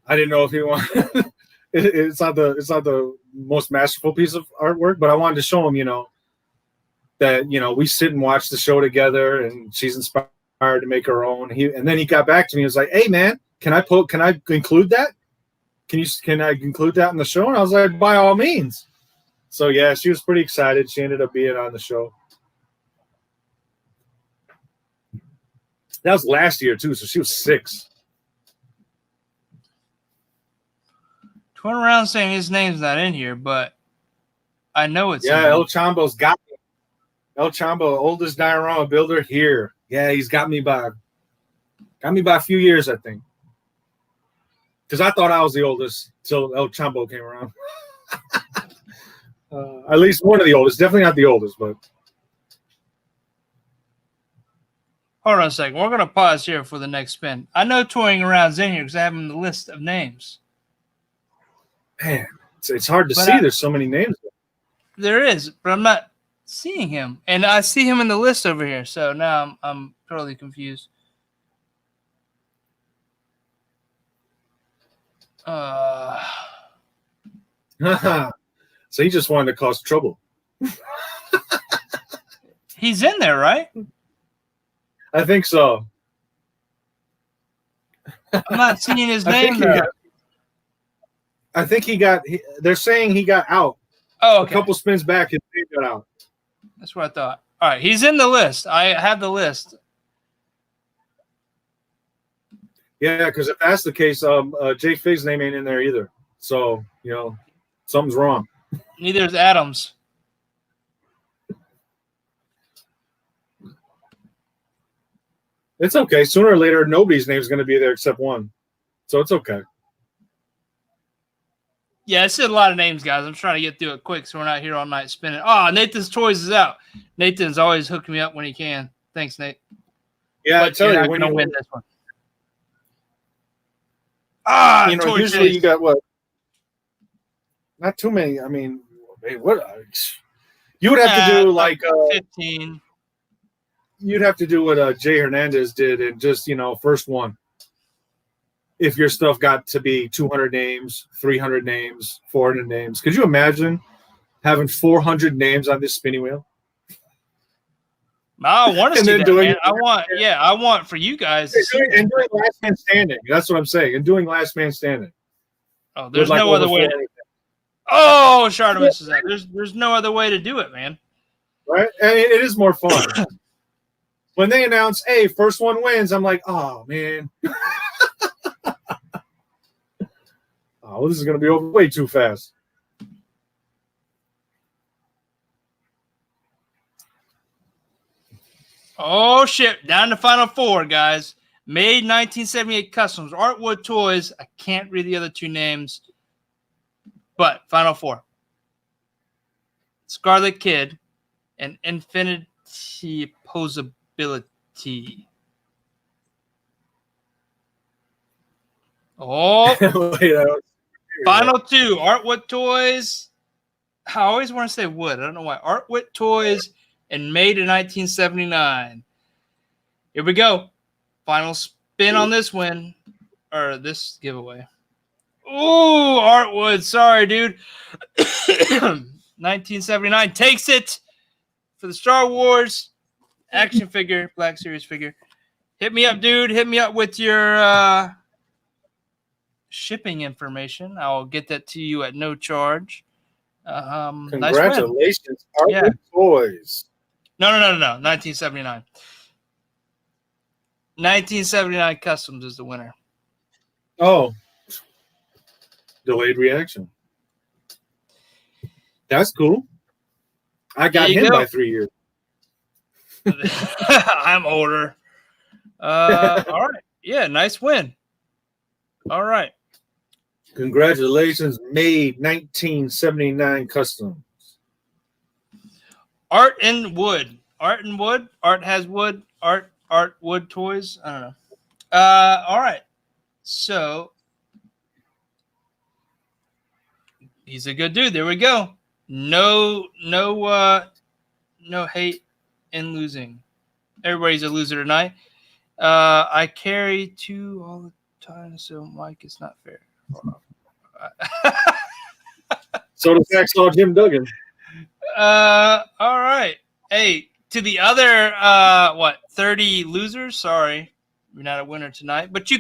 I didn't know if he wanted. It's not the most masterful piece of artwork, but I wanted to show him, that we sit and watch the show together, and she's inspired to make her own. And then he got back to me. He was like, "Hey, man, can I include that? Can I include that in the show?" And I was like, "By all means." So yeah, she was pretty excited. She ended up being on the show. That was last year too, so she was 6. Torn around saying his name's not in here, but I know it's El Chambo's got me. El Chambo, oldest diorama builder here. Yeah, he's got me by a few years, I think. Because I thought I was the oldest till El Chambo came around. At least one of the oldest. Definitely not the oldest, but. Hold on a second. We're going to pause here for the next spin. I know Toying Around's in here because I have him in the list of names. Man, it's hard to see. There's so many names. There is, but I'm not seeing him. And I see him in the list over here. So now I'm totally confused. So he just wanted to cause trouble. He's in there, right? I think so. I'm not seeing his name. I think they're saying he got out. Oh, okay. A couple spins back, his name got out. That's what I thought. All right, he's in the list. I have the list. Yeah, because if that's the case, Jay Fig's name ain't in there either. So, something's wrong. Neither is Adams. It's okay. Sooner or later, nobody's name is going to be there except one. So it's okay. Yeah, it's a lot of names, guys. I'm trying to get through it quick so we're not here all night spinning. Oh, Nathan's Toys is out. Nathan's always hooking me up when he can. Thanks, Nate. Yeah, I tell you, when you win this one. Usually you got what? Not too many. I mean, what? You would have to do like 15. You'd have to do what Jay Hernandez did and just, first one. If your stuff got to be 200 names, 300 names, 400 names. Could you imagine having 400 names on this spinning wheel? I want to see that, man. I want for you guys. And doing last man standing. That's what I'm saying. And doing last man standing. Oh, there's no other way. Oh, Shardamus is out. There's no other way to do it, man. Right? And it is more fun. When they announce, hey, first one wins, I'm like, oh, man. Oh, this is going to be over way too fast. Oh, shit. Down to final 4, guys. Made 1978 Customs. Artwood Toys. I can't read the other 2 names. But final 4. Scarlet Kid and Infinity Posability. Oh. Final 2. Artwood Toys. I always want to say wood. I don't know why. Artwood Toys and made in 1979. Here we go. Final spin on this win. Or this giveaway. Ooh, Artwood. Sorry, dude. 1979 takes it for the Star Wars action figure, Black Series figure. Hit me up, dude. Hit me up with your shipping information. I'll get that to you at no charge. Congratulations, nice Artwood Toys. No. 1979. 1979 Customs is the winner. Oh, delayed reaction. That's cool. I got him by 3 years. I'm older. All right. Yeah, nice win. All right. Congratulations, made 1979 Customs. Art and wood. Art and wood. Art has wood. Art wood toys. I don't know. All right. So he's a good dude. There we go. No hate in losing. Everybody's a loser tonight. I carry 2 all the time, so Mike, it's not fair. So does Hacksaw Jim Duggan. All right. Hey, to the other 30 losers, sorry. You're not a winner tonight. But you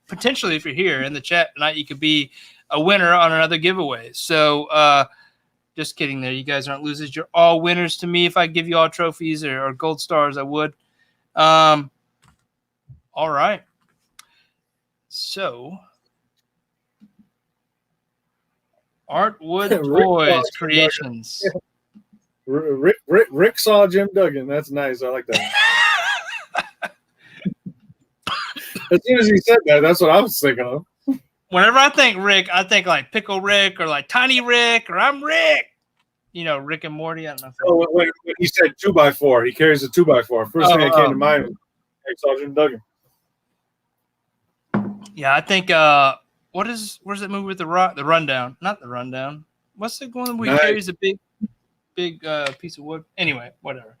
potentially, if you're here in the chat tonight, you could be a winner on another giveaway. So just kidding there. You guys aren't losers. You're all winners to me. If I give you all trophies or gold stars, I would. All right. So Artwood Toys Creations. Rick saw Jim Duggan. That's nice. I like that. As soon as he said that, that's what I was thinking of. Whenever I think Rick, I think like Pickle Rick or like Tiny Rick or I'm Rick. You know, Rick and Morty. I don't know. So when he said 2x4, he carries a 2x4. First thing that came to mind was Hacksaw Jim Duggan. Yeah, I think where's that movie with the rundown? Not the rundown. What's the one where he carries a big piece of wood? Anyway, whatever.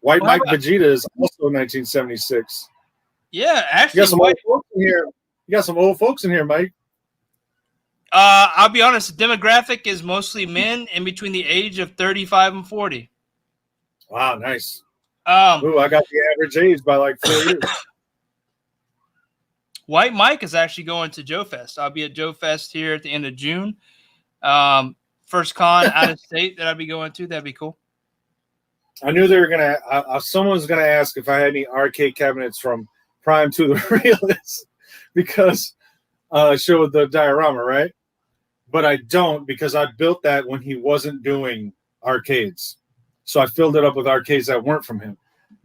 White Mike Vegeta is also 1976. Yeah, actually, you got some old folks in here. You got some old folks in here, Mike. I'll be honest. The demographic is mostly men in between the age of 35 and 40. Wow, nice. Ooh, I got the average age by like 4 years. White Mike is actually going to Joe Fest. I'll be at Joe Fest here at the end of June. First con out of state that I'll be going to. That'd be cool. I knew they were gonna. Someone was gonna ask if I had any arcade cabinets from Prime to the Realist because I showed the diorama, right? But I don't because I built that when he wasn't doing arcades. So I filled it up with arcades that weren't from him.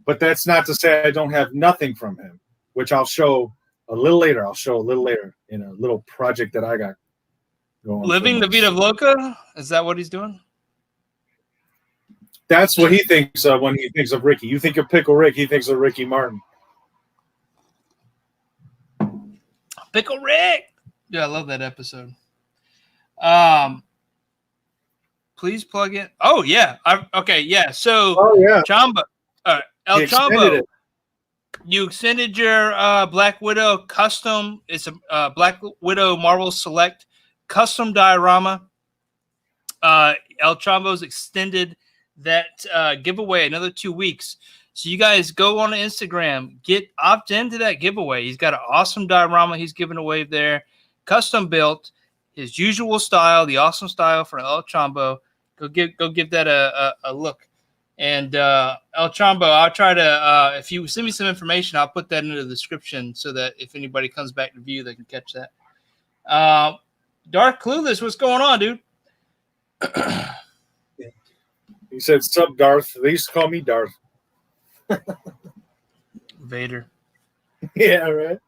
But that's not to say I don't have nothing from him, which I'll show a little later. I'll show a little later in a little project that I got going. Living the Vida Loca? Is that what he's doing? That's what he thinks of when he thinks of Ricky. You think of Pickle Rick, he thinks of Ricky Martin. Pickle Rick. Yeah, I love that episode. Please plug in. Oh yeah. Okay. Yeah. So. Oh yeah. Chamba. El Chambo. You extended your Black Widow custom. It's a Black Widow Marvel Select custom diorama. El Chambo's extended that giveaway another 2 weeks. So you guys go on Instagram, opt into that giveaway. He's got an awesome diorama he's giving away there, custom built, his usual style, the awesome style for El Chambo. Go give that a look. And El Chambo, I'll try to if you send me some information, I'll put that into the description so that if anybody comes back to view, they can catch that. Dark Clueless, what's going on, dude? He said, "Sub Darth." They used to call me Darth. Vader. Yeah, right.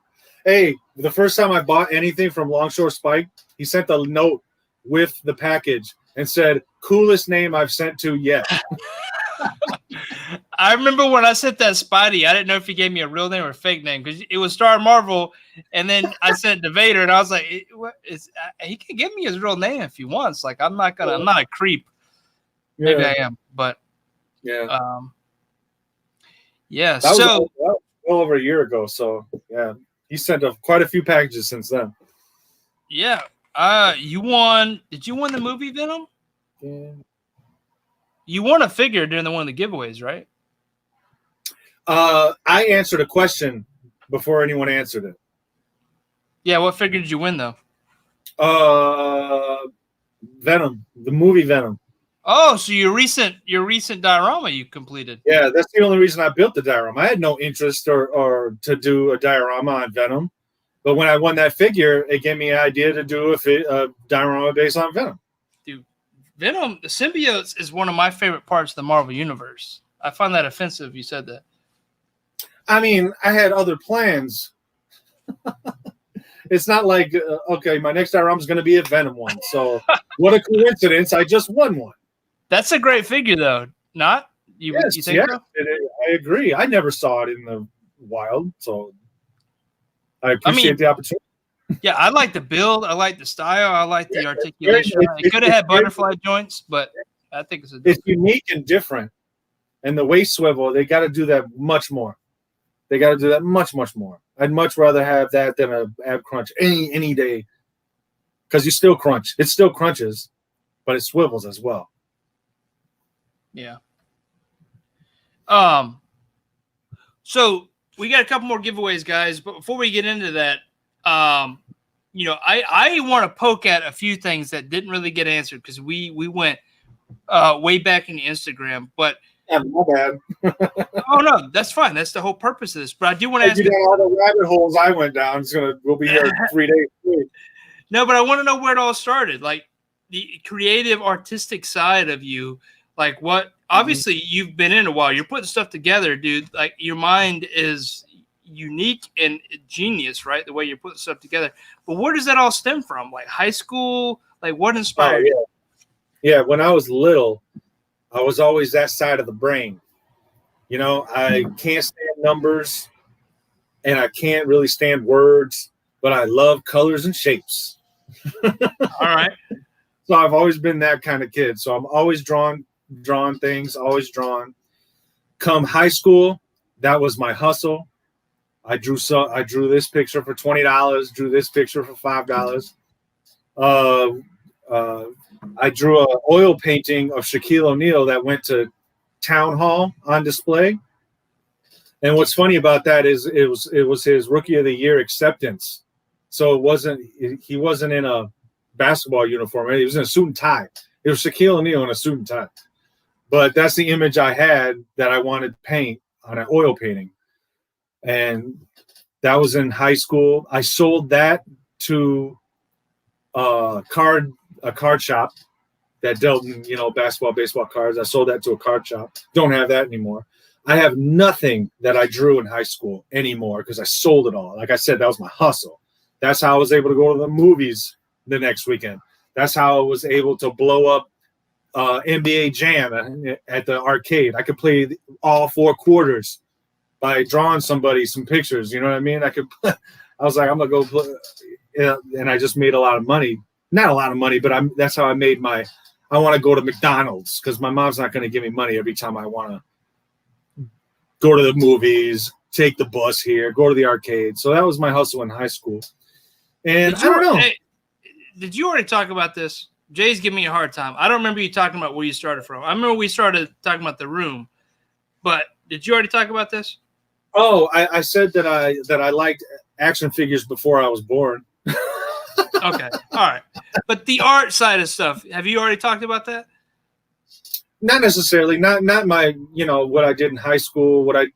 Hey, the first time I bought anything from Longshore Spike, he sent a note with the package and said, "Coolest name I've sent to yet." I remember when I sent that Spidey, I didn't know if he gave me a real name or a fake name because it was StarMarvel, and then I sent it to Vader, and I was like, he can give me his real name if he wants. Like, I'm not a creep. Yeah. Maybe I am, but yeah. Yeah. That was well over a year ago. So yeah, he sent quite a few packages since then. Yeah. You won. Did you win the movie Venom? Yeah. You won a figure during one of the giveaways, right? I answered a question before anyone answered it. Yeah, what figure did you win though? Venom, the movie Venom. Oh, so your recent diorama you completed. Yeah, that's the only reason I built the diorama. I had no interest or to do a diorama on Venom, but when I won that figure, it gave me an idea to do a diorama based on Venom. Dude, Venom, the symbiotes is one of my favorite parts of the Marvel universe. I find that offensive. You said that. I mean, I had other plans. It's not like okay, my next diorama is going to be a Venom one. So what a coincidence! I just won one. That's a great figure, though. Not you? Yes, You think so? I agree. I never saw it in the wild, so I appreciate the opportunity. Yeah, I like the build. I like the style. I like the articulation. It could have had butterfly joints, but I think it's unique and different. And the waist swivel, they got to do that much more. They got to do that much more. I'd much rather have that than a ab crunch any day, because you still crunch. It still crunches, but it swivels as well. Yeah. So we got a couple more giveaways, guys. But before we get into that, I want to poke at a few things that didn't really get answered because we went way back in Instagram. But yeah, my bad. Oh no, that's fine. That's the whole purpose of this. But I do want to ask you all the rabbit holes I went down. We'll be here 3 days. No, but I want to know where it all started. Like the creative, artistic side of you. Like what? Obviously, you've been in a while. You're putting stuff together, dude. Like your mind is unique and genius, right? The way you're putting stuff together. But where does that all stem from? Like high school? Like what inspired you? Yeah, when I was little, I was always that side of the brain. You know, I can't stand numbers and I can't really stand words, but I love colors and shapes. All right. So I've always been that kind of kid. So I'm always drawn things, always drawn. Come high school, that was my hustle. I drew this picture for $20, drew this picture for $5. I drew an oil painting of Shaquille O'Neal that went to Town Hall on display. And what's funny about that is it was his Rookie of the Year acceptance. So he wasn't in a basketball uniform. He was in a suit and tie. It was Shaquille O'Neal in a suit and tie. But that's the image I had that I wanted to paint on an oil painting. And that was in high school. I sold that to a card shop that dealt in, basketball, baseball cards. I sold that to a card shop. Don't have that anymore. I have nothing that I drew in high school anymore because I sold it all. Like I said, that was my hustle. That's how I was able to go to the movies the next weekend. That's how I was able to blow up NBA Jam at the arcade. I could play all 4 quarters by drawing somebody some pictures. You know what I mean? I was like, I'm gonna go play, and I just made a lot of money. Not a lot of money, but that's how I made I want to go to McDonald's because my mom's not going to give me money every time I want to go to the movies, take the bus here, go to the arcade. So that was my hustle in high school. And I don't know. Hey, did you already talk about this? Jay's giving me a hard time. I don't remember you talking about where you started from. I remember we started talking about the room, but did you already talk about this? Oh, I said that I liked action figures before I was born. Okay. All right. But the art side of stuff, have you already talked about that? Not necessarily. Not my, what I did in high school, I've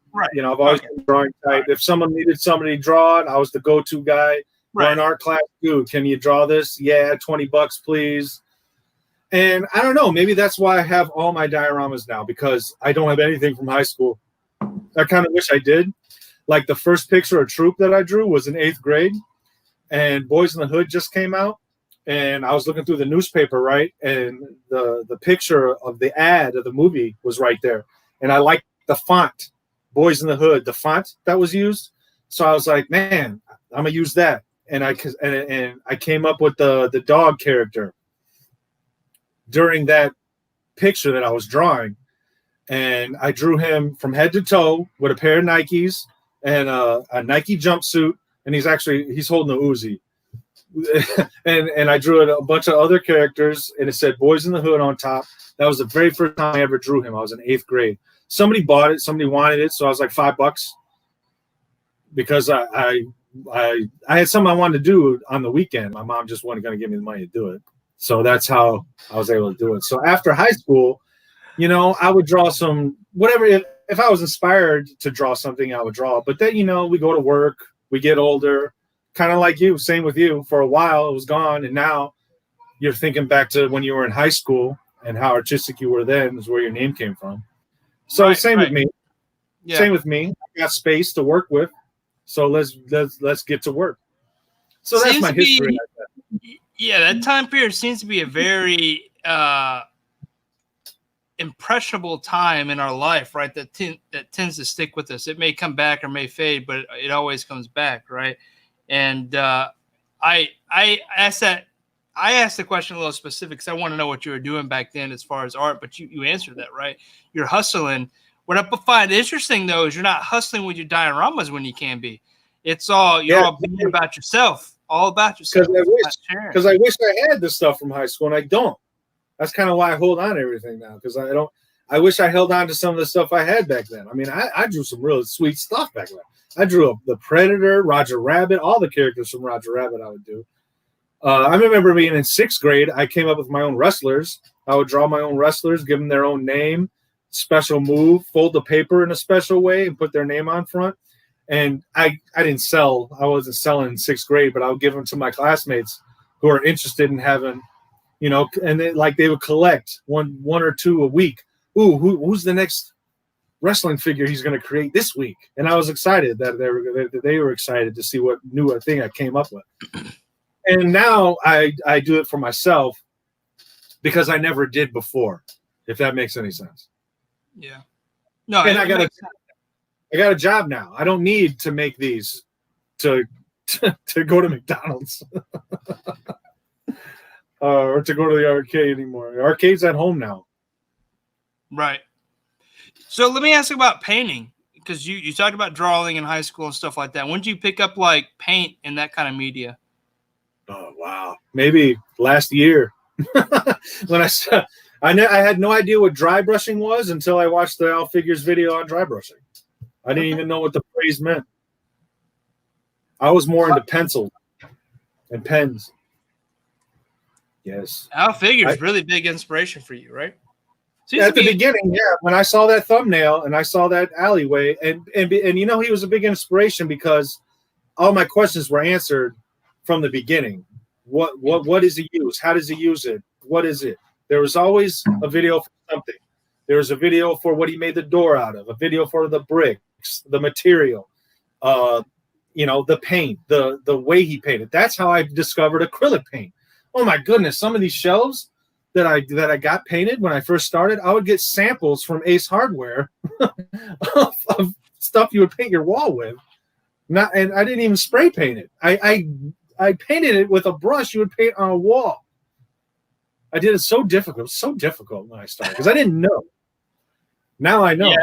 always been drawing type. Right. If someone needed somebody to draw it, I was the go-to guy. Right. An art class, dude, can you draw this? Yeah, $20, please. And I don't know, maybe that's why I have all my dioramas now, because I don't have anything from high school. I kind of wish I did. Like the first picture of Troop that I drew was in 8th grade. And Boys in the Hood just came out, and I was looking through the newspaper, right? And the picture of the ad of the movie was right there. And I liked the font, Boys in the Hood, the font that was used. So I was like, man, I'm gonna use that. And I came up with the dog character during that picture that I was drawing. And I drew him from head to toe with a pair of Nikes and a Nike jumpsuit. And he's holding a Uzi. and I drew a bunch of other characters, and it said Boys in the Hood on top. That was the very first time I ever drew him. I was in 8th grade. Somebody bought it. Somebody wanted it, so I was like $5 because I had something I wanted to do on the weekend. My mom just wasn't going to give me the money to do it, so that's how I was able to do it. So after high school, you know, I would draw some whatever. If I was inspired to draw something, I would draw. But then, you know, we go to work, we get older, kind of like you. Same with you. For a while, it was gone, and now you're thinking back to when you were in high school and how artistic you were then is where your name came from. So same with me. Yeah. Same with me. I got space to work with, so let's get to work. So that's my history. Yeah, that time period seems to be a very impressionable time in our life, right? That tends to stick with us. It may come back or may fade, but it always comes back, right? And I asked the question a little specific because I want to know what you were doing back then as far as art, but you answered that, right? You're hustling. What I find interesting, though, is you're not hustling with your dioramas when you can be. It's all, you're all being about yourself, all about yourself. Because I wish I had this stuff from high school, and I don't. That's kind of why I hold on to everything now, because I wish I held on to some of the stuff I had back then. I mean, I drew some really sweet stuff back then. I drew the Predator, Roger Rabbit, all the characters from Roger Rabbit I would do. I remember being in 6th grade, I came up with my own wrestlers. I would draw my own wrestlers, give them their own name, special move, fold the paper in a special way, and put their name on front. And I didn't sell. I wasn't selling in 6th grade, but I would give them to my classmates who are interested in having, you know, and they would collect one or two a week. Ooh, who's the next wrestling figure he's going to create this week? And I was excited that they were excited to see what new thing I came up with. And now I do it for myself because I never did before, if that makes any sense. Yeah. No, and I got a job now. I don't need to make these to go to McDonald's or to go to the arcade anymore. The arcade's at home now. Right. So let me ask you about painting, because you talked about drawing in high school and stuff like that. When did you pick up like paint and that kind of media? Oh, wow. Maybe last year. When I had no idea what dry brushing was until I watched the Al Figures video on dry brushing. I didn't even know what the phrase meant. I was more into pencils and pens. Yes. Al Figures really big inspiration for you, right? At the beginning, yeah. When I saw that thumbnail and I saw that alleyway, and you know, he was a big inspiration because all my questions were answered from the beginning. What does he use? How does he use it? What is it? There was always a video for something. There was a video for what he made the door out of, a video for the bricks, the material, you know, the paint, the way he painted. That's how I discovered acrylic paint. Oh my goodness, some of these shelves that I got painted when I first started, I would get samples from Ace Hardware of stuff you would paint your wall with. And I didn't even spray paint it. I painted it with a brush you would paint on a wall. I did it so difficult when I started because I didn't know. Now I know.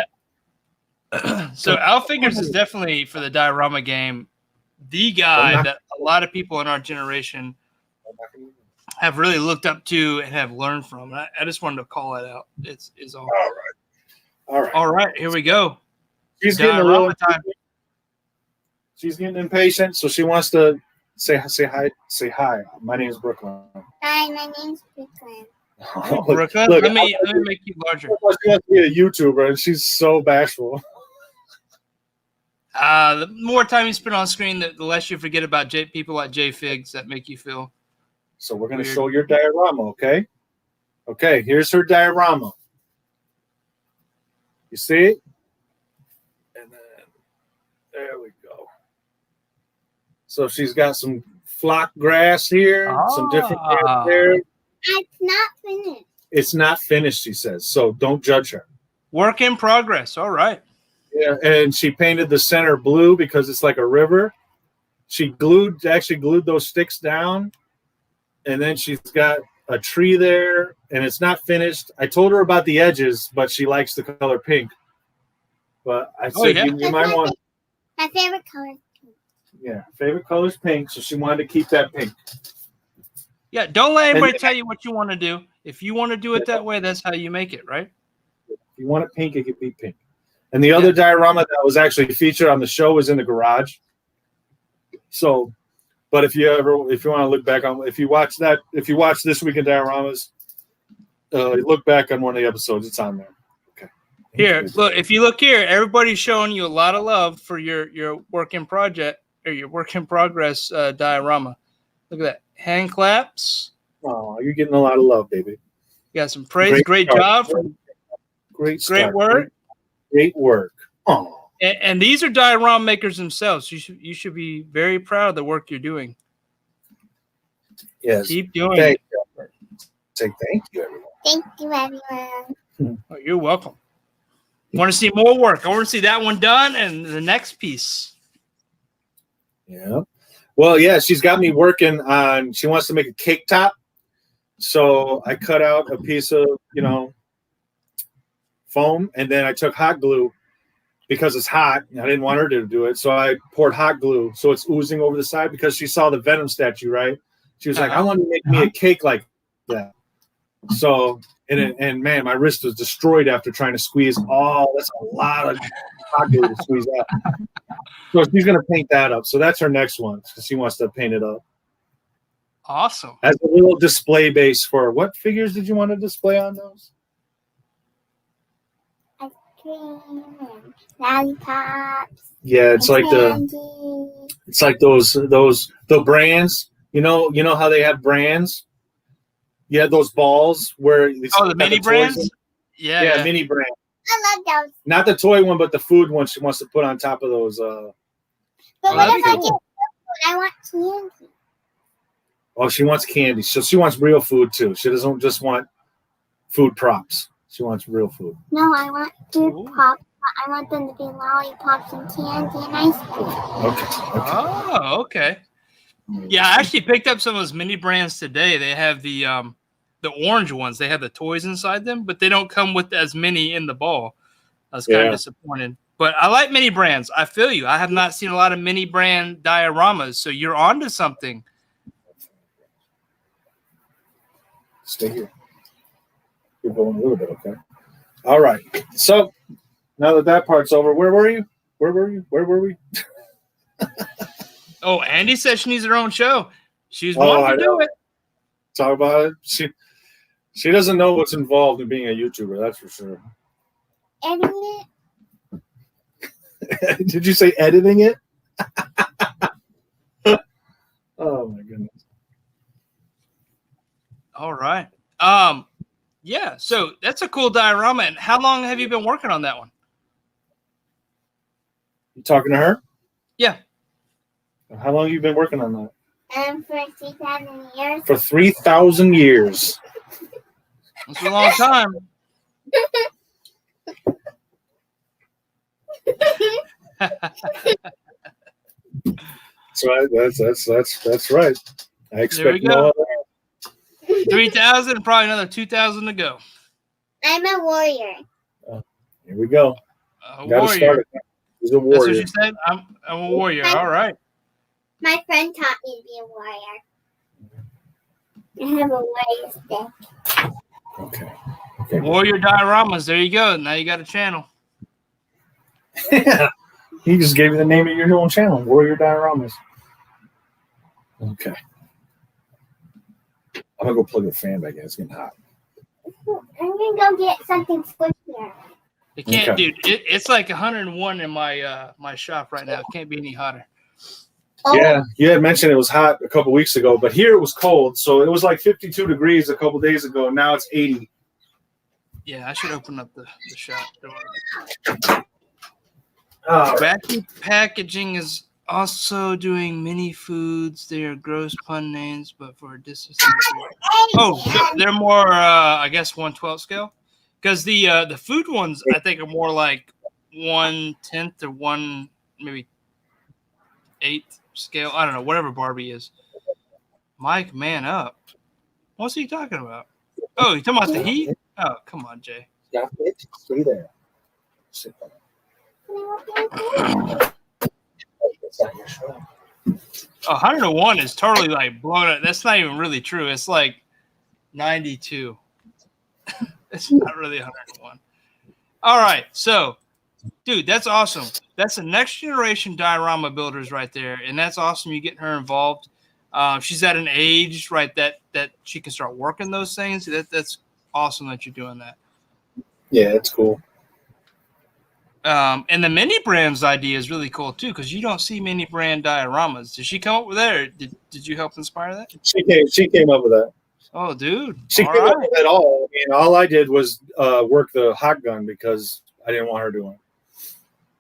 Yeah. So Al Figures is definitely, for the diorama game, the guy that a lot of people in our generation have really looked up to and have learned from. I just wanted to call that out. It's all right. All right. Here we go. She's getting a little time. She's getting impatient, so she wants to say hi. Say hi. My name is Brooklyn. Hi, my name's Brooklyn. Oh, Brooklyn, look, let me make you larger. She wants to be a YouTuber, and she's so bashful. The more time you spend on screen, the less you forget about people like J Figs that make you feel. So we're going to show your diorama, okay? Okay, here's her diorama. You see it? And then there we go. So she's got some flock grass here, some different grass there. It's not finished. It's not finished, she says. So don't judge her. Work in progress. All right. Yeah, and she painted the center blue because it's like a river. She actually glued those sticks down. And then she's got a tree there, and it's not finished. I told her about the edges, but she likes the color pink. But I said you might want. My favorite color is pink. Yeah, favorite color is pink, so she wanted to keep that pink. Yeah, don't let anybody tell you what you want to do. If you want to do it that way, that's how you make it, right? If you want it pink, it can be pink. And the other diorama that was actually featured on the show was in the garage. So, but if you want to look back on, if you watch This Week in Dioramas, look back on one of the episodes. It's on there. Okay. Here, look. If you look here, everybody's showing you a lot of love for your work in project or your work in progress diorama. Look at that. Hand claps. Oh, you're getting a lot of love, baby. You got some praise. Great job. Great work. Great work. Oh. And these are diorama makers themselves. You should be very proud of the work you're doing. Yes. Keep doing it. Say thank you, everyone. Thank you, everyone. Oh, you're welcome. Want to see more work? I want to see that one done and the next piece. Yeah. Well, yeah, she's got me working on, she wants to make a cake top. So I cut out a piece of, foam, and then I took hot glue because it's hot. I didn't want her to do it. So I poured hot glue so it's oozing over the side because she saw the Venom statue, right? She was like, I want to make me a cake like that. So, and man, my wrist was destroyed after trying to squeeze. Oh, that's a lot of hot glue to squeeze out. So she's going to paint that up. So that's her next one. So she wants to paint it up. Awesome. As a little display base for what figures did you want to display on those? Ice cream and lollipops. Yeah, it's like the brands. You know how they have brands? Yeah, those balls where the mini brands? Yeah, mini brand. I love those. Not the toy one, but the food one she wants to put on top of those. But what if I get food? I want candy. Oh, she wants candy. So she wants real food too. She doesn't just want food props. She wants real food. No, I want food pops. I want them to be lollipops and candy and ice cream. Okay. Oh, okay. Yeah, I actually picked up some of those mini brands today. They have the orange ones. They have the toys inside them, but they don't come with as many in the ball. I was kind of disappointed. But I like mini brands. I feel you. I have not seen a lot of mini brand dioramas, so you're onto something. Stay here. You're going a little bit, okay? All right. So now that part's over, where were you? Where were we? Oh, Andy said she needs her own show. She's wanting to do it. Talk about it. She doesn't know what's involved in being a YouTuber, that's for sure. Editing it? Did you say editing it? Oh my goodness. All right. Yeah, so that's a cool diorama. And how long have you been working on that one? You talking to her? Yeah. How long have you been working on that? for 3,000 years. For 3,000 years. That's a long time. That's right. I expect no other. 3,000, probably another 2,000 to go. I'm a warrior. Here we go. A warrior. He's a warrior. That's what you said? I'm a warrior. All right. My friend taught me to be a warrior. I have a warrior stick. Okay. Warrior dioramas. There you go. Now you got a channel. He just gave you the name of your own channel, Warrior Dioramas. Okay. I'm going to go plug the fan back in. It's getting hot. I'm going to go get something squishier. It can't, dude. It's like 101 in my my shop right now. It can't be any hotter. Oh. Yeah, you had mentioned it was hot a couple weeks ago, but here it was cold. So it was like 52 degrees a couple days ago. Now it's 80. Yeah, I should open up the shop door. Right. Packaging is also doing mini foods. They are gross pun names, but for a distance. Oh, they're more, I guess, 1/12 scale. Because the food ones, I think, are more like 1/10 or 1 maybe 8 scale. I don't know, whatever Barbie is. Mike, man up. What's he talking about? Oh, you talking about the heat? Oh, come on, Jay. Stop it. Stay there. Sit down. It's not your show. 101 is totally like blown up. That's not even really true. It's like 92. It's not really 101. All right. So, dude, that's awesome. That's the next generation diorama builders right there. And that's awesome. You getting her involved. She's at an age, right, that she can start working those things. That's awesome that you're doing that. Yeah, it's cool. And the mini brands idea is really cool too, because you don't see mini brand dioramas. Did she come up with that, or did you help inspire that? She came up with that. Oh, dude! She came up with it all. I mean, all I did was work the hot gun because I didn't want her doing it.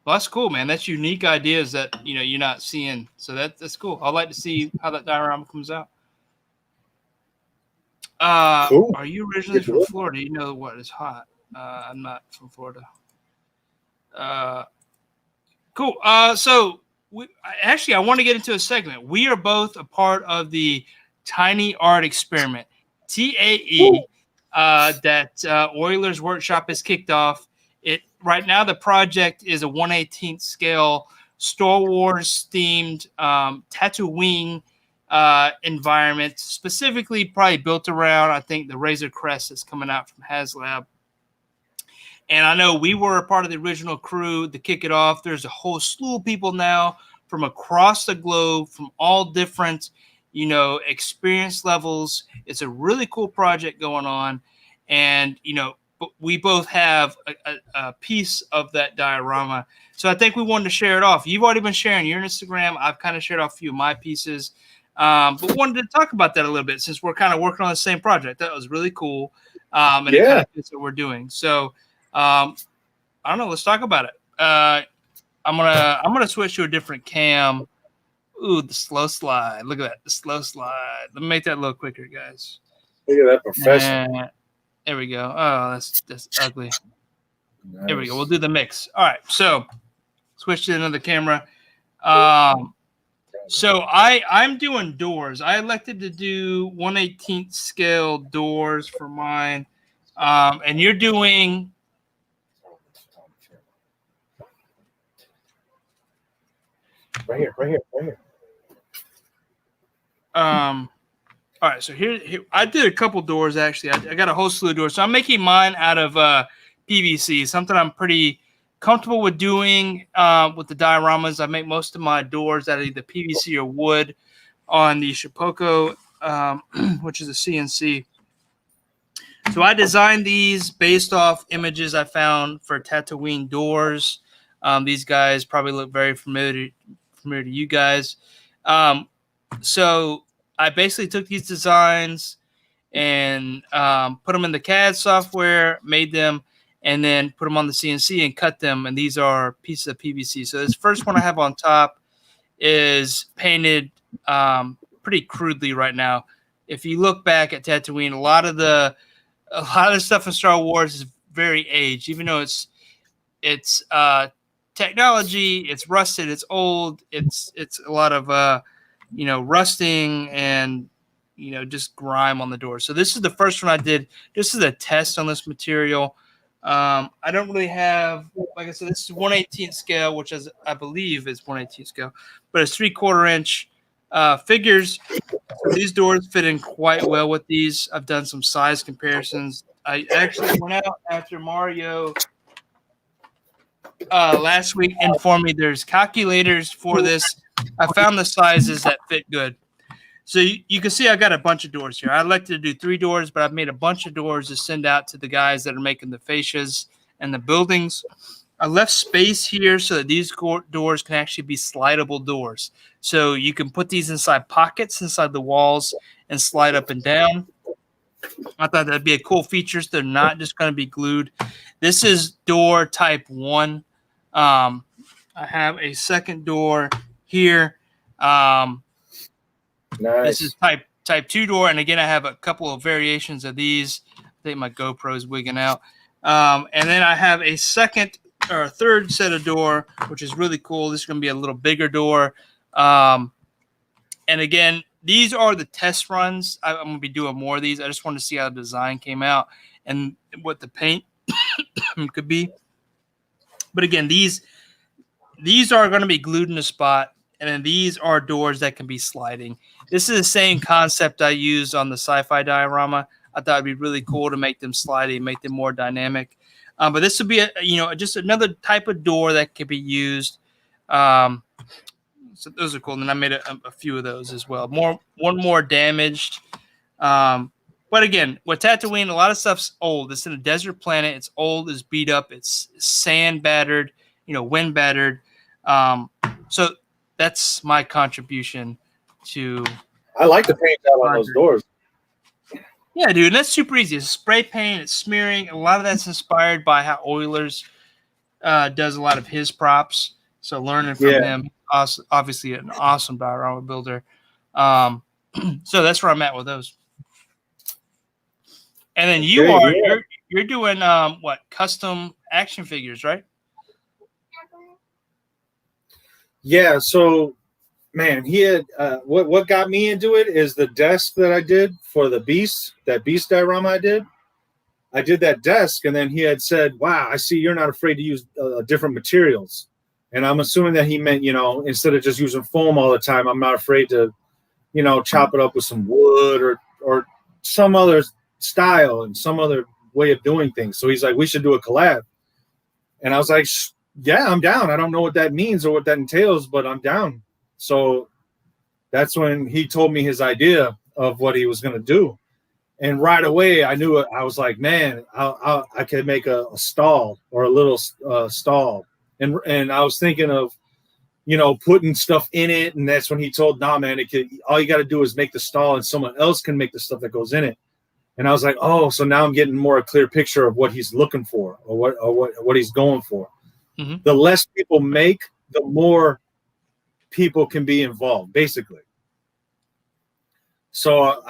Well, that's cool, man. That's unique ideas that you're not seeing. So that's cool. I'd like to see how that diorama comes out. Cool. Are you originally from Florida? You know what is hot. I'm not from Florida. Cool. So I want to get into a segment. We are both a part of the Tiny Art Experiment, TAE, that Oilers Workshop has kicked off. Right now, the project is a 1/18th scale Star Wars themed Tatooine environment, specifically probably built around, I think, the Razor Crest that's coming out from HasLab. And I know we were a part of the original crew to kick it off. There's a whole slew of people now from across the globe, from all different, experience levels. It's a really cool project going on. And, we both have a piece of that diorama. So I think we wanted to share it off. You've already been sharing your Instagram. I've kind of shared off a few of my pieces. But wanted to talk about that a little bit since we're kind of working on the same project. That was really cool. And it kind of fits what we're doing. So I don't know. Let's talk about it. I'm gonna switch to a different cam. Ooh, the slow slide. Look at that, the slow slide. Let me make that a little quicker, guys. Look at that professional. There we go. Oh, that's ugly. Nice. There we go. We'll do the mix. All right. So switch to another camera. So I'm doing doors. I elected to do 1/18th scale doors for mine. And you're doing right here. All right, so here I did a couple doors actually. I got a whole slew of doors. So I'm making mine out of PVC, something I'm pretty comfortable with doing with the dioramas. I make most of my doors out of either PVC or wood on the Shipoko, which is a CNC. So I designed these based off images I found for Tatooine doors. These guys probably look very familiar to you guys. So I basically took these designs and put them in the CAD software, made them, and then put them on the CNC and cut them. And these are pieces of PVC. So this first one I have on top is painted pretty crudely right now. If you look back at Tatooine, a lot of the stuff in Star Wars is very aged, even though it's technology, it's rusted, it's old, it's a lot of rusting and just grime on the door. So this is the first one I did. This is a test on this material. I don't really have, like I said, this is 1/18th scale, which I believe is 1/18th scale, but it's 3/4 inch figures. So these doors fit in quite well with these. I've done some size comparisons. I actually went out after Mario last week and informed me there's calculators for this. I found the sizes that fit good. So you can see I got a bunch of doors here. I elected to do 3 doors, but I've made a bunch of doors to send out to the guys that are making the fascias and the buildings. I left space here so that these doors can actually be slidable doors. So you can put these inside pockets inside the walls and slide up and down. I thought that'd be a cool feature. So they're not just going to be glued. This is door type 1. I have a second door here. Nice. This is type 2 door. And again, I have a couple of variations of these. I think my GoPro is wigging out. And then I have a third set of door, which is really cool. This is going to be a little bigger door. And again, these are the test runs. I'm going to be doing more of these. I just wanted to see how the design came out and what the paint could be. But again, these are going to be glued in the spot. And then these are doors that can be sliding. This is the same concept I used on the sci-fi diorama. I thought it'd be really cool to make them sliding, make them more dynamic. But this would be just another type of door that could be used. So those are cool. And then I made a few of those as well. One more damaged. But again, with Tatooine, a lot of stuff's old. It's in a desert planet. It's old. It's beat up. It's sand battered. Wind battered. So that's my contribution to. I like the paint job on those doors. Yeah, dude, and that's super easy. It's spray paint. It's smearing. A lot of that's inspired by how Oilers does a lot of his props. So learning from him, obviously an awesome diorama builder. So that's where I'm at with those. And then you're doing custom action figures, right? Yeah. So, man, he had what got me into it is the desk that I did for the Beast, that Beast diorama I did. I did that desk, and then he had said, "Wow, I see you're not afraid to use different materials." And I'm assuming that he meant, instead of just using foam all the time, I'm not afraid to, chop it up with some wood or some other style and some other way of doing things. So he's like, we should do a collab. And I was like, yeah, I'm down. I don't know what that means or what that entails, but I'm down. So that's when he told me his idea of what he was going to do. And right away, I knew it. I was like, man, I could make a stall or a little stall. And I was thinking of, putting stuff in it. And that's when he told, nah, man, all you got to do is make the stall and someone else can make the stuff that goes in it. And I was like, oh, so now I'm getting more a clear picture of what he's looking for or what he's going for. Mm-hmm. The less people make, the more people can be involved, basically. So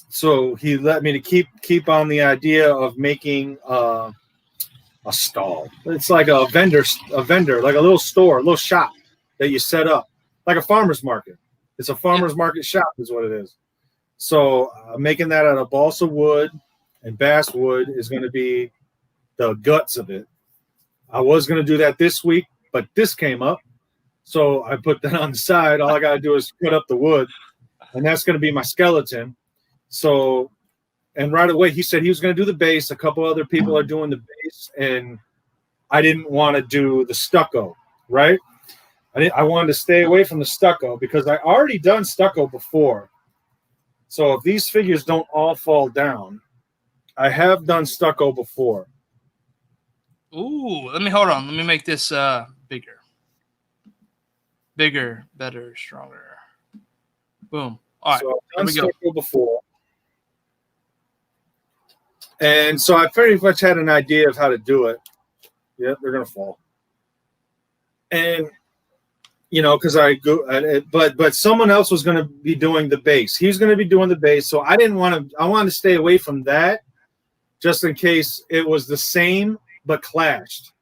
so he let me to keep on the idea of making a stall. It's like a vendor, like a little store, a little shop that you set up, like a farmer's market. It's a farmer's market shop is what it is. So making that out of balsa wood and basswood is going to be the guts of it. I was going to do that this week, but this came up. So I put that on the side. All I got to do is cut up the wood, and that's going to be my skeleton. So, and right away he said he was going to do the base. A couple other people are doing the base, and I didn't want to do the stucco, right? I wanted to stay away from the stucco because I already done stucco before. So if these figures don't all fall down, I have done stucco before. Ooh, hold on. Let me make this bigger. Bigger, better, stronger. Boom. All right. So I've done stucco before. And so I pretty much had an idea of how to do it. Yeah, they're going to fall. And because but someone else was going to be doing the base. He's going to be doing the base. So I wanted to stay away from that just in case it was the same but clashed.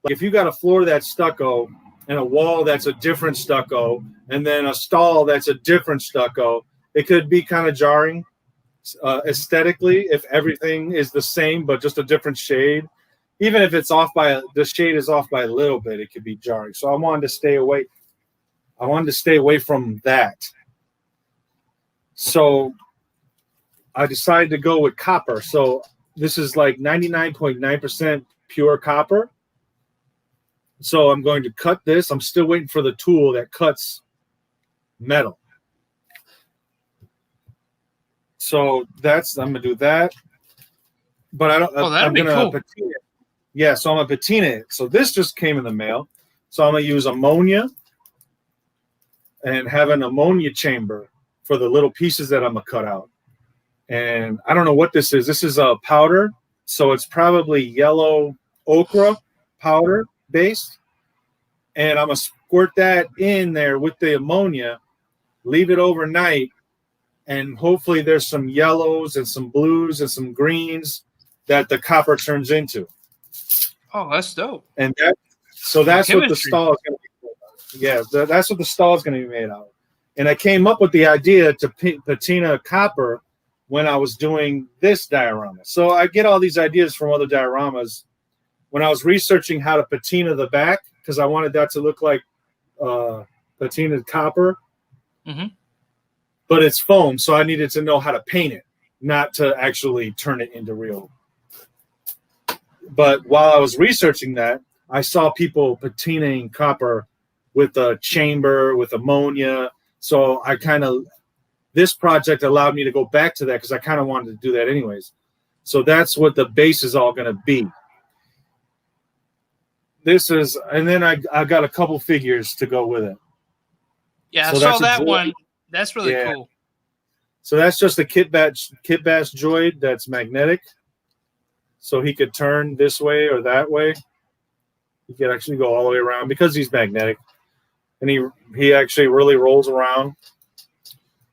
Like if you got a floor that's stucco and a wall that's a different stucco and then a stall that's a different stucco, it could be kind of jarring aesthetically if everything is the same but just a different shade. Even if it's the shade is off by a little bit, it could be jarring. So I wanted to stay away. I wanted to stay away from that. So I decided to go with copper. So this is like 99.9% pure copper. So I'm going to cut this. I'm still waiting for the tool that cuts metal. So I'm going to do that. But I'm going to patina it. Yeah, so I'm going to patina it. So this just came in the mail. So I'm going to use ammonia and have an ammonia chamber for the little pieces that I'm going to cut out. And I don't know what this is. This is a powder. So it's probably yellow ochre powder based. And I'm going to squirt that in there with the ammonia, leave it overnight, and hopefully there's some yellows and some blues and some greens that the copper turns into. Oh, that's dope. And that's what the stall is going to be. Yeah, that's what the stall is going to be made out of. And I came up with the idea to patina copper when I was doing this diorama. So I get all these ideas from other dioramas. When I was researching how to patina the back, because I wanted that to look like patinaed copper, Mhm. but it's foam, so I needed to know how to paint it, not to actually turn it into real. But while I was researching that, I saw people patinaing copper with a chamber, with ammonia. So I kind of, this project allowed me to go back to that because I kind of wanted to do that anyways. So that's what the base is all going to be. This is, and then I got a couple figures to go with it. Yeah, So I saw that's a that droid. one. That's really Yeah. cool. So that's just a kit bash droid that's magnetic. So he could turn this way or that way. He could actually go all the way around because he's magnetic. And he actually really rolls around.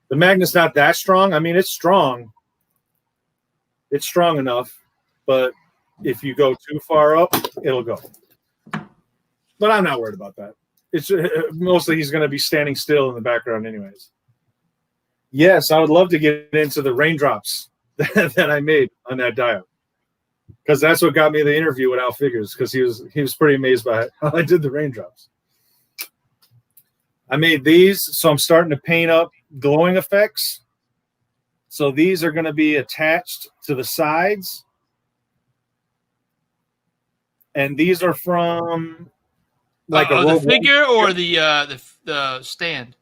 The magnet's not that strong. I mean, it's strong. It's strong enough. But if you go too far up, it'll go. But I'm not worried about that. It's mostly he's going to be standing still in the background anyways. Yes, I would love to get into the raindrops that I made on that dial. Because that's what got me the interview with Al Figures, because he was pretty amazed by how I did the raindrops. I made these, so I'm starting to paint up glowing effects. So these are going to be attached to the sides. And these are from like a the Rogue figure One. or the stand?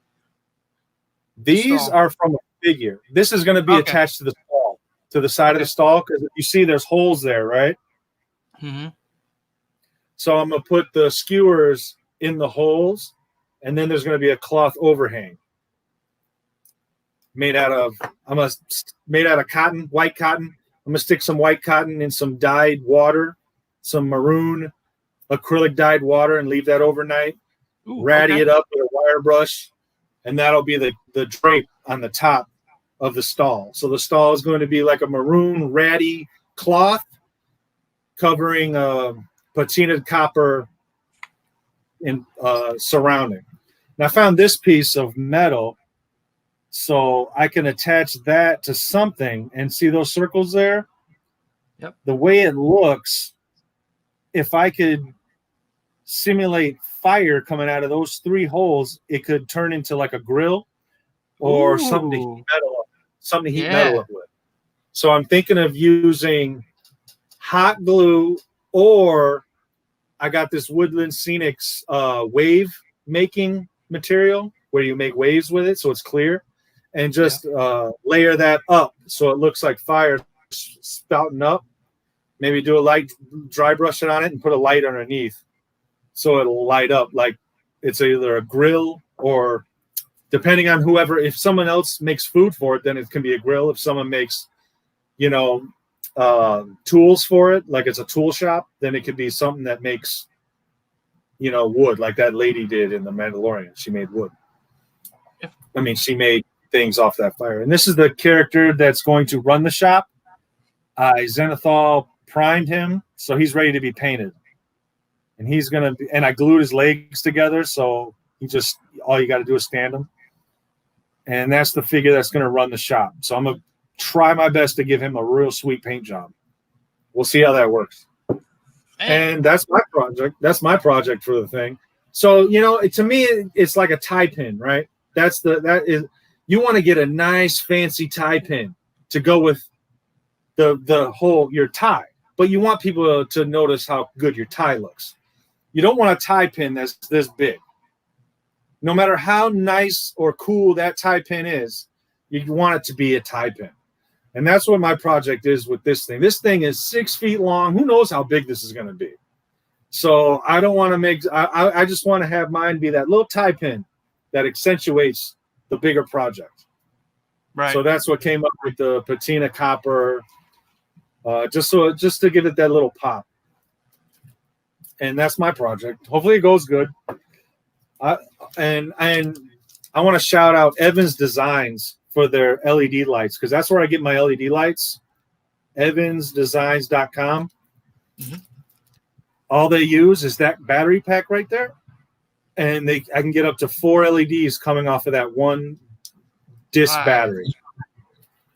These are from a figure. This is going to be attached to the stall, to the side of the stall, because if you see there's holes there, right? Mm-hmm. So I'm going to put the skewers in the holes, and then there's going to be a cloth overhang made out of cotton, white cotton. I'm going to stick some white cotton in some dyed water, some maroon acrylic dyed water, and leave that overnight. Ratty it up with a wire brush, and that'll be the drape on the top of the stall. So the stall is going to be like a maroon ratty cloth covering patinaed copper in surrounding. Now I found this piece of metal, so I can attach that to something, and see those circles there? Yep. The way it looks, if I could simulate fire coming out of those three holes, it could turn into like a grill or something to heat metal up with. So I'm thinking of using hot glue, or I got this Woodland Scenics wave making material where you make waves with it so it's clear, and just layer that up so it looks like fire spouting up. Maybe do a light dry brush it on it and put a light underneath so it'll light up like it's either a grill, or depending on whoever, if someone else makes food for it, then it can be a grill. If someone makes, tools for it, like it's a tool shop, then it could be something that makes, wood, like that lady did in The Mandalorian. She made wood. I mean, she made things off that fire. And this is the character that's going to run the shop. I Zenithal primed him, so he's ready to be painted. And he's going to be, and I glued his legs together, so all you got to do is stand him. And that's the figure that's going to run the shop. So I'm going to try my best to give him a real sweet paint job. We'll see how that works. And that's my project. That's my project for the thing. So, to me, it's like a tie pin, right? You want to get a nice fancy tie pin to go with your tie, but you want people to notice how good your tie looks. You don't want a tie pin that's this big. No matter how nice or cool that tie pin is, you want it to be a tie pin. And that's what my project is with this thing. This thing is 6 feet long. Who knows how big this is going to be? So I don't want to I just want to have mine be that little tie pin that accentuates the bigger project. Right. So that's what came up with the patina copper, just to give it that little pop. And that's my project. Hopefully it goes good. And I want to shout out Evans Designs for their LED lights, because that's where I get my LED lights. evansdesigns.com. Mm-hmm. All they use is that battery pack right there, and I can get up to 4 LEDs coming off of that one disc battery.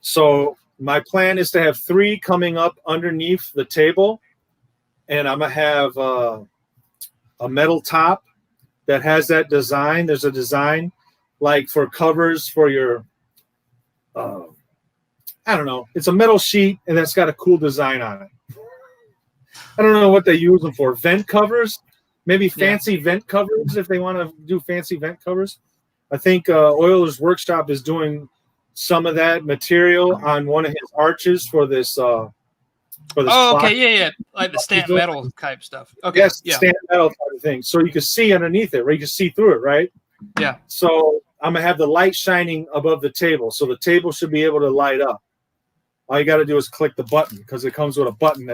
So my plan is to have 3 coming up underneath the table, and I'm gonna have a metal top that has that design. There's a design like for covers for your, I don't know. It's a metal sheet and that's got a cool design on it. I don't know what they use them for. Vent covers, maybe fancy vent covers if they want to do fancy vent covers. I think Oiler's Workshop is doing some of that material on one of his arches for this. For this clock. Okay, yeah, like the stamped metal type stuff. Okay, yes, stamped metal type of thing. So you can see underneath it, right? You can see through it, right? Yeah. So I'm gonna have the light shining above the table, so the table should be able to light up. All you got to do is click the button because it comes with a button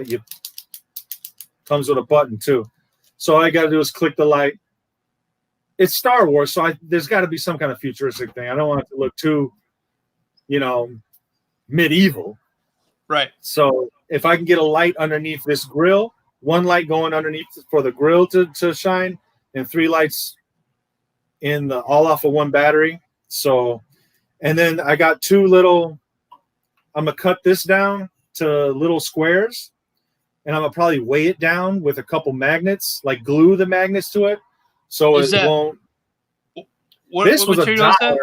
comes with a button too. So all I got to do is click the light. It's Star Wars, so there's got to be some kind of futuristic thing. I don't want it to look too, medieval. Right. So if I can get a light underneath this grill, one light going underneath for the grill to shine, and 3 lights all off of one battery. So, and then I got 2 little. I'm gonna cut this down to little squares, and I'm gonna probably weigh it down with a couple magnets, like glue the magnets to it, so won't. This was $1.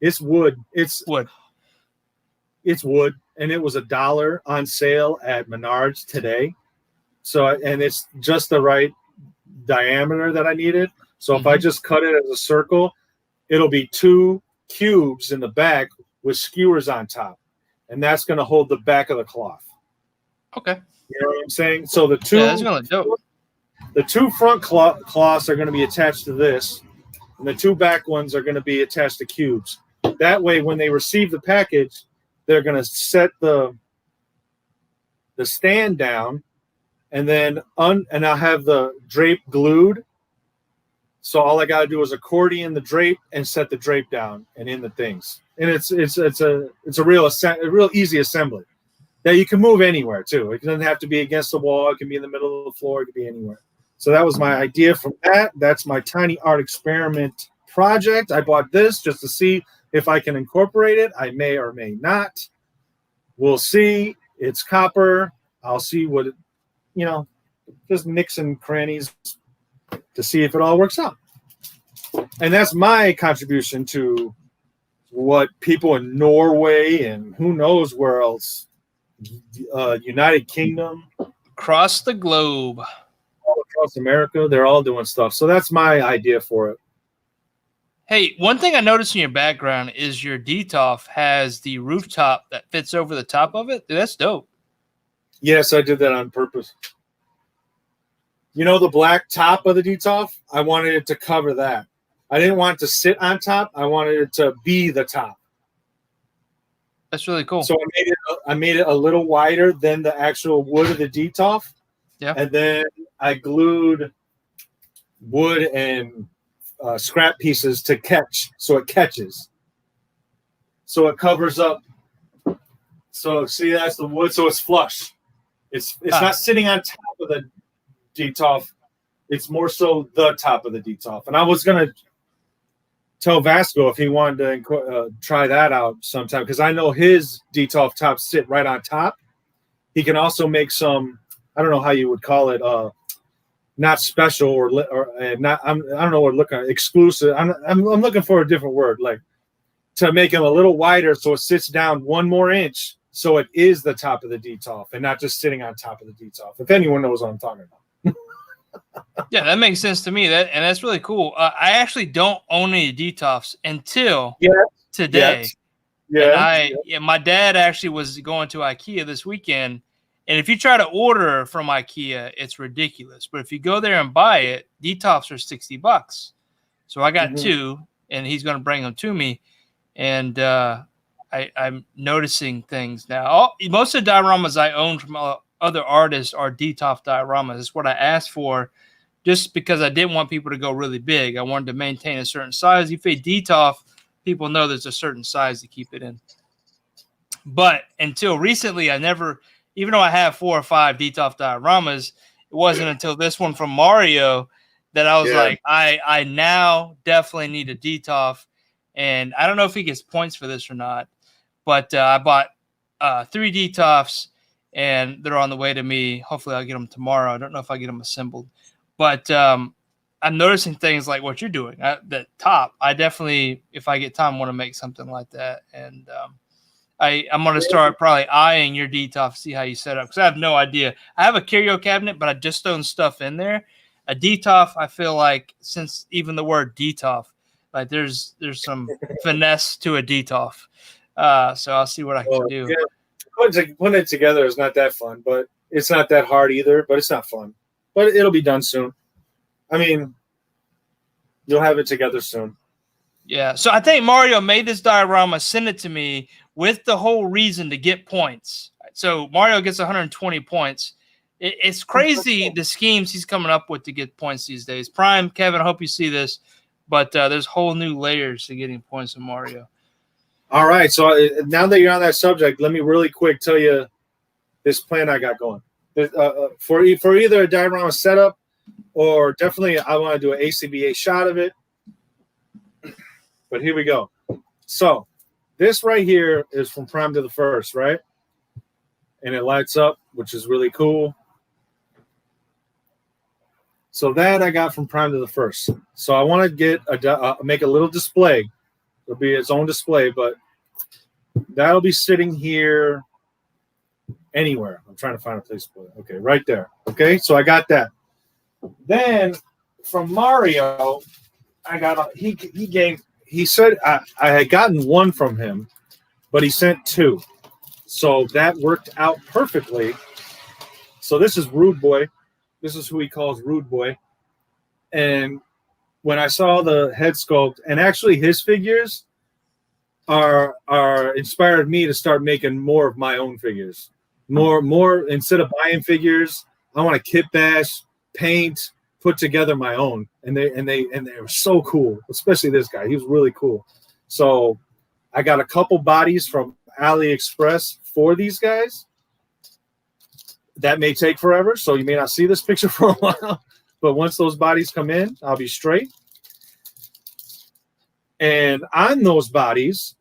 It's wood. It's wood. It's wood, and it was $1 on sale at Menards today. So, and it's just the right diameter that I needed. So if I just cut it as a circle, it'll be 2 cubes in the back with skewers on top. And that's going to hold the back of the cloth. Okay. You know what I'm saying? So the 2 that's gonna look dope. The 2 front cloths are going to be attached to this, and the 2 back ones are going to be attached to cubes. That way, when they receive the package, they're going to set the stand down, and then and I'll have the drape glued. So all I got to do is accordion the drape and set the drape down and in the things. And it's a real easy assembly that you can move anywhere too. It doesn't have to be against the wall. It can be in the middle of the floor. It can be anywhere. So that was my idea from that. That's my tiny art experiment project. I bought this just to see if I can incorporate it. I may or may not. We'll see. It's copper. I'll see what just nicks and crannies to see if it all works out. And that's my contribution to what people in Norway and who knows where else, United Kingdom, across the globe, all across America, they're all doing stuff. So that's my idea for it. Hey, one thing I noticed in your background is your DTOF has the rooftop that fits over the top of it. Dude, that's dope. Yes, I did that on purpose. The black top of the DTOF, I wanted it to cover that. I didn't want it to sit on top. I wanted it to be the top. That's really cool. So I made it a little wider than the actual wood of the DTOF. Yeah. And then I glued wood and scrap pieces to catch, so it catches. So it covers up. So see, that's the wood, so it's flush. It's not sitting on top of the DTOF. It's more so the top of the DTOF. And I was gonna tell Vasco if he wanted to try that out sometime, because I know his DTOF tops sit right on top. He can also make some, I don't know how you would call it, not special or not. I don't know what looking exclusive. I'm looking for a different word, like to make him a little wider so it sits down 1 more inch, so it is the top of the DTOF and not just sitting on top of the DTOF. If anyone knows what I'm talking about. Yeah, that makes sense to me. That's really cool. I actually don't own any DTOFs until today. My dad actually was going to IKEA this weekend, and if you try to order from IKEA, it's ridiculous. But if you go there and buy it, DTOFs are $60. So I got 2, and he's going to bring them to me. And I'm noticing things now. Most of the dioramas I own from other artists are DTOF dioramas. That's what I asked for, just because I didn't want people to go really big. I wanted to maintain a certain size. If you DTOF, people know there's a certain size to keep it in. But until recently, I never, even though I have 4 or 5 DTOF dioramas, it wasn't until this one from Mario that I was like, I now definitely need a DTOF. And I don't know if he gets points for this or not, but I bought 3 DTOFs, and they're on the way to me. Hopefully I'll get them tomorrow. I don't know if I get them assembled. But I'm noticing things like what you're doing. That top, I definitely, if I get time, want to make something like that. And I'm going to start probably eyeing your DTOF, see how you set up, because I have no idea. I have a curio cabinet, but I just thrown stuff in there. A DTOF, I feel like, since even the word DTOF, like there's some finesse to a DTOF. So I'll see what I can do. Yeah. Putting it together is not that fun, but it's not that hard either, but it's not fun. But it'll be done soon. I mean, you'll have it together soon. Yeah. So I think Mario made this diorama, sent it to me with the whole reason to get points. So Mario gets 120 points. It's crazy the schemes he's coming up with to get points these days. Prime, Kevin, I hope you see this, but there's whole new layers to getting points from Mario. All right. So now that you're on that subject, let me really quick tell you this plan I got going. For either a diorama setup or definitely I want to do an ACBA shot of it. But here we go. So this right here is from prime to the first, right? And it lights up, which is really cool. So that I got from prime to the first. So I want to get make a little display. It'll be its own display, but that'll be sitting here anywhere. I'm trying to find a place for it. Okay, right there. Okay, so I got that. Then from Mario, I got he said I had gotten one from him, but he sent two. So that worked out perfectly. So this is Rude Boy. This is who he calls Rude Boy. And when I saw the head sculpt, and actually his figures are inspired me to start making more of my own figures. More instead of buying figures, I want to kit bash, paint, put together my own. And they were so cool, especially this guy. He was really cool. So I got a couple bodies from AliExpress for these guys. That may take forever, so you may not see this picture for a while. But once those bodies come in, I'll be straight. And on those bodies,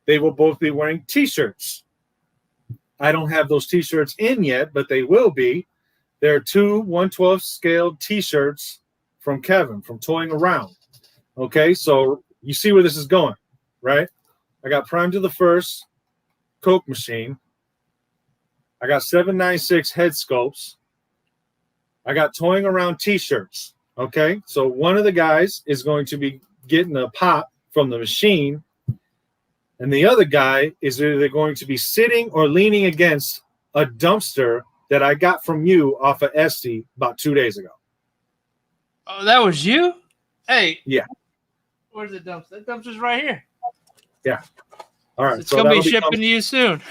they will both be wearing T-shirts. I don't have those T-shirts in yet, but they will be. There are two 1/12 scale T-shirts from Kevin from Toying Around. Okay, so you see where this is going, right? I got prime to the first Coke machine. I got 796 head sculpts. I got Toying Around T-shirts. Okay, so one of the guys is going to be getting a pop from the machine, and the other guy is either going to be sitting or leaning against a dumpster that I got from you off of Etsy about 2 days ago. Oh, that was you? Hey. Yeah. Where's the dumpster? The dumpster's right here. Yeah. All right. It's going to be shipping to you soon.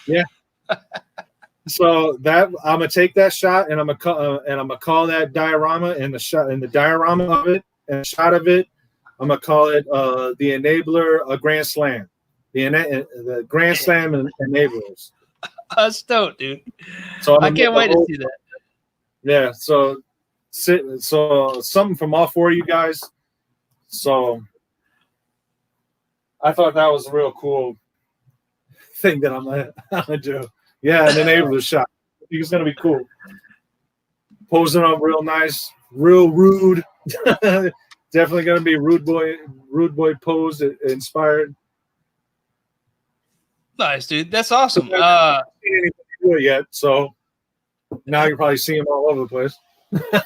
Yeah. So that I'm gonna take that shot and I'm gonna call that diorama and the shot and the diorama of it and the shot of it. I'm gonna call it the enabler a grand slam, the grand slam and enablers. That's dope, dude. So I can't wait to see that. Yeah. So something from all four of you guys. So I thought that was a real cool thing that I'm gonna do. Yeah, an enabler shot. I think it's gonna be cool. Posing up real nice, real rude. Definitely gonna be rude boy pose inspired. Nice, dude. That's awesome. I haven't seen anybody do it yet, so now you're probably seeing them all over the place. But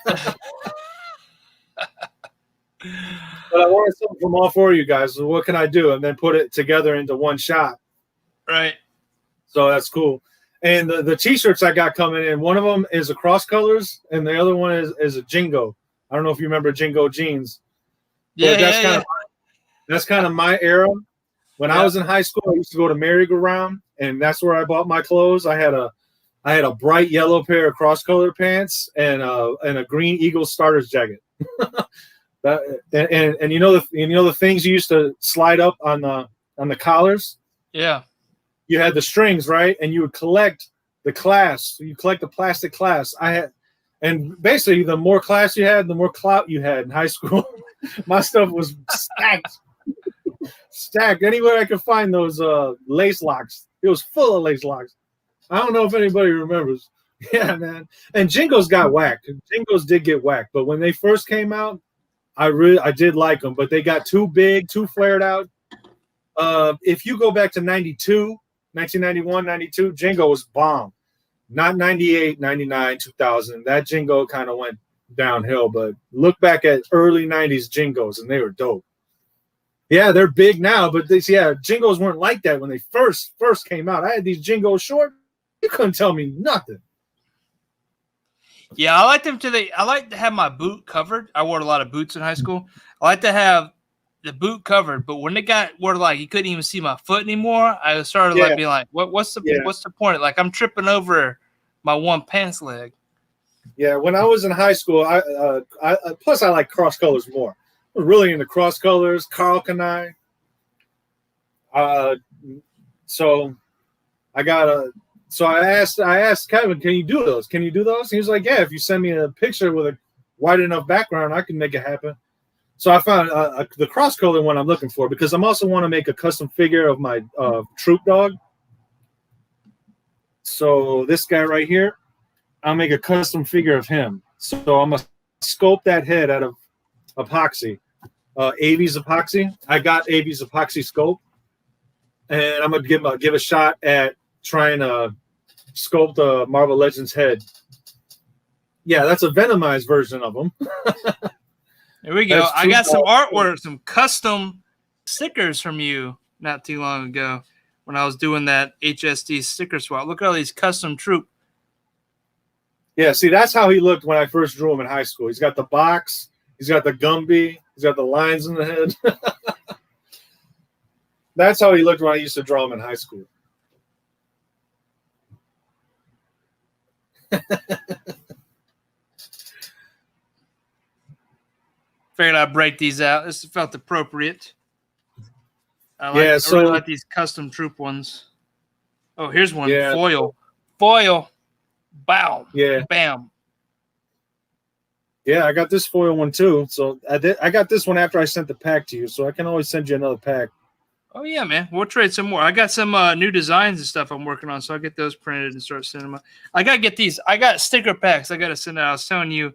I wanted something from all four of you guys. So what can I do? And then put it together into one shot. Right. So that's cool. And the T-shirts I got coming in, one of them is a cross colors, and the other one is a Jingo. I don't know if you remember Jingo jeans. Yeah, that's kind of my era. When I was in high school, I used to go to merry-go-round, and that's where I bought my clothes. I had a bright yellow pair of cross-colored pants and a green Eagle starters jacket. and you know the things you used to slide up on the collars. Yeah. You had the strings, right? And you would collect the class. You collect the plastic class. And basically, the more class you had, the more clout you had in high school. My stuff was stacked. Anywhere I could find those lace locks, it was full of lace locks. I don't know if anybody remembers. Yeah, man. And Jingos got whacked. Jingos did get whacked, but when they first came out, I did like them, but they got too big, too flared out. If you go back to 1991, 92, Jingo was bomb. Not 98, 99, 2000. That Jingo kind of went downhill, but look back at early 90s Jingos, and they were dope. Yeah, they're big now, but Jingos weren't like that when they first came out. I had these Jingos short. You couldn't tell me nothing. Yeah, I like them I like to have my boot covered. I wore a lot of boots in high school. I like to have the boot covered, but when it got where like you couldn't even see my foot anymore, I started like being like, what's the point? Like I'm tripping over my one pants leg. Yeah, when I was in high school, I plus I like cross colors more. I was really into cross colors, Carl Kanai. So I asked Kevin, can you do those? Can you do those? He was like, yeah, if you send me a picture with a wide enough background, I can make it happen. So I found the cross color one I'm looking for because I'm also want to make a custom figure of my troop dog. So this guy right here, I'll make a custom figure of him. So I'm gonna sculpt that head out of epoxy, Avi's epoxy. I got Avi's epoxy sculpt, and I'm gonna give a shot at trying to sculpt a Marvel Legends head. Yeah, that's a Venomized version of him. There we go. I got some artwork, some custom stickers from you not too long ago when I was doing that HSD sticker swap. Look at all these custom troop. Yeah, see, that's how he looked when I first drew him in high school. He's got the box, he's got the Gumby, he's got the lines in the head. That's how he looked when I used to draw him in high school. Figured I'd break these out. This felt appropriate. I really like these custom troop ones. Oh, here's one. Yeah. Foil. Bow. Yeah. Bam. Yeah, I got this foil one too. So I got this one after I sent the pack to you, so I can always send you another pack. Oh yeah, man. We'll trade some more. I got some new designs and stuff I'm working on, so I'll get those printed and start sending them out. I gotta get these. I got sticker packs I gotta send out. I was telling you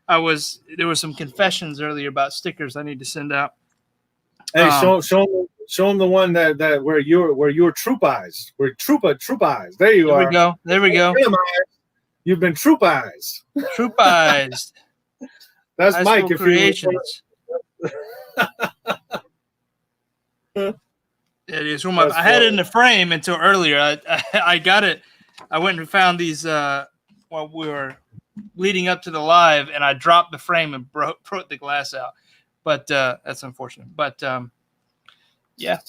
there were some confessions earlier about stickers I need to send out. Hey, show them the one that where you're troop eyes. Where troop eyes. There you are. There we go. You've been troop eyes. Troop eyes. That's High Mike. School Creations. It is. I had it in the frame until earlier. I got it. I went and found these while we were leading up to the live, and I dropped the frame and broke the glass out. But that's unfortunate. But yeah.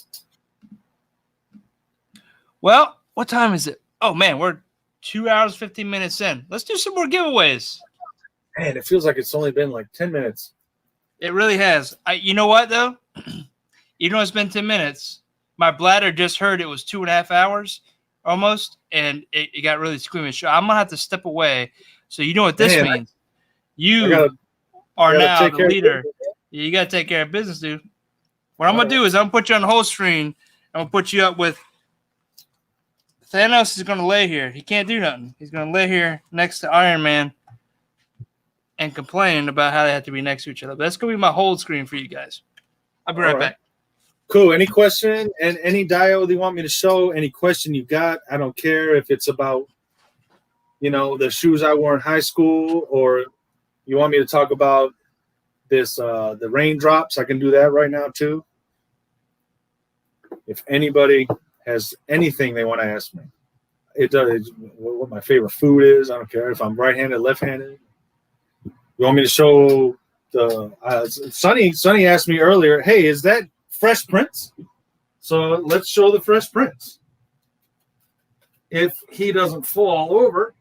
Well, what time is it? Oh man, we're 2 hours 15 minutes in. Let's do some more giveaways. Man, it feels like it's only been like 10 minutes. It really has. You know what though? Even though it's been 10 minutes, my bladder just heard it was 2.5 hours almost, and it got really squeamish. So I'm gonna have to step away. So you know what this means? You are now the leader. You gotta take care of business, dude. What I'm gonna do is I'm gonna put you on the whole screen. I'm gonna put you up with Thanos. Is gonna lay here. He can't do nothing. He's gonna lay here next to Iron Man and complain about how they have to be next to each other. But that's gonna be my whole screen for you guys. I'll be right back. Cool. Any question and any dio that you want me to show? Any question you got? I don't care if it's about, the shoes I wore in high school, or you want me to talk about this, the raindrops. I can do that right now too. If anybody has anything they want to ask me, it does. What my favorite food is. I don't care if I'm right-handed, left-handed. You want me to show the Sonny asked me earlier, hey, is that Fresh Prince? So let's show the Fresh Prince. If he doesn't fall over,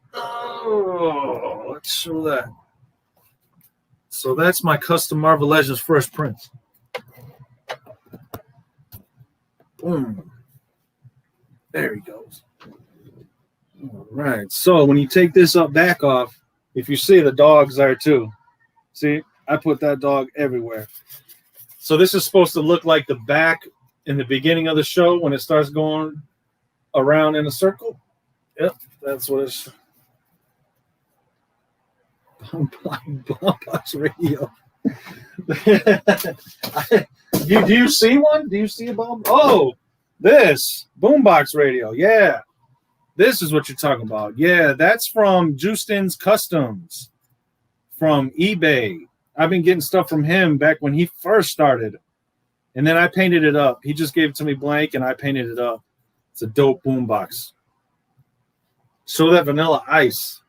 let's show that. So that's my custom Marvel Legends Fresh Prince. Boom. There he goes. All right. So when you take this back off, if you see, the dog's there too. See, I put that dog everywhere. So this is supposed to look like the back in the beginning of the show when it starts going around in a circle. Yep, that's what it's. Box Radio. Do you see one? Do you see a bomb? Oh, this boombox radio. Yeah, this is what you're talking about. Yeah, that's from Justin's Customs from eBay. I've been getting stuff from him back when he first started, and then I painted it up. He just gave it to me blank, and I painted it up. It's a dope boombox. Show that Vanilla Ice.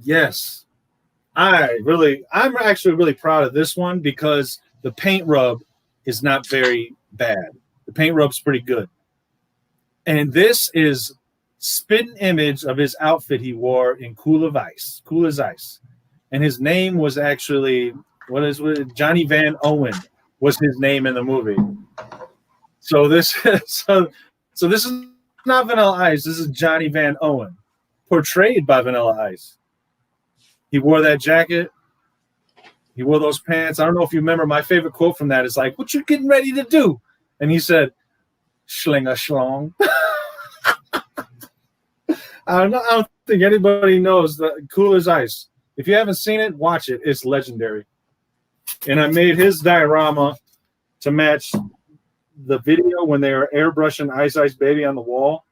Yes. I'm actually really proud of this one because the paint rub is not very bad. The paint rub's pretty good. And this is spitting image of his outfit he wore in Cool as Ice. And his name was actually, Johnny Van Owen was his name in the movie. So this so this is not Vanilla Ice. This is Johnny Van Owen, portrayed by Vanilla Ice. He wore that jacket. He wore those pants. I don't know if you remember, my favorite quote from that is like, "What you getting ready to do?" And he said, "Schling a schlong." I don't think anybody knows that Cool as Ice. If you haven't seen it, watch it. It's legendary. And I made his diorama to match the video when they were airbrushing Ice Ice Baby on the wall.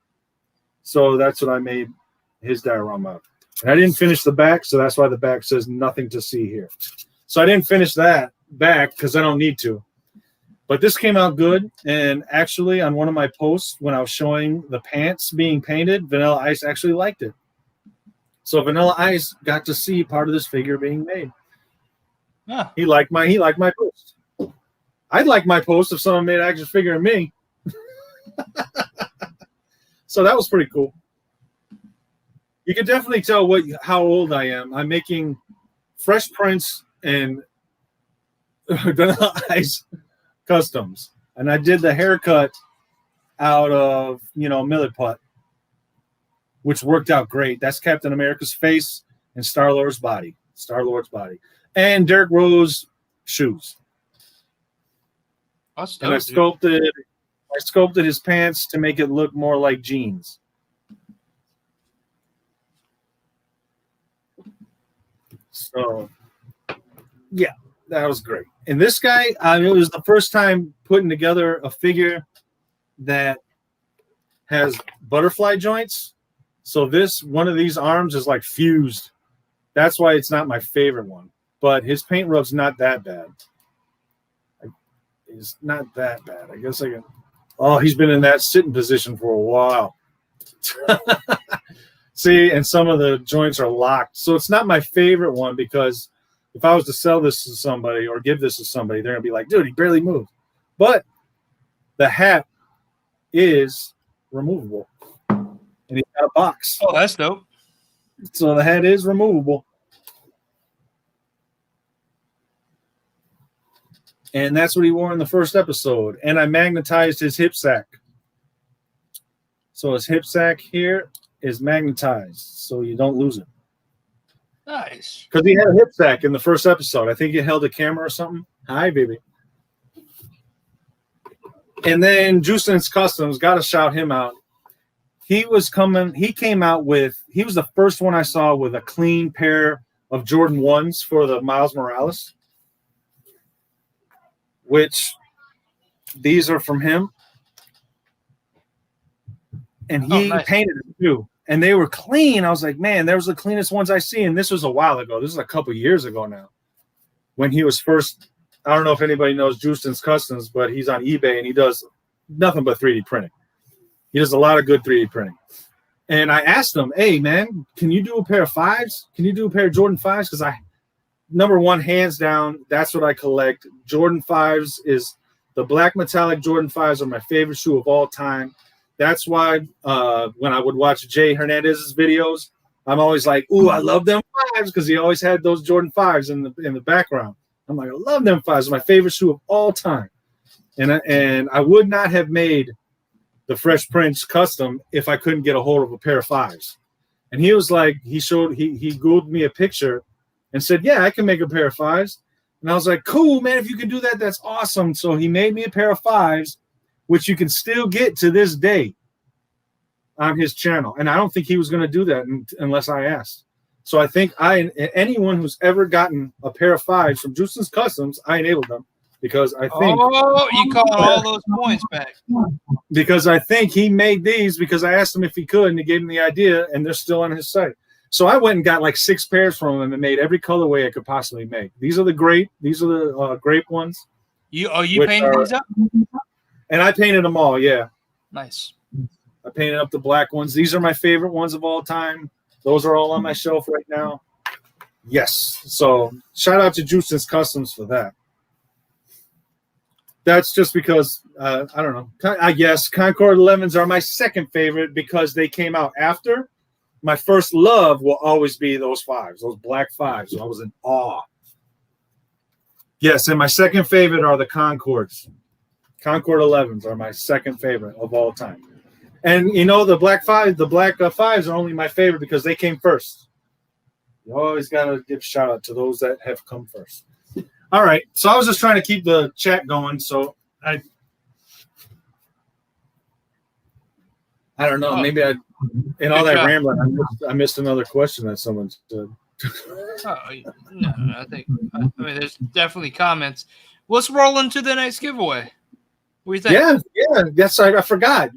So that's what I made his diorama of. And I didn't finish the back, so that's why the back says nothing to see here. So I didn't finish that back because I don't need to. But this came out good. And actually, on one of my posts, when I was showing the pants being painted, Vanilla Ice actually liked it. So Vanilla Ice got to see part of this figure being made. Yeah. He liked my post. I'd like my post if someone made an action figure of me. So that was pretty cool. You can definitely tell how old I am. I'm making fresh prints and Vanilla Ice customs. And I did the haircut out of, Millet Putt, which worked out great. That's Captain America's face and Star-Lord's body. And Derek Rose shoes. And I sculpted his pants to make it look more like jeans. So, yeah, that was great. And this guy, it was the first time putting together a figure that has butterfly joints. So one of these arms is like fused. That's why it's not my favorite one. But his paint rub's not that bad. It's not that bad. I guess I can. Oh, he's been in that sitting position for a while. See, and some of the joints are locked. So it's not my favorite one because if I was to sell this to somebody or give this to somebody, they're going to be like, dude, he barely moved. But the hat is removable. And he's got a box. Oh, that's dope. So the hat is removable. And that's what he wore in the first episode. And I magnetized his hip sack. So his hip sack here is magnetized, so you don't lose it. Nice. Because he had a hip sack in the first episode. I think he held a camera or something. Hi, baby. And then Justin's Customs, got to shout him out. He came out with, he was the first one I saw with a clean pair of Jordan 1s for the Miles Morales, which these are from him. And he painted them too. And they were clean. I was like, man, those are the cleanest ones I see. And this was a while ago. This is a couple years ago now. When he was first, I don't know if anybody knows Justin's Customs, but he's on eBay and he does nothing but 3D printing. He does a lot of good 3D printing. And I asked him, hey, man, can you do a pair of 5s? Can you do a pair of Jordan 5s? Because number one, hands down, that's what I collect. Jordan 5s is the black metallic Jordan 5s are my favorite shoe of all time. That's why when I would watch Jay Hernandez's videos, I'm always like, ooh, I love them 5s because he always had those Jordan 5s in the background. I'm like, I love them 5s. It's my favorite shoe of all time. And I would not have made the Fresh Prince custom if I couldn't get a hold of a pair of 5s. And he was like, he Googled me a picture and said, yeah, I can make a pair of 5s. And I was like, cool, man, if you can do that, that's awesome. So he made me a pair of 5s, which you can still get to this day on his channel. And I don't think he was going to do that unless I asked. So I think anyone who's ever gotten a pair of 5s from Justin's Customs, I enabled them because I think. Oh, you call all those points back. Because I think he made these because I asked him if he could and he gave him the idea and they're still on his site. So I went and got like 6 pairs from him and made every colorway I could possibly make. These are the grape ones. You painted these up? And I painted them all, yeah. Nice. I painted up the black ones. These are my favorite ones of all time. Those are all on my shelf right now. Yes. So shout out to Justin's Customs for that. That's just because, I don't know. I guess Concord 11s are my second favorite because they came out after. My first love will always be those 5s, those black 5s. I was in awe. Yes, and my second favorite are the Concords. Concord 11s are my second favorite of all time. And, you know, the black 5s are only my favorite because they came first. You always got to give a shout out to those that have come first. All right, so I was just trying to keep the chat going, so I don't know. Maybe in all that rambling, I missed another question that someone said. No, I mean, there's definitely comments. Let's roll into the next giveaway. What do you think? Yeah. Yes, I forgot.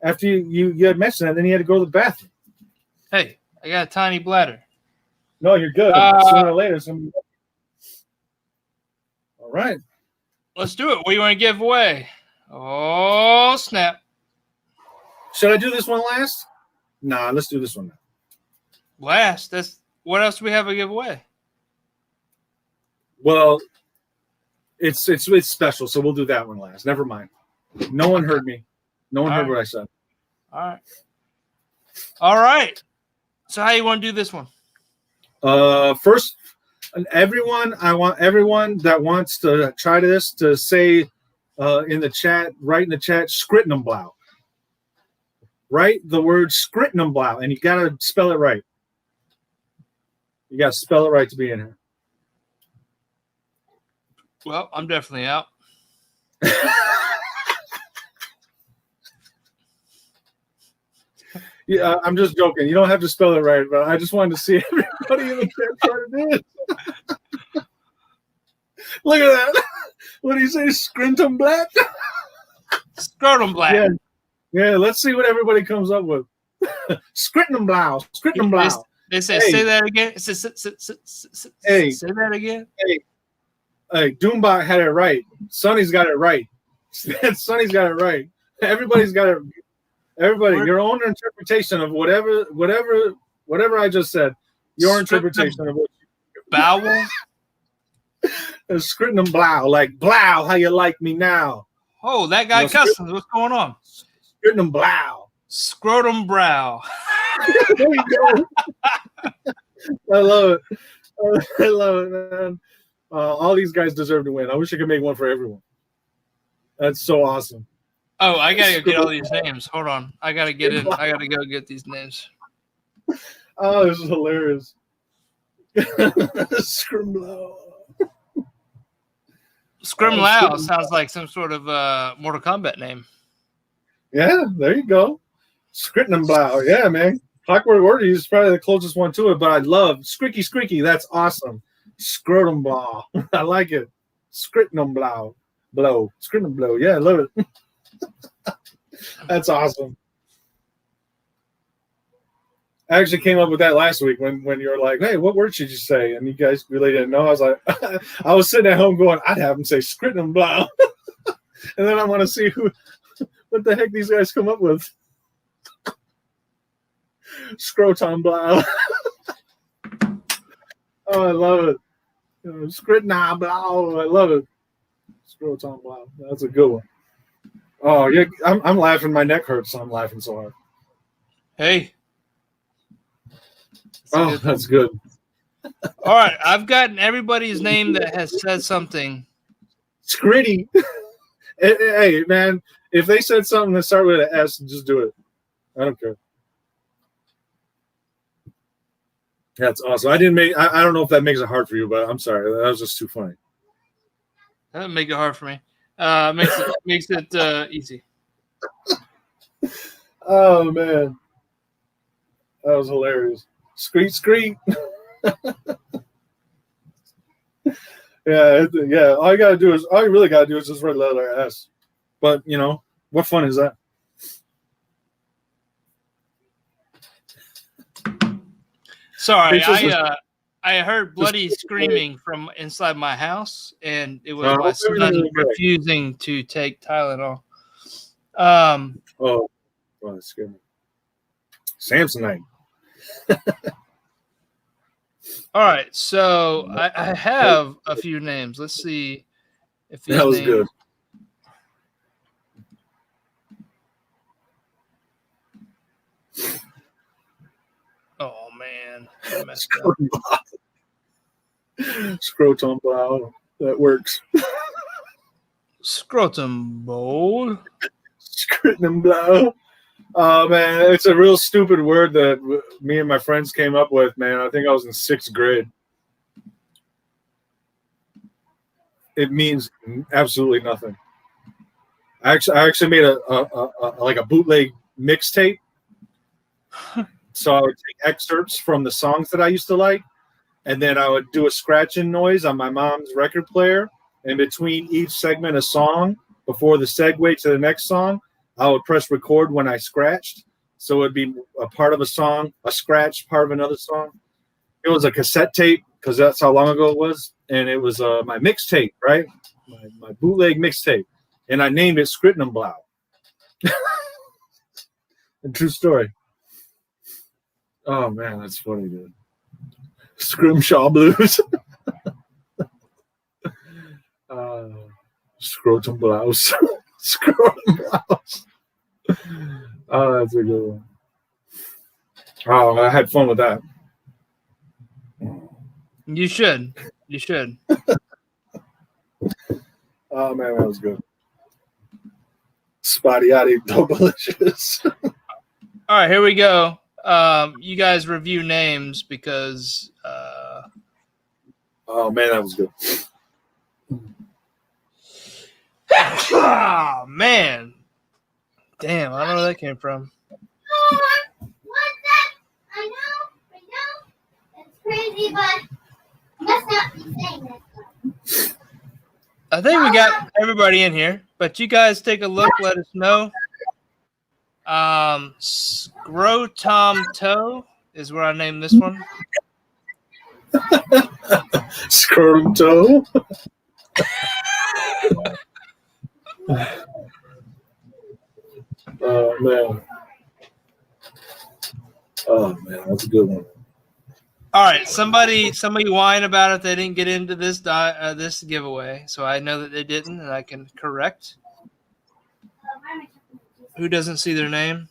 After you had mentioned that, then you had to go to the bathroom. Hey, I got a tiny bladder. No, you're good. Sooner or later, all right. Let's do it. What do you want to give away? Oh, snap. Should I do this one last? Nah, let's do this one now. Last? What else do we have to give away? Well, it's special, so we'll do that one last. Never mind. No one heard me. No one heard what I said. All right. So how you want to do this one? First, I want everyone that wants to try this to say in the chat, write in the chat, Skritnenblau. Write the word Skritnenblau, and you got to spell it right. You got to spell it right to be in here. Well, I'm definitely out. Yeah, I'm just joking. You don't have to spell it right, but I just wanted to see everybody in the chat try to do it. Look at that. What do you say? Skritnenblau? Skritnenblau. Yeah, let's see what everybody comes up with. Skritnenblau. They say, say that again. Say that again. Hey, Doombot had it right. Sonny's got it right. Sonny's got it right. Everybody's got it. Everybody, your own interpretation of whatever I just said. Your interpretation of what. Bowel. Skritnenblau, like blow. How you like me now? Oh, that guy customs. What's going on? Skritnenblau. Scrotum brow. There you go. I love it. I love it, man. All these guys deserve to win. I wish I could make one for everyone. That's so awesome. Oh, I gotta go get all these names. Hold on. I gotta get in. I gotta go get these names. Oh, this is hilarious. Skrimlow. Skrimlow sounds like some sort of Mortal Kombat name. Yeah, there you go. Skritnenblau. Yeah, man. Clockwork Orange is probably the closest one to it, but I love Scricky. That's awesome. Skritnenblau. I like it. Skritnenblau. Skritnenblau. Yeah, I love it. That's awesome. I actually came up with that last week when you were like, hey, what word should you say? And you guys really didn't know. I was like, I was sitting at home going, I'd have them say Skritnenblau. And then I want to see what the heck these guys come up with. Scrotonblau. Oh, I love it. Skritnenblau. I love it. Scrotonblau. That's a good one. Oh, yeah. I'm laughing. My neck hurts, so I'm laughing so hard. Hey. That's good. All right. I've gotten everybody's name that has said something. Skritty. Hey, man, if they said something that started with an S, just do it. I don't care. That's awesome. I don't know if that makes it hard for you, but I'm sorry. That was just too funny. That doesn't make it hard for me. Makes it easy. Oh man, that was hilarious. Screet, screet. Yeah. All you really gotta do is just write letter S. But you know, what fun is that? Sorry, I heard bloody screaming from inside my house, and it was my son refusing to take Tylenol. Oh, that scared me. Samsonite. All right, so I have a few names. Let's see if these that was names... good. Oh man, I messed up. Scrotum blow. That works. Scrotum bowl. Scrotum blow. Oh man, it's a real stupid word that me and my friends came up with, man. I think I was in 6th grade. It means absolutely nothing. I actually made a bootleg mixtape. So I would take excerpts from the songs that I used to like, and then I would do a scratching noise on my mom's record player. And between each segment of song, before the segue to the next song, I would press record when I scratched. So it'd be a part of a song, a scratch, part of another song. It was a cassette tape because that's how long ago it was. And it was my mixtape, right? My bootleg mixtape. And I named it Scritnum Blau. A true story. Oh, man, that's funny, dude. Scrimshaw Blues. Scrotum Blouse. Scrotum Blouse. Oh, that's a good one. Oh, I had fun with that. You should. You should. Oh, man, that was good. Spotty-yaddy, delicious. All right, here we go. You guys review names because... Oh, man, that was good. Oh, man. Damn, I don't know where that came from. What's that? I know. It's crazy, but you must not be saying that. I think we got everybody in here, but you guys take a look. Let us know. Scrotum Toe is where I named this one. Scrotum Toe. Oh, man. Oh, man, that's a good one. All right, somebody whine about it. They didn't get into this this giveaway, so I know that they didn't, and I can correct. Who doesn't see their name?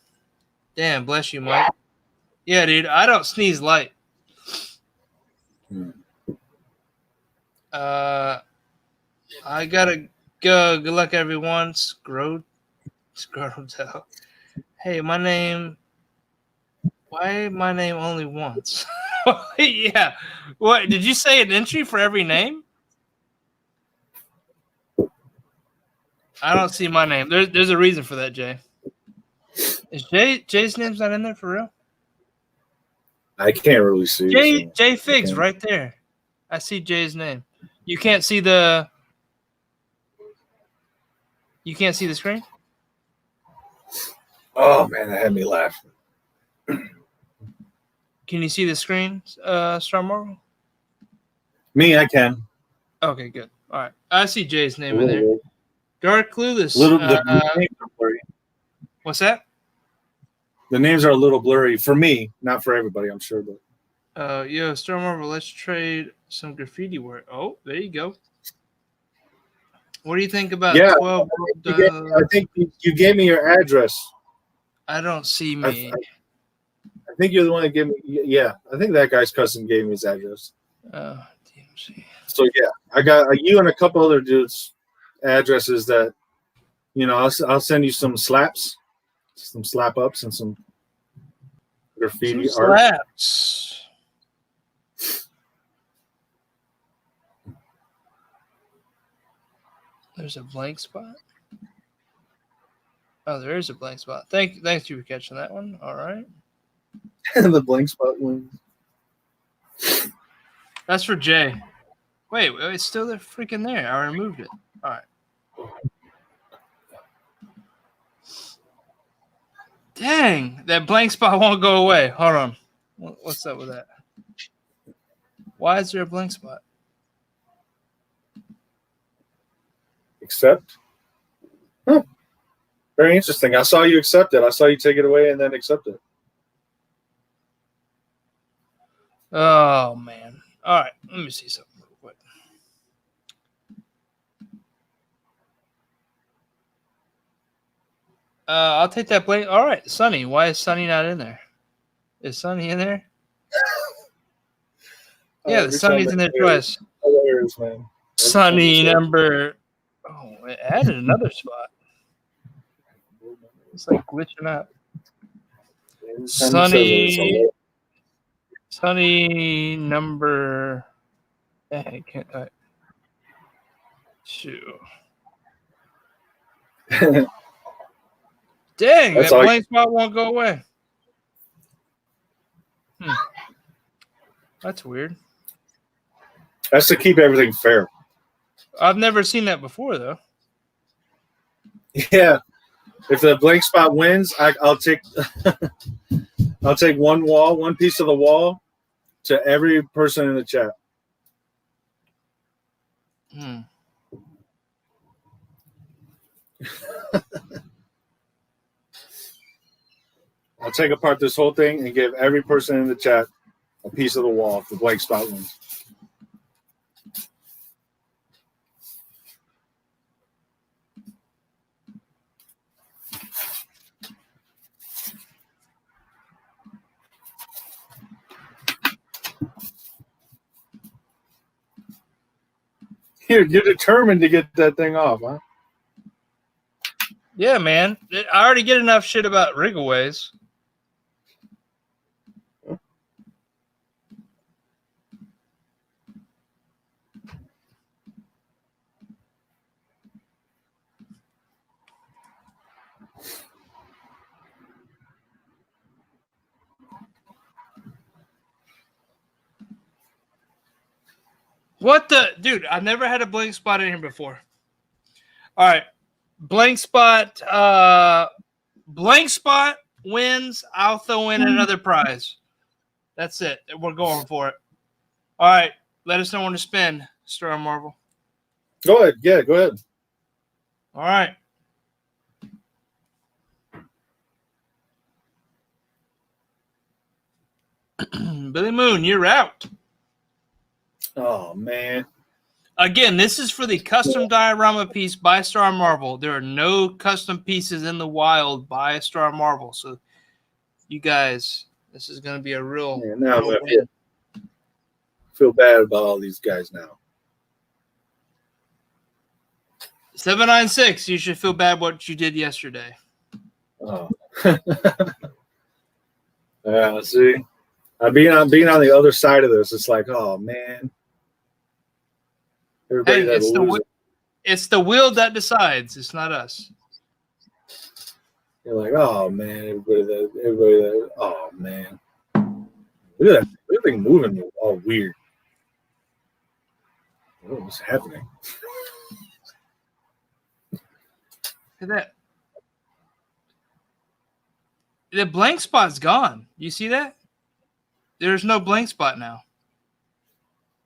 Damn, bless you, Mike. Yeah, dude, I don't sneeze light. I gotta go. Good luck, everyone. Scrotum Toe. Hey, my name. Why my name only once? Yeah. What did you say? An entry for every name? I don't see my name. There's a reason for that, Jay. Is Jay's name's not in there for real? I can't really see. Jay Figs right there. I see Jay's name. You can't see the. You can't see the screen? Oh man, that had me laughing. Can you see the screen, StarMarvel? Me, I can. Okay, good. All right. I see Jay's name in there. Dark Clueless. The names are blurry. What's that? The names are a little blurry for me, not for everybody, I'm sure. But yo, StarMarvel, let's trade some graffiti work. Oh, there you go. What do you think about 12? I think you gave me your address. I don't see me. I think you're the one that gave me. Yeah, I think that guy's cousin gave me his address. DMC. So yeah, I got you and a couple other dudes' addresses that, I'll send you some slaps, some slap ups, and some graffiti art. Slaps. There's a blank spot. Oh, there is a blank spot. Thanks you for catching that one. All right. The blank spot wins. That's for Jay. Wait, it's still there, freaking there. I removed it. All right. Dang, that blank spot won't go away. Hold on. What's up with that? Why is there a blank spot? Accept. Huh. Very interesting. I saw you accept it. I saw you take it away and then accept it. Oh, man. All right. Let me see something real quick. I'll take that blank. All right. Sunny. Why is Sunny not in there? Is Sunny in there? Yeah, the Sunny's in there twice. Hilarious, man. Sunny number. Oh, it added another spot. It's like glitching out. Sunny number. I can't type. 2. Dang, that blank spot won't go away. That's weird. That's to keep everything fair. I've never seen that before, though. Yeah. If the blank spot wins, I'll take I'll take one piece of the wall to every person in the chat. I'll take apart this whole thing and give every person in the chat a piece of the wall if the blank spot wins. You're determined to get that thing off, huh? Yeah, man. I already get enough shit about rigaways. What the? Dude, I've never had a blank spot in here before. All right. Blank spot. Blank spot wins. I'll throw in another prize. That's it. We're going for it. All right. Let us know when to spin, StarMarvel. Go ahead. Yeah, go ahead. All right. Billy Moon, you're out. Oh, man. Again, this is for the custom diorama piece by StarMarvel. There are no custom pieces in the wild by StarMarvel. So, you guys, this is going to be a real. Yeah, now I feel bad about all these guys now. 796. You should feel bad what you did yesterday. Oh. Yeah, see, being on the other side of this, it's like, oh man. Everybody Hey, it's the wheel that decides. It's not us. You're like, oh man, everybody that, oh man. Look at that. Everything moving all weird. What's happening? Look at that. The blank spot's gone. You see that? There's no blank spot now.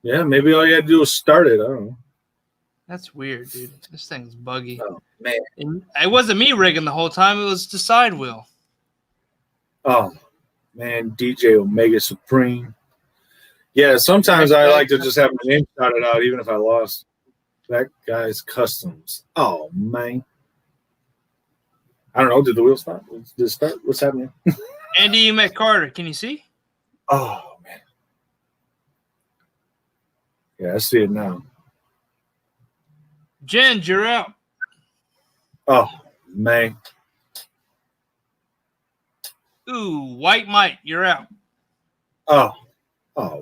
Yeah, maybe all you had to do was start it. I don't know. That's weird, dude. This thing's buggy. Oh, man. And it wasn't me rigging the whole time. It was the side wheel. Oh, man. DJ Omega Supreme. Yeah, sometimes I like to just have my name shouted out even if I lost. That guy's customs. Oh, man. I don't know. Did the wheel stop? Did it start? What's happening? Andy McCarter. Can you see? Oh, man. Yeah, I see it now. Jen, you're out. Oh, man. Ooh, White Mike, you're out. Oh,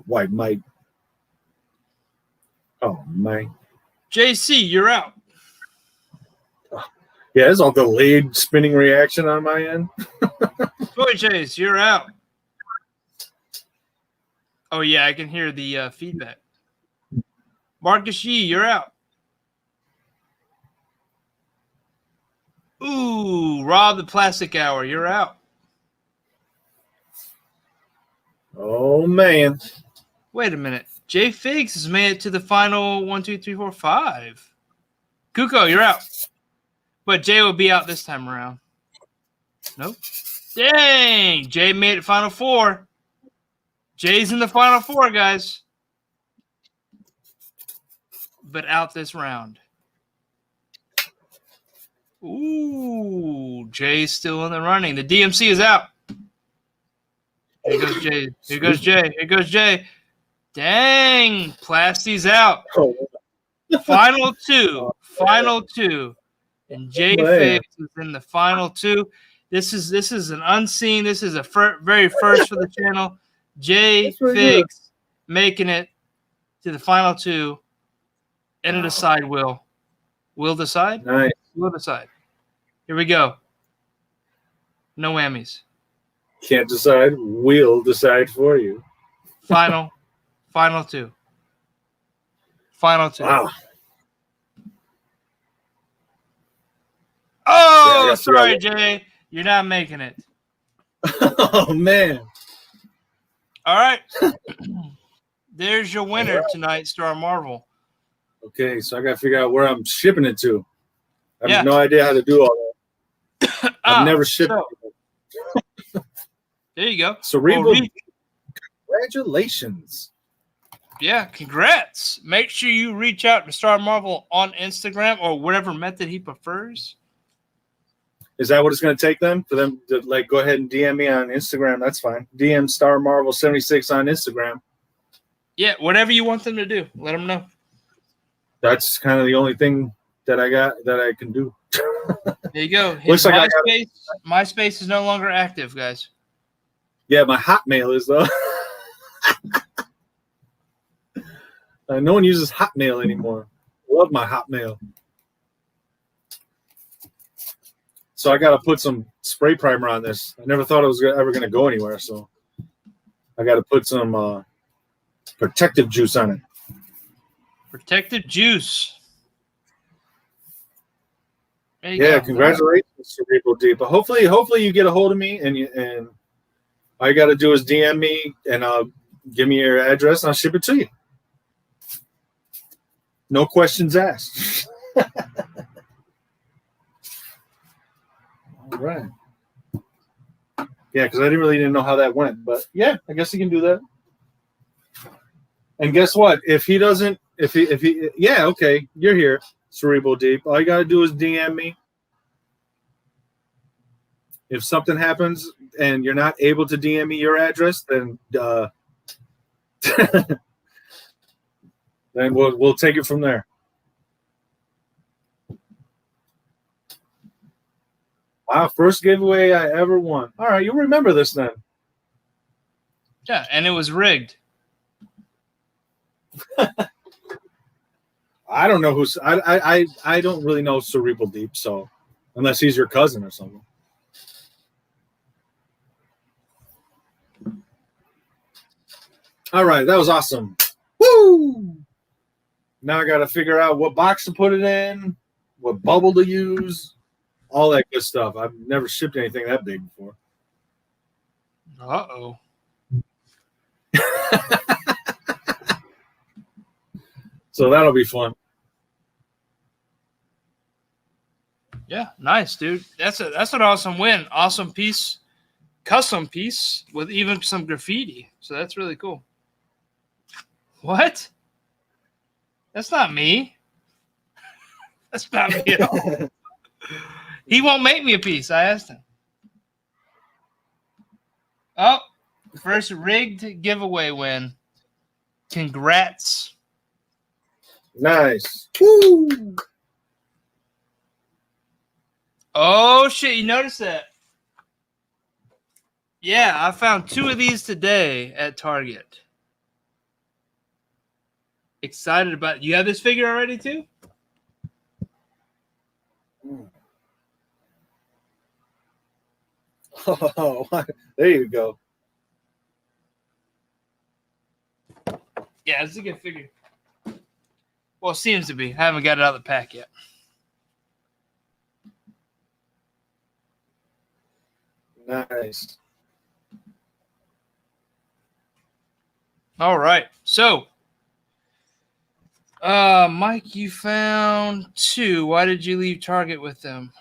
White Mike. Oh, man. JC, you're out. Yeah, it's all delayed spinning reaction on my end. Toy Chase, you're out. Oh, yeah, I can hear the feedback. Marcus Yee, you're out. Ooh, Rob the Plastic Hour, you're out. Oh, man. Wait a minute. Jay Figs has made it to the final 1, 2, 3, 4, 5. Kuko, you're out. But Jay will be out this time around. Nope. Dang! Jay made it final 4. Jay's in the final 4, guys. But out this round. Ooh, Jay's still in the running. The DMC is out. Here goes Jay. Here goes Jay. Here goes Jay. Dang, Plasty's out. Oh, Final 2. Final 2. And Jay Figs is in the final 2. This is an unseen. This is a very first for the channel. Jay Figs making it to the final 2. And a decide will. Will decide? Nice. Will decide. Here we go. No whammies. Can't decide. We'll decide for you. Final 2. Final 2. Wow. Oh, Yeah, sorry, Jay. You're not making it. Oh, man. All right. There's your winner tonight, StarMarvel. Okay, so I got to figure out where I'm shipping it to. I have Yeah. no idea how to do all that. I've never shipped it. There you go. Cerebral. Congratulations. Yeah, congrats. Make sure you reach out to StarMarvel on Instagram or whatever method he prefers. Is that what it's going to take them for them to like go ahead and DM me on Instagram? That's fine. DM StarMarvel76 on Instagram. Yeah, whatever you want them to do, let them know. That's kind of the only thing that I got that I can do. There you go. Looks like MySpace is no longer active, guys. Yeah, my Hotmail is though. No one uses Hotmail anymore. Love my Hotmail. So I got to put some spray primer on this. I never thought it was ever going to go anywhere, so I got to put some protective juice on it. Protective juice. Yeah, congratulations, Cerebral Deep. But hopefully you get a hold of me and all you got to do is DM me and give me your address and I'll ship it to you. No questions asked. All right. Yeah, because I didn't know how that went, but yeah, I guess he can do that. And guess what? If he yeah, okay, you're here, Cerebral Deep. All you gotta do is DM me. If something happens and you're not able to DM me your address, then then we'll take it from there. Wow, first giveaway I ever won. All right, you'll remember this then. Yeah, and it was rigged. I don't know who's I don't really know Cerebral Deep, so unless he's your cousin or something. All right, that was awesome. Woo! Now I got to figure out what box to put it in, what bubble to use, all that good stuff. I've never shipped anything that big before. Uh-oh. So that'll be fun. Yeah, nice, dude. That's an awesome win. Awesome piece, custom piece with even some graffiti. So that's really cool. What? That's not me. That's not me at all. He won't make me a piece. I asked him. Oh, first rigged giveaway win. Congrats. Nice. Woo! Oh, shit. You noticed that? Yeah, I found 2 of these today at Target. Excited about it. You have this figure already, too? Oh, there you go. Yeah, it's a good figure. Well, it seems to be. I haven't got it out of the pack yet. Nice. All right. So, Mike, you found 2. Why did you leave Target with them?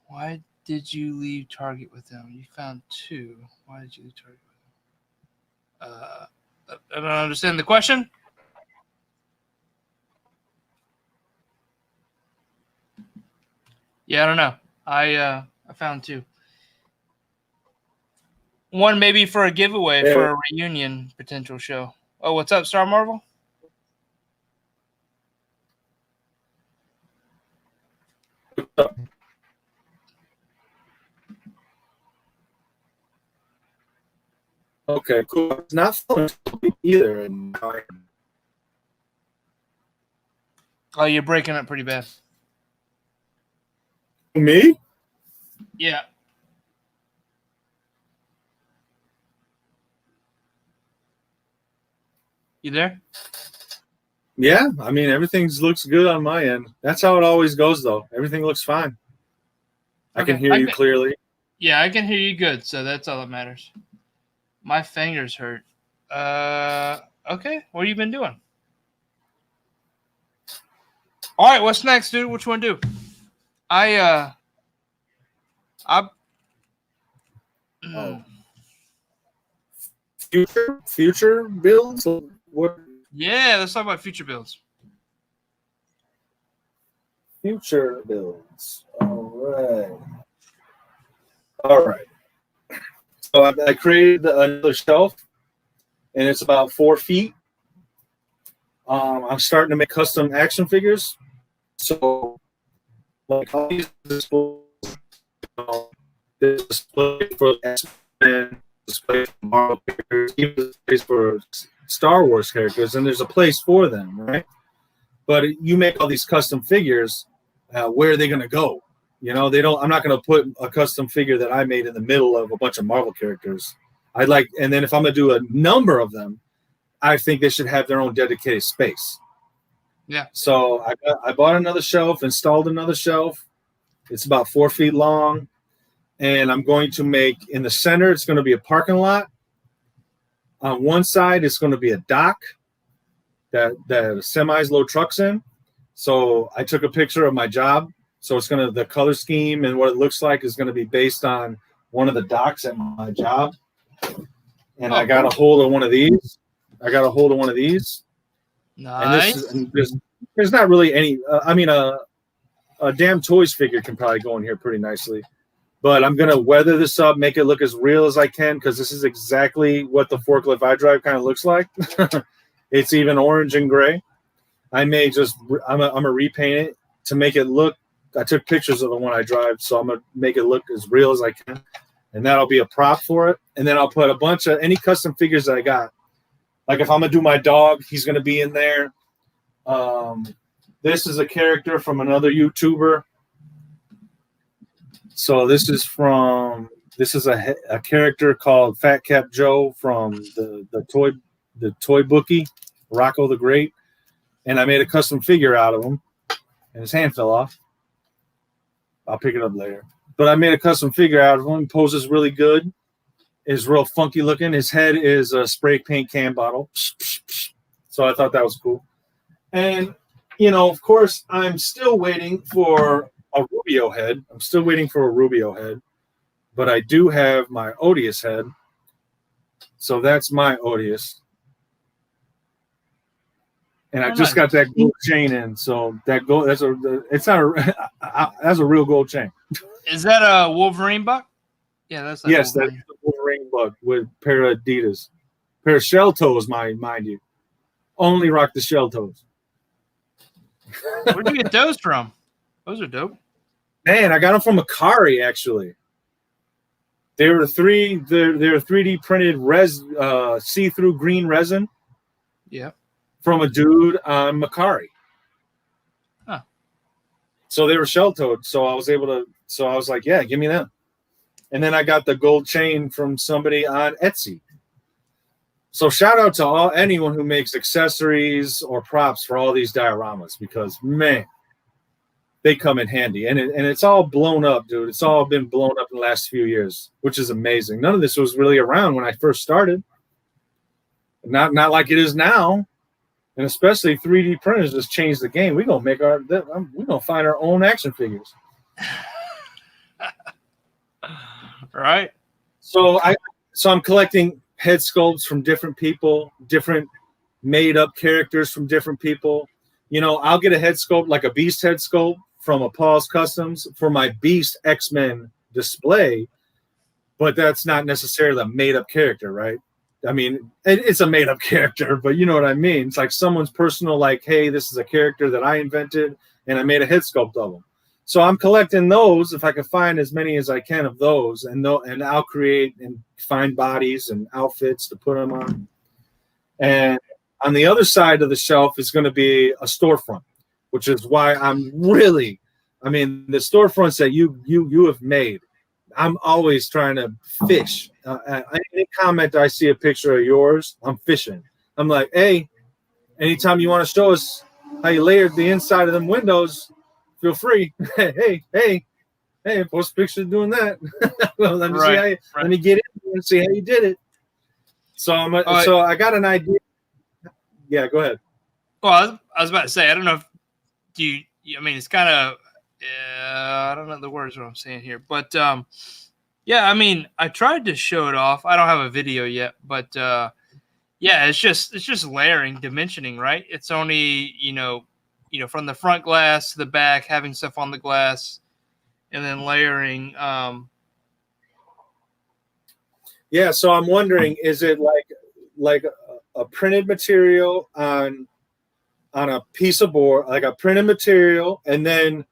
Why did you leave Target with them? You found 2. Why did you leave Target with them? I don't understand the question. Yeah, I don't know. I found 2. One maybe for a giveaway for a reunion potential show. Oh, what's up, StarMarvel? Okay, cool. It's not fun either. And Oh, you're breaking up pretty bad. me? Yeah. You there? Yeah, I mean, everything looks good on my end. That's how it always goes, though. Everything looks fine. I can hear you clearly. Yeah, I can hear you good, so that's all that matters. My fingers hurt. Okay, what have you been doing? All right, what's next, dude? What you want to do? Future builds? What? Yeah, let's talk about future builds. Future builds. All right. So I created another shelf, and it's about 4 feet. I'm starting to make custom action figures. So, like, I'll use this display for X-Men, display for Marvel characters, even displays for Star Wars characters, and there's a place for them, right? But you make all these custom figures, where are they going to go? You know, I'm not going to put a custom figure that I made in the middle of a bunch of Marvel characters. And then if I'm going to do a number of them, I think they should have their own dedicated space. Yeah. So I bought another shelf, installed another shelf. It's about 4 feet long. And I'm going to make, in the center, it's going to be a parking lot. On one side, it's going to be a dock that semis load trucks in. So I took a picture of my job. So the color scheme and what it looks like is going to be based on one of the docks at my job. And I got a hold of one of these. Nice. And there's not really any, a damn Toys figure can probably go in here pretty nicely. But I'm going to weather this up, make it look as real as I can, because this is exactly what the forklift iDrive kind of looks like. It's even orange and gray. I'm going to repaint it to make it look. I took pictures of the one I drive, so I'm going to make it look as real as I can. And that'll be a prop for it. And then I'll put a bunch of any custom figures that I got. Like if I'm going to do my dog, he's going to be in there. This is a character from another YouTuber. So this is a character called Fat Cap Joe from the toy bookie, Rocco the Great. And I made a custom figure out of him. And his hand fell off. I'll pick it up later. But I made a custom figure out of him. He poses really good. Is real funky looking. His head is a spray paint can bottle. So I thought that was cool. And, of course, I'm still waiting for a Rubio head. But I do have my Odious head. So that's my Odious. And I just got that gold chain in. So that's a real gold chain. Is that a Wolverine buck? Yeah, that's like yes, that's a Wolverine buck with a pair of Adidas. Pair of shell toes, mind you. Only rock the shell toes. Where'd you get those from? Those are dope. Man, I got them from Macari, actually. They were 3D printed see-through green resin. Yeah. From a dude on Macari. Huh. So they were shell-toed. So I was like, yeah, give me them. And then I got the gold chain from somebody on Etsy. So shout out to anyone who makes accessories or props for all these dioramas, because man, they come in handy. And it's all blown up, dude. It's all been blown up in the last few years, which is amazing. None of this was really around when I first started. Not like it is now. And especially 3D printers just changed the game. We're gonna find our own action figures. Right. So I'm collecting head sculpts from different people, different made up characters from different people. You know, I'll get a head sculpt, like a Beast head sculpt from a Paul's Customs for my Beast X-Men display, but that's not necessarily a made up character, right? I mean, it's a made up character, but you know what I mean? It's like someone's personal, like, hey, this is a character that I invented and I made a head sculpt of them. So I'm collecting those if I can find as many as I can of those, and I'll create and find bodies and outfits to put them on. And on the other side of the shelf is going to be a storefront, which is why I'm really, I mean, the storefronts that you have made, I'm always trying to fish. Any comment I see a picture of yours, I'm fishing. I'm like, hey, anytime you want to show us how you layered the inside of them windows, feel free. hey, post a picture doing that. Well, let me see let me get in and see how you did it. So I got an idea. Yeah, go ahead. Well, I was about to say, I don't know if I mean, it's kind of, I don't know the words what I'm saying here, but yeah, I mean, I tried to show it off. I don't have a video yet, but yeah, it's just layering, dimensioning, right? It's only, from the front glass to the back, having stuff on the glass, and then layering. Yeah, so I'm wondering, is it like a printed material on a piece of board, like a printed material, and then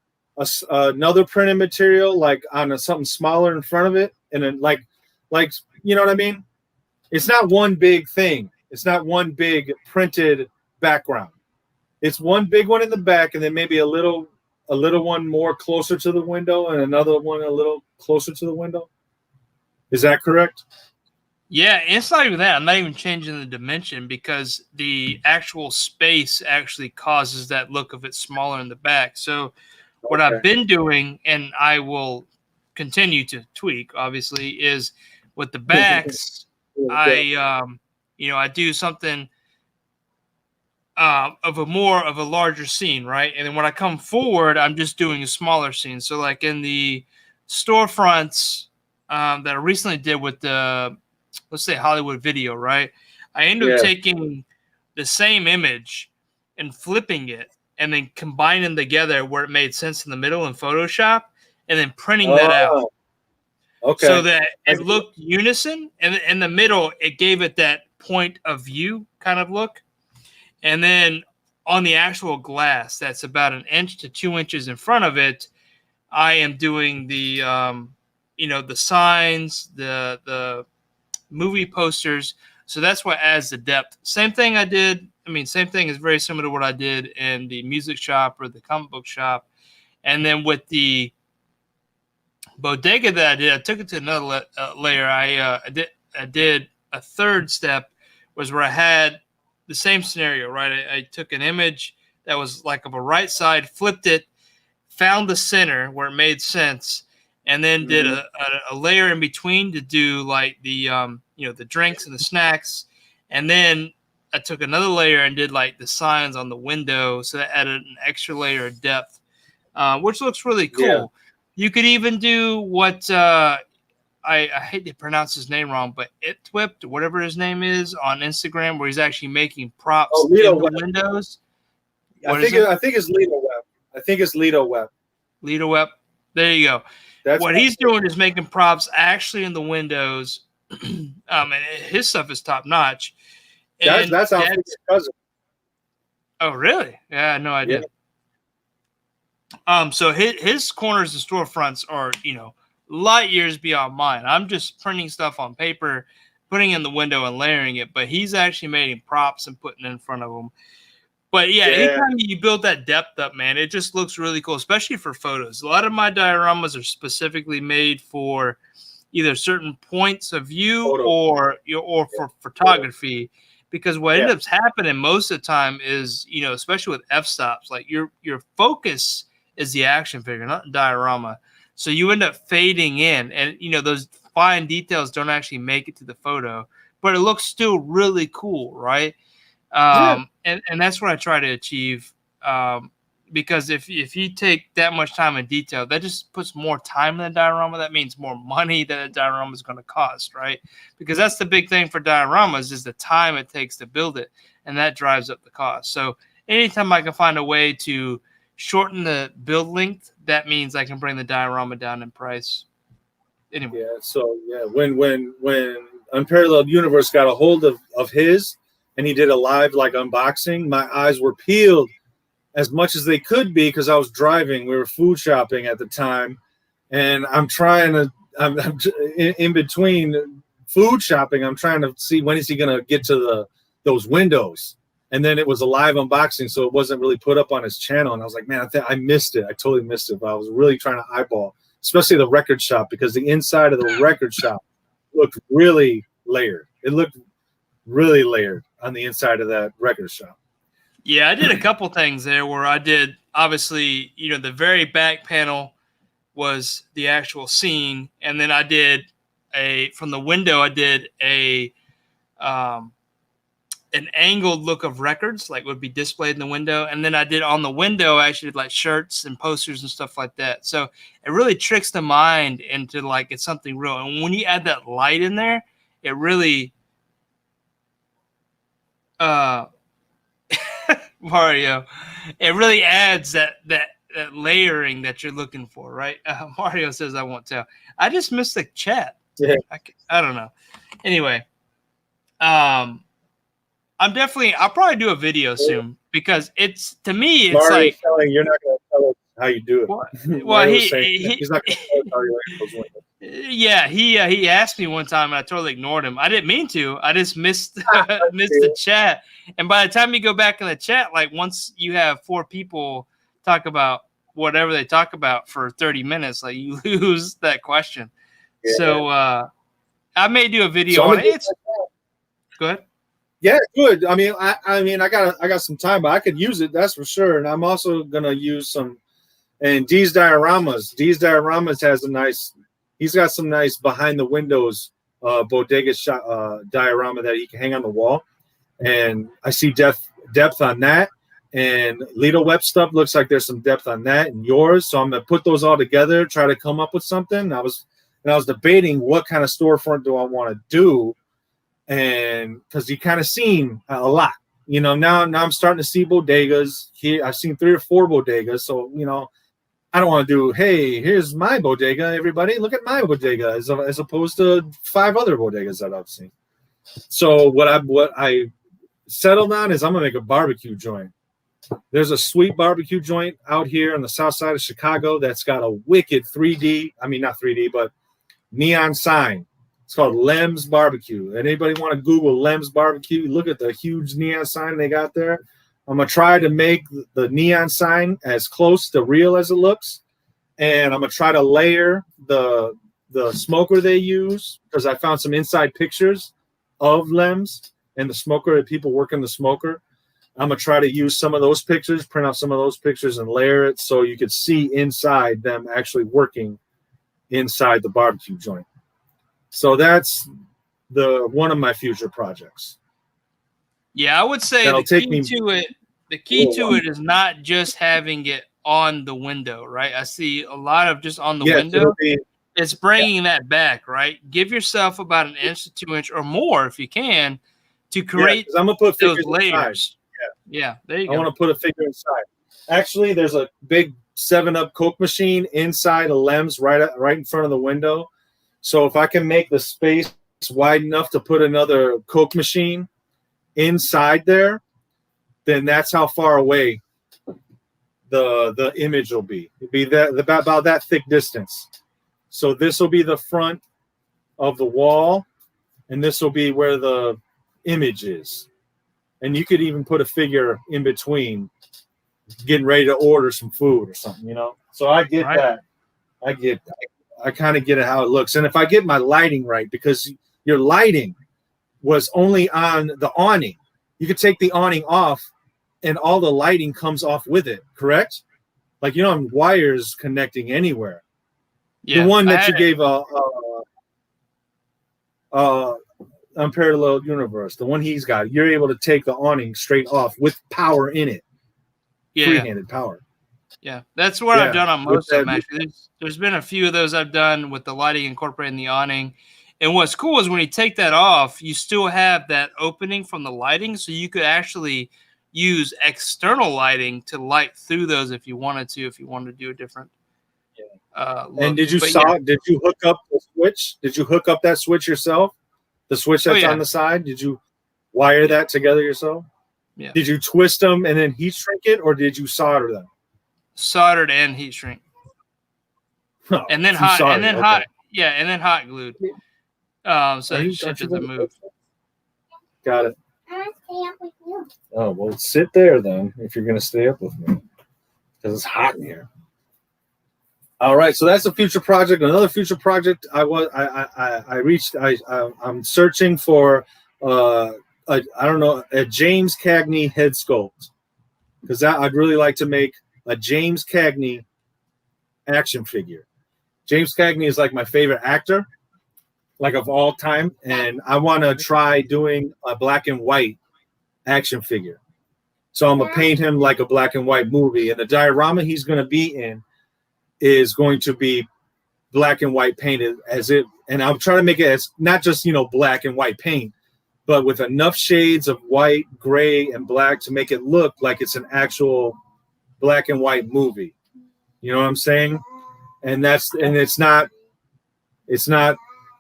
another printed material, like on something smaller in front of it, and then like you know what I mean? It's not one big thing. It's not one big printed background. It's one big one in the back, and then maybe a little one more closer to the window, and another one a little closer to the window. Is that correct? Yeah, it's not even that. I'm not even changing the dimension, because the actual space actually causes that look of it smaller in the back. So what I've been doing, and I will continue to tweak, obviously, is with the backs, I do something of a larger scene, right? And then when I come forward, I'm just doing a smaller scene. So like in the storefronts that I recently did with the, let's say, Hollywood Video, right? I ended up taking the same image and flipping it and then combining them together where it made sense in the middle in Photoshop, and then printing that out. Okay. So that it looked unison, and in the middle, it gave it that point of view kind of look. And then on the actual glass, that's about 1 inch to 2 inches in front of it, I am doing the, the signs, the movie posters. So that's what adds the depth. Same thing is very similar to what I did in the music shop or the comic book shop. And then with the bodega that I did, I took it to another layer. I did a third step, was where I had the same scenario, right? I took an image that was like of a right side, flipped it, found the center where it made sense, and then did a layer in between to do like the the drinks and the snacks, and then I took another layer and did like the signs on the window, so that added an extra layer of depth, which looks really cool. Yeah. You could even do what I hate to pronounce his name wrong, but Itwip, whatever his name is, on Instagram, where he's actually making props in the windows. I think it's Lido Web. I think it's Lido Web. Lido Web. There you go. What he's doing is making props actually in the windows. And his stuff is top notch. That's our cousin. Oh, really? Yeah, no idea. Yeah. So his corners and storefronts are, light years beyond mine. I'm just printing stuff on paper, putting in the window and layering it, but he's actually making props and putting it in front of them. But yeah, anytime you build that depth up, man, it just looks really cool, especially for photos. A lot of my dioramas are specifically made for either certain points of view Photo. or for photography. Because what ends Yeah. up happening most of the time is, you know, especially with f-stops, like your focus is the action figure, not the diorama. So you end up fading in, and you know those fine details don't actually make it to the photo, but it looks still really cool, right? And that's what I try to achieve. Because if you take that much time in detail, that just puts more time in the diorama. That means more money that a diorama is going to cost, right? Because that's the big thing for dioramas is the time it takes to build it, and that drives up the cost. So anytime I can find a way to shorten the build length, that means I can bring the diorama down in price. Anyway. Yeah. So yeah, when Unparalleled Universe got a hold of his, and he did a live like unboxing, my eyes were peeled as much as they could be because I was driving. We were food shopping at the time, and I'm in between food shopping. I'm trying to see when is he going to get to those windows. And then it was a live unboxing, so it wasn't really put up on his channel. And I was like, man, I missed it. I totally missed it. But I was really trying to eyeball, especially the record shop, because the inside of the record shop looked really layered. It looked really layered on the inside of that record shop. Yeah, I did a couple things there where I did, obviously, you know, the very back panel was the actual scene. And then I did from the window, I did an angled look of records, like would be displayed in the window. And then I did on the window, I actually did like shirts and posters and stuff like that. So it really tricks the mind into like, it's something real. And when you add that light in there, it really, Mario, it really adds that layering that you're looking for, right? Mario says I won't tell. I just missed the chat. Yeah. I don't know. Anyway, I'll probably do a video soon because it's, to me, it's Mario like telling you're not going to tell us how you do it. Well, he's not going to tell us how you angle those windows. Yeah, he asked me one time and I totally ignored him. I didn't mean to. I just missed the chat. And by the time you go back in the chat, like once you have 4 people talk about whatever they talk about for 30 minutes, like you lose that question. Yeah. So I may do a video on it. Go ahead. Yeah, good. I mean, I got some time, but I could use it. That's for sure. And I'm also gonna use some. And D's Dioramas has he's got some nice behind the windows bodega shot diorama that he can hang on the wall. And I see depth on that. And Lido Web stuff looks like there's some depth on that and yours. So I'm gonna put those all together, try to come up with something. I was debating what kind of storefront do I want to do. And because you kind of seen a lot, you know, now I'm starting to see bodegas here. I've seen 3 or 4 bodegas. So, you know, I don't want to do, hey, here's my bodega, everybody. Look at my bodega, as opposed to 5 other bodegas that I've seen. So what I settled on is I'm gonna make a barbecue joint. There's a sweet barbecue joint out here on the south side of Chicago that's got a wicked 3D, I mean not 3D, but neon sign. It's called Lem's Barbecue. Anybody want to Google Lem's Barbecue? Look at the huge neon sign they got there. I'm going to try to make the neon sign as close to real as it looks. And I'm going to try to layer the smoker they use, because I found some inside pictures of Lem's and the smoker that people work in the smoker. I'm going to try to use some of those pictures, print out some of those pictures and layer it so you could see inside them actually working inside the barbecue joint. So that's one of my future projects. Yeah, I would say the key to it is not just having it on the window, right? I see a lot of just on the window. It's bringing that back, right? Give yourself about 1 inch to 2 inch or more if you can to create I'm gonna put those layers. Yeah, there you go. I want to put a figure inside. Actually, there's a big 7-Up Coke machine inside of Lem's right in front of the window. So if I can make the space wide enough to put another Coke machine inside there, then that's how far away the image will be. It'll be about that thick distance. So this will be the front of the wall, and this will be where the image is. And you could even put a figure in between, getting ready to order some food or something, you know. So I get that. I kind of get it how it looks. And if I get my lighting right, because your lighting was only on the awning, you could take the awning off and all the lighting comes off with it, correct? Like you don't have wires connecting anywhere. Yeah, the one that you gave Unparalleled Universe, the one he's got, you're able to take the awning straight off with power in it. Yeah. Free-handed power. Yeah, that's what I've done on most of them, actually. There's been a few of those I've done with the lighting incorporating the awning. And what's cool is when you take that off, you still have that opening from the lighting, so you could actually use external lighting to light through those if you wanted to do a different look. And did you hook up the switch? Did you hook up that switch yourself? The switch that's on the side? Did you wire that together yourself? Yeah. Did you twist them and then heat shrink it, or did you solder them? Soldered and heat shrink. Oh, and then hot glued. So shit doesn't move. Got it. I want to stay up with you. Oh, well, sit there then if you're going to stay up with me, because it's hot in here. All right, so that's a future project. Another future project. I'm searching for a James Cagney head sculpt, because I'd really like to make a James Cagney action figure. James Cagney is like my favorite actor, like of all time, and I want to try doing a black and white action figure. So I'm gonna paint him like a black and white movie, and the diorama he's gonna be in is going to be black and white painted as it, and I'm trying to make it as not just black and white paint, but with enough shades of white, gray, and black to make it look like it's an actual black and white movie. You know what I'm saying? And it's not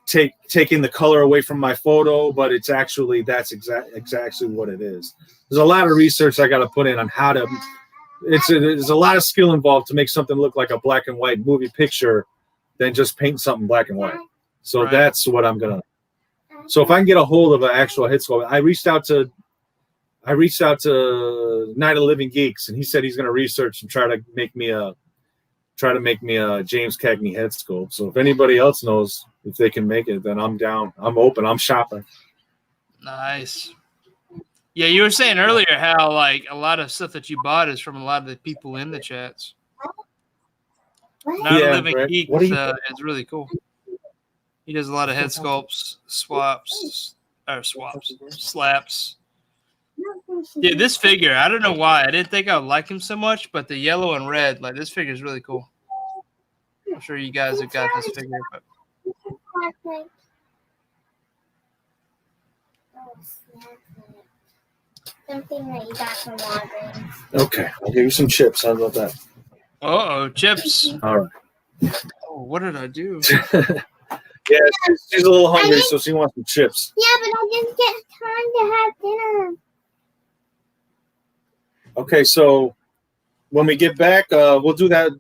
taking the color away from my photo, but it's actually exactly what it is. There's a lot of research I got to put in on how to. There's a lot of skill involved to make something look like a black and white movie picture than just paint something black and white. So that's what I'm gonna. So if I can get a hold of an actual head sculpt, I reached out to Night of Living Geeks, and he said he's gonna research and try to make me a James Cagney head sculpt. So if anybody else knows if they can make it, then I'm down. I'm open. I'm shopping. Nice. Yeah, you were saying earlier how like a lot of stuff that you bought is from a lot of the people in the chats. Night of Living Geeks is really cool. He does a lot of head sculpts, slaps. Yeah, this figure, I don't know why. I didn't think I would like him so much, but the yellow and red, like this figure is really cool. I'm sure you guys have got this figure. But... Something that you got from Walgreens. Okay, I'll give you some chips. How about that? Uh-oh, chips. All right. Oh, what did I do? Yeah, she's a little hungry, so she wants some chips. Yeah, but I didn't get time to have dinner. Okay, so when we get back, we'll do that.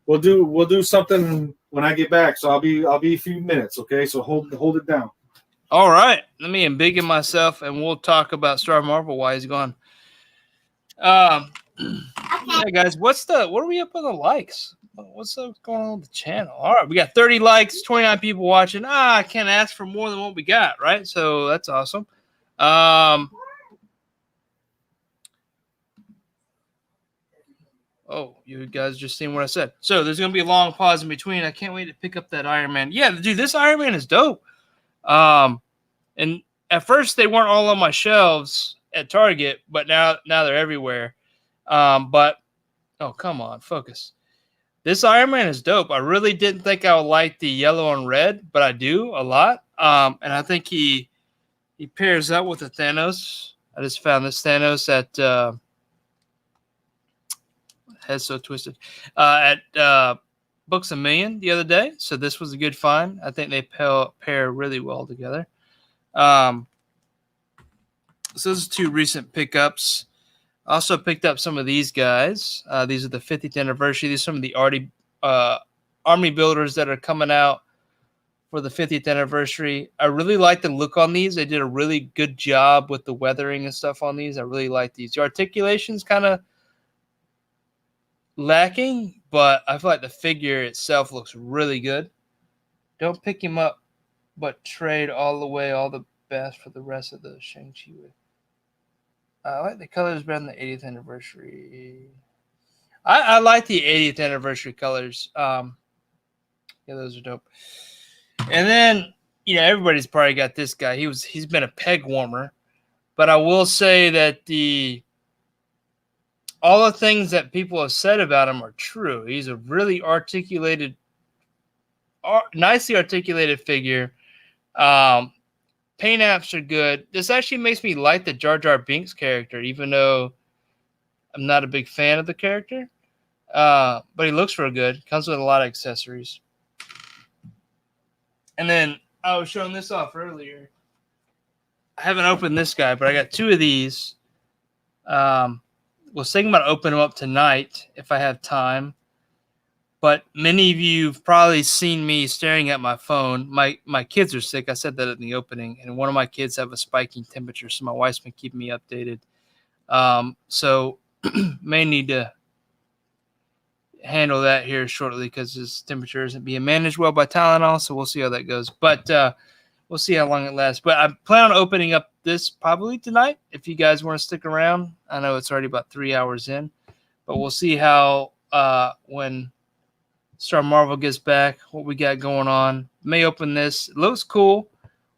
We'll do something when I get back. So I'll be a few minutes. Okay, so hold it down. All right, let me embiggen myself, and we'll talk about StarMarvel while he's gone. Yeah, guys, what are we up on the likes? What's going on with the channel? All right, we got 30 likes, 29 people watching. I can't ask for more than what we got, right? So that's awesome. Oh, you guys just seen what I said. So there's going to be a long pause in between. I can't wait to pick up that Iron Man. Yeah, dude, this Iron Man is dope. And at first they weren't all on my shelves at Target, but now they're everywhere. But oh, come on, focus. This Iron Man is dope. I really didn't think I would like the yellow and red, but I do a lot. And I think he pairs up with the Thanos. I just found this Thanos at head's so twisted at Books A Million the other day. So this was a good find. I think they pair really well together. So those are two recent pickups. Also picked up some of these guys. These are the 50th anniversary. These are some of the army builders that are coming out for the 50th anniversary. I really like the look on these. They did a really good job with the weathering and stuff on these. I really like these. The articulation's kind of lacking, but I feel like the figure itself looks really good. Don't pick him up, but trade all the best for the rest of the Shang-Chi with. I like the colors better than the 80th anniversary. I like the 80th anniversary colors. Yeah, those are dope. And then, everybody's probably got this guy. He's been a peg warmer, but I will say that all the things that people have said about him are true. He's a really nicely articulated figure. Paint apps are good. This actually makes me like the Jar Jar Binks character, even though I'm not a big fan of the character. But he looks real good. Comes with a lot of accessories. And then I was showing this off earlier. I haven't opened this guy, but I got two of these. Was thinking about opening them up tonight if I have time. But many of you have probably seen me staring at my phone. My kids are sick. I said that in the opening. And one of my kids have a spiking temperature, so my wife's been keeping me updated. So may need to handle that here shortly because his temperature isn't being managed well by Tylenol. So we'll see how that goes. But we'll see how long it lasts. But I plan on opening up this probably tonight if you guys want to stick around. I know it's already about 3 hours in. But we'll see how when StarMarvel gets back, what we got going on. May open this. It looks cool.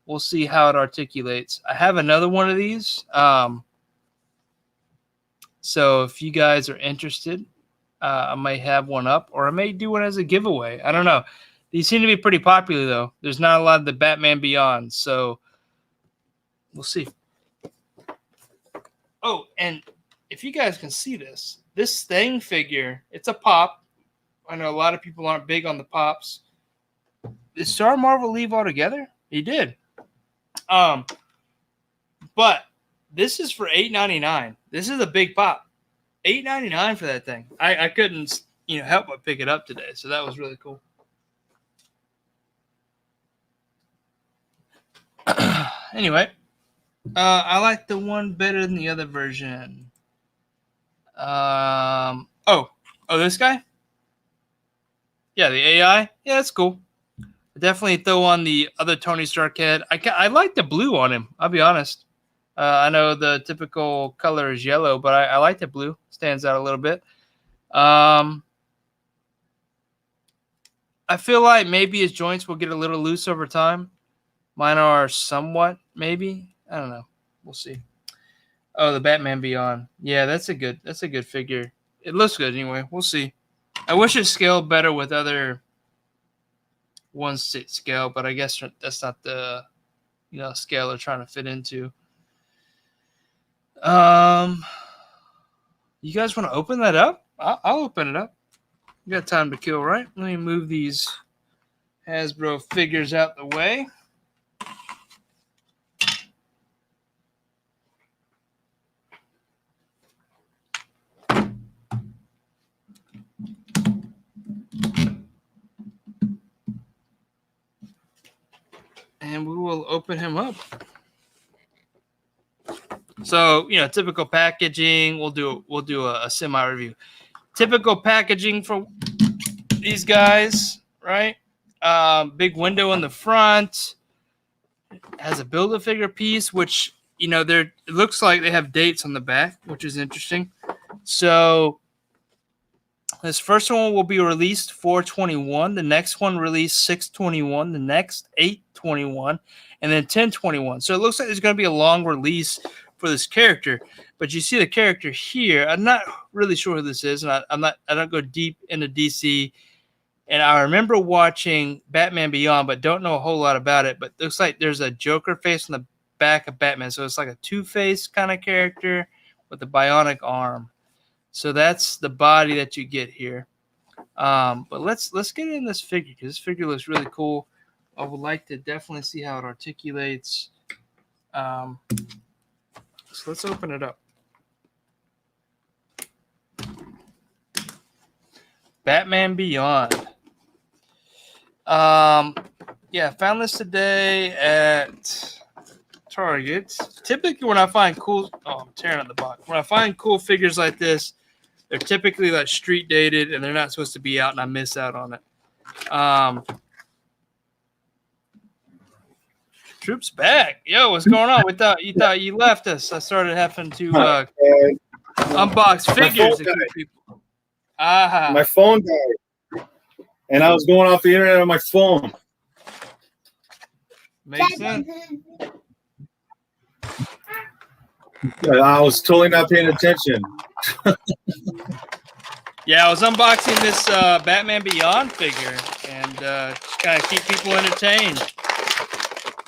We'll see how it articulates. I have another one of these. So if you guys are interested, I may have one up, or I may do one as a giveaway. I don't know. These seem to be pretty popular, though. There's not a lot of the Batman Beyond, so we'll see. Oh, and if you guys can see this Thing figure, it's a pop. I know a lot of people aren't big on the pops. Did StarMarvel leave altogether? He did. But this is for $8.99. This is a big pop. $8.99 for that thing. I couldn't, help but pick it up today. So that was really cool. Anyway, I like the one better than the other version. This guy? Yeah, the AI. Yeah, that's cool. Definitely throw on the other Tony Stark head. I like the blue on him. I'll be honest. I know the typical color is yellow, but I like the blue. Stands out a little bit. I feel like maybe his joints will get a little loose over time. Mine are somewhat, maybe. I don't know. We'll see. Oh, the Batman Beyond. Yeah, that's a good figure. It looks good anyway. We'll see. I wish it scaled better with other ones to scale, but I guess that's not the scale they're trying to fit into. You guys want to open that up? I'll open it up. You got time to kill, right? Let me move these Hasbro figures out the way. And we will open him up. So, typical packaging. We'll do a semi review. Typical packaging for these guys, right? Big window in the front. Has a Build-A-Figure piece, which it looks like they have dates on the back, which is interesting. So this first one will be released 4/21. The next one released 6/21. The next 8/21, and then 10/21. So it looks like there's going to be a long release for this character. But you see the character here. I'm not really sure who this is, and I don't go deep into DC. And I remember watching Batman Beyond, but don't know a whole lot about it. But it looks like there's a Joker face on the back of Batman, so it's like a Two-Face kind of character with a bionic arm. So that's the body that you get here. But let's get in this figure because this figure looks really cool. I would like to definitely see how it articulates. So let's open it up. Batman Beyond. Yeah, found this today at Target. Typically when I find cool, I'm tearing up the box. When I find cool figures like this, They're typically like street dated, and they're not supposed to be out, and I miss out on it. Troops back. Yo, what's going on? You thought you left us. I started having to unbox figures to keep people. My phone died, and I was going off the internet on my phone. Makes sense. I was totally not paying attention. Yeah, I was unboxing this Batman Beyond figure, and just kind of keep people entertained.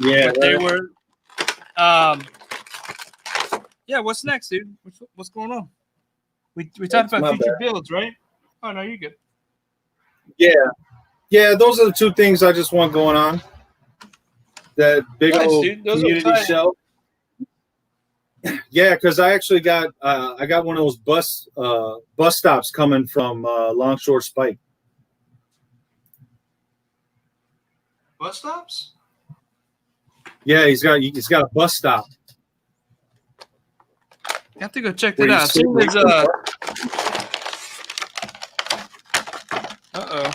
Yeah, but they were. Yeah, what's next, dude? What's going on? We talked about future builds, right? Oh no, you're good. Yeah. Those are the two things I just want going on. That big old community show. Yeah, because I actually got one of those bus stops coming from Longshore Spike. Bus stops? Yeah, he's got a bus stop. You have to go check that out. I've seen his uh-oh.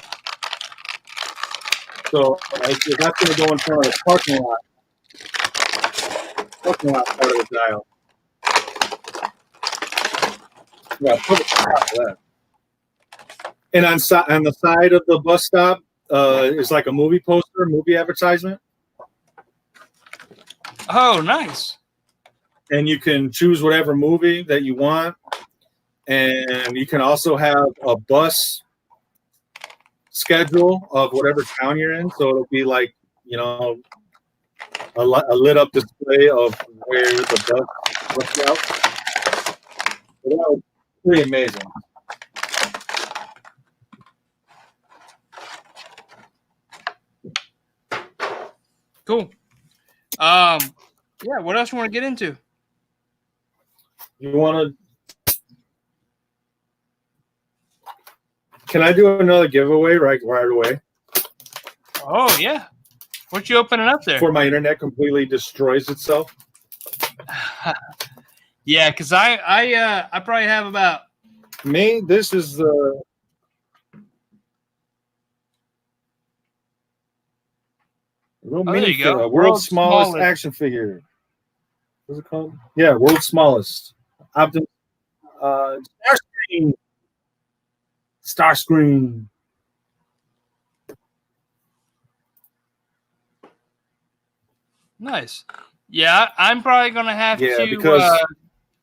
So that's going to go in front of the parking lot. Parking lot part of the dial. Yeah, that. And on the side of the bus stop is like a movie poster, movie advertisement. Oh, nice. And you can choose whatever movie that you want. And you can also have a bus schedule of whatever town you're in. So it'll be like, a lit up display of where the bus out. So that was pretty amazing. Cool. Yeah, what else you want to get into? You want to? Can I do another giveaway right away? Oh yeah. What you opening up there? Before my internet completely destroys itself. Yeah, because I probably have about. Me, this is the. There you go. World's smallest action figure. What's it called? Yeah, world's smallest. Starscream. Nice. Yeah, I'm probably gonna have to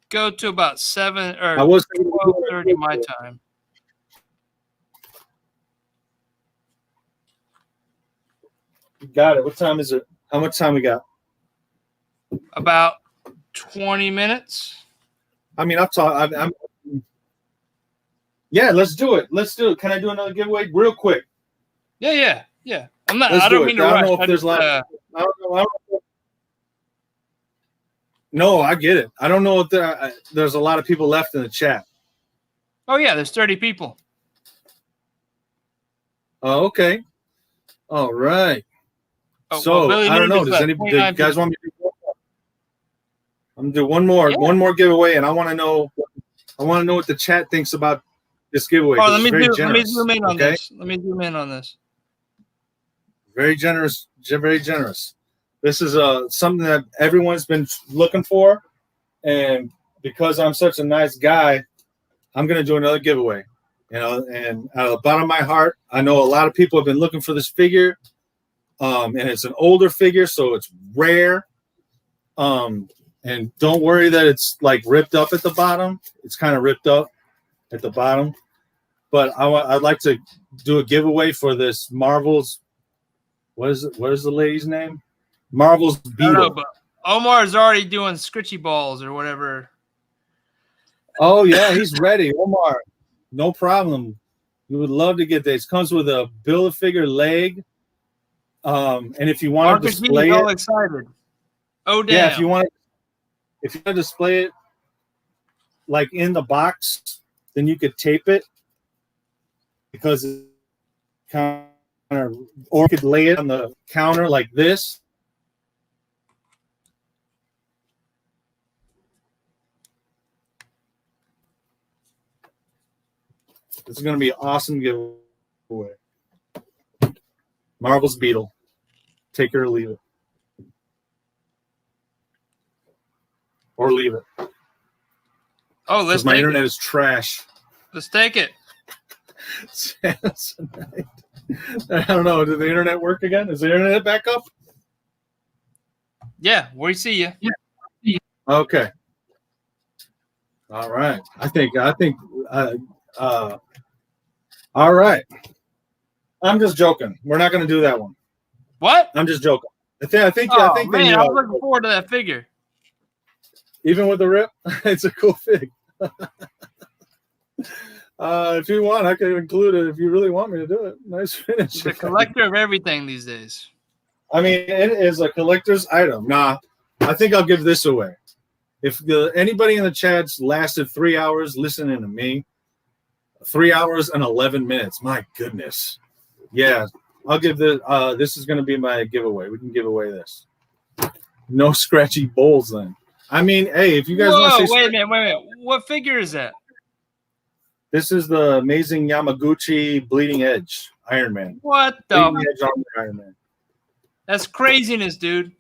go to about 7 or 12:30 my time. You got it. What time is it? How much time we got? About 20 minutes. I mean, I'll talk. Yeah, let's do it. Can I do another giveaway real quick? Yeah. I'm not. I don't mean to rush. I don't know if there's I don't know. No, I get it. I don't know if there's a lot of people left in the chat. Oh yeah, there's 30 people. Oh, okay. All right. Oh, so well, I don't know. Do you guys want me to do one more? I'm gonna do one more giveaway, and I want to know what the chat thinks about this giveaway. Oh, let me zoom in on this. Let me zoom in on this. Very generous, very generous. This is something that everyone's been looking for, and because I'm such a nice guy, I'm gonna do another giveaway. And out of the bottom of my heart, I know a lot of people have been looking for this figure. And it's an older figure, so it's rare. And don't worry that it's like ripped up at the bottom. It's kind of ripped up at the bottom. But I'd like to do a giveaway for this Marvel's. What is the lady's name? Marvel's Beetle. I don't know, but Omar is already doing scritchy balls or whatever. Oh yeah, he's ready. Omar, no problem. We would love to get this. Comes with a Build-A-Figure leg. And if you want to display it, all excited. Oh damn! Yeah, if you want to display it like in the box, then you could tape it because it kind of, or you could lay it on the counter like this. This is going to be an awesome giveaway. Marvel's Beetle. Take it or leave it. Or leave it. Oh, let's my take internet it. is trash. Let's take it. Samsonite. I don't know. Did the internet work again? Is the internet back up? Yeah, we see you. Yeah. Okay. All right. I think. All right. I'm just joking. We're not going to do that one. What? I'm just joking. I think. Oh, I think man, I was looking forward to that figure. Even with the rip, it's a cool fig. If you want, I can include it if you really want me to do it. Nice finish. He's a collector of everything these days. I mean, it is a collector's item. Nah, I think I'll give this away. If anybody in the chats lasted 3 hours listening to me, 3 hours and 11 minutes. My goodness. Yeah, I'll give this is going to be my giveaway. We can give away this. No scratchy bowls then. I mean, hey, if you guys want to say... Wait a minute. What figure is that? This is the amazing Yamaguchi Bleeding Edge Iron Man. What the? Bleeding Edge Armor Iron Man. That's craziness, dude.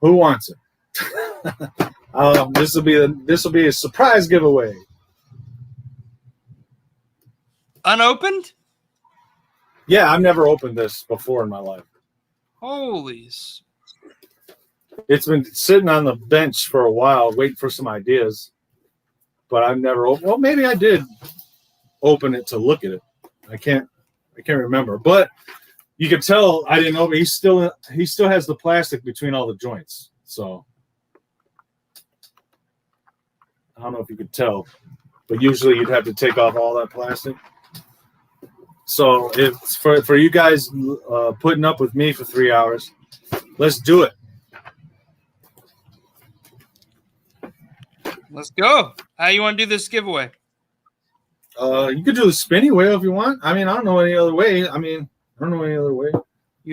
Who wants it? This will be a surprise giveaway. Unopened? Yeah, I've never opened this before in my life. Holy. It's been sitting on the bench for a while, waiting for some ideas. But I've never opened. Well, maybe I did open it to look at it. I can't remember. But you can tell I didn't open. He still has the plastic between all the joints. So I don't know if you could tell, but usually you'd have to take off all that plastic. So it's for you guys putting up with me for 3 hours. Let's do it. Let's go. How you want to do this giveaway? You could do the spinny wheel if you want. I mean, I don't know any other way. You can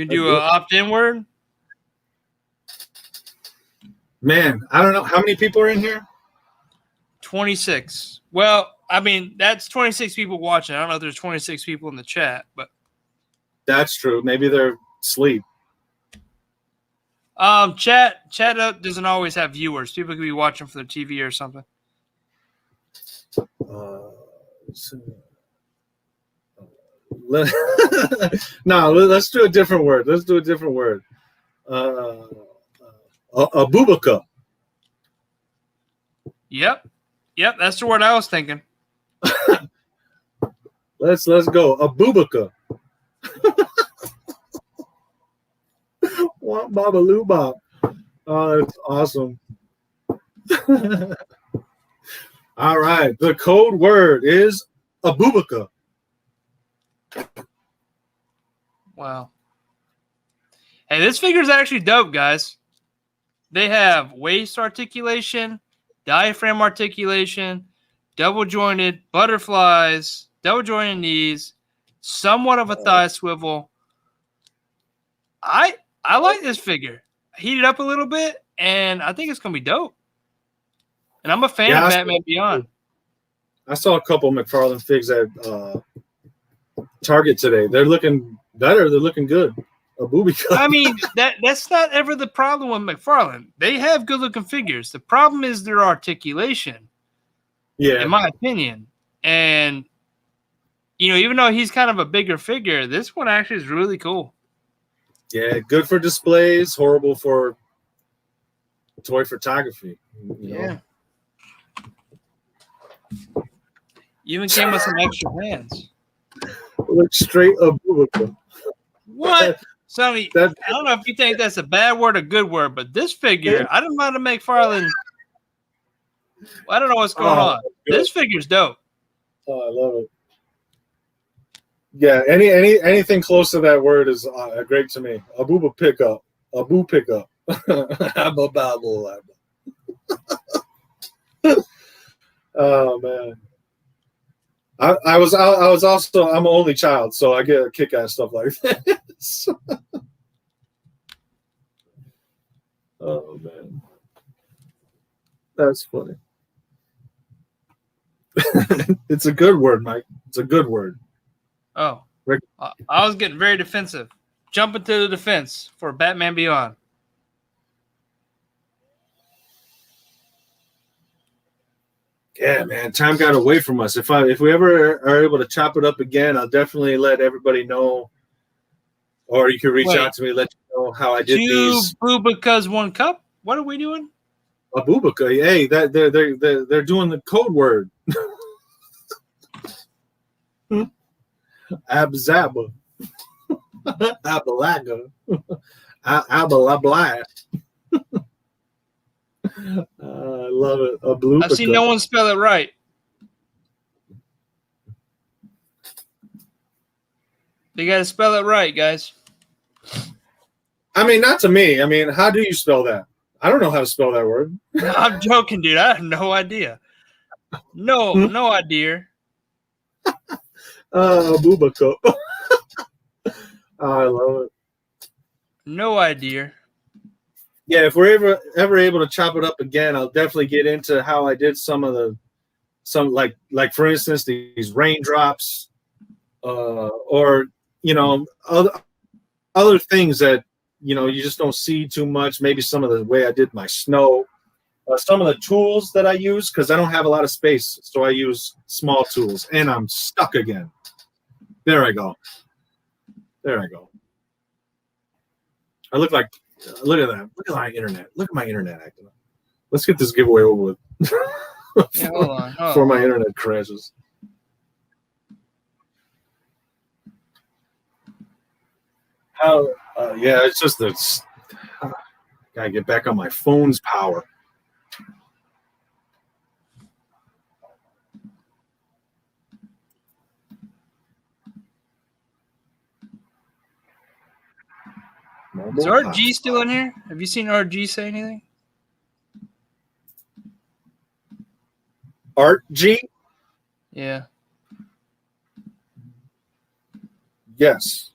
do an opt-in word? Man, I don't know. How many people are in here? 26. Well, I mean, that's 26 people watching. I don't know if there's 26 people in the chat, but that's true. Maybe they're asleep. Chat doesn't always have viewers. People could be watching for their TV or something. Let's do a different word. Abubaka. Yep, that's the word I was thinking. Let's go. Abubaka. Baba Lou Bob. Oh, that's awesome. All right. The code word is Abubaka. Wow. Hey, this figure is actually dope, guys. They have waist articulation, diaphragm articulation, double jointed butterflies, double jointed knees, somewhat of a thigh swivel. I like this figure. Heat it up a little bit, and I think it's gonna be dope. And I'm a fan of Batman Beyond. I saw a couple McFarlane figs at Target today. They're looking better. They're looking good. A booby cut. I mean, that's not ever the problem with McFarlane. They have good looking figures. The problem is their articulation. Yeah, in my opinion. And even though he's kind of a bigger figure, this one actually is really cool. Yeah, good for displays, horrible for toy photography. You know? Even came with some extra hands. Look straight up. What? Sonny, I don't know if you think that's a bad word or good word, but this figure, I don't know how to make McFarlane. I don't know what's going on. Good. This figure's dope. Oh, I love it. Yeah, anything close to that word is great to me. A booba pickup. A boo pickup. Oh man. I was also I'm an only child, so I get a kick out of stuff like this. Oh man. That's funny. It's a good word, Mike. It's a good word. Oh, Rick. I was getting very defensive. Jumping to the defense for Batman Beyond. Yeah, man, time got away from us. If we ever are able to chop it up again, I'll definitely let everybody know. Or you can reach out to me, let you know how I did these. Bubaka's one cup. What are we doing? Abubaka, hey, that they're doing the code word. Abzaba, Abalaga, Abalabla. I love it. I've seen no one spell it right. You got to spell it right, guys. I mean, not to me. I mean, how do you spell that? I don't know how to spell that word. No, I'm joking, dude. I have no idea. No idea. Abubaka. I love it. No idea. Yeah, if we're ever able to chop it up again, I'll definitely get into how I did some like for instance these raindrops, or other things that you just don't see too much. Maybe some of the way I did my snow, some of the tools that I use because I don't have a lot of space, so I use small tools. And I'm stuck again. There I go. I look like. Look at that. Look at my internet. Look at my internet acting up. Let's get this giveaway over with. Yeah, hold on. Before my internet crashes. How? Yeah, it's just that. Gotta get back on my phone's power. Is RG still in here? Have you seen RG say anything? Art G? Yeah. Yes.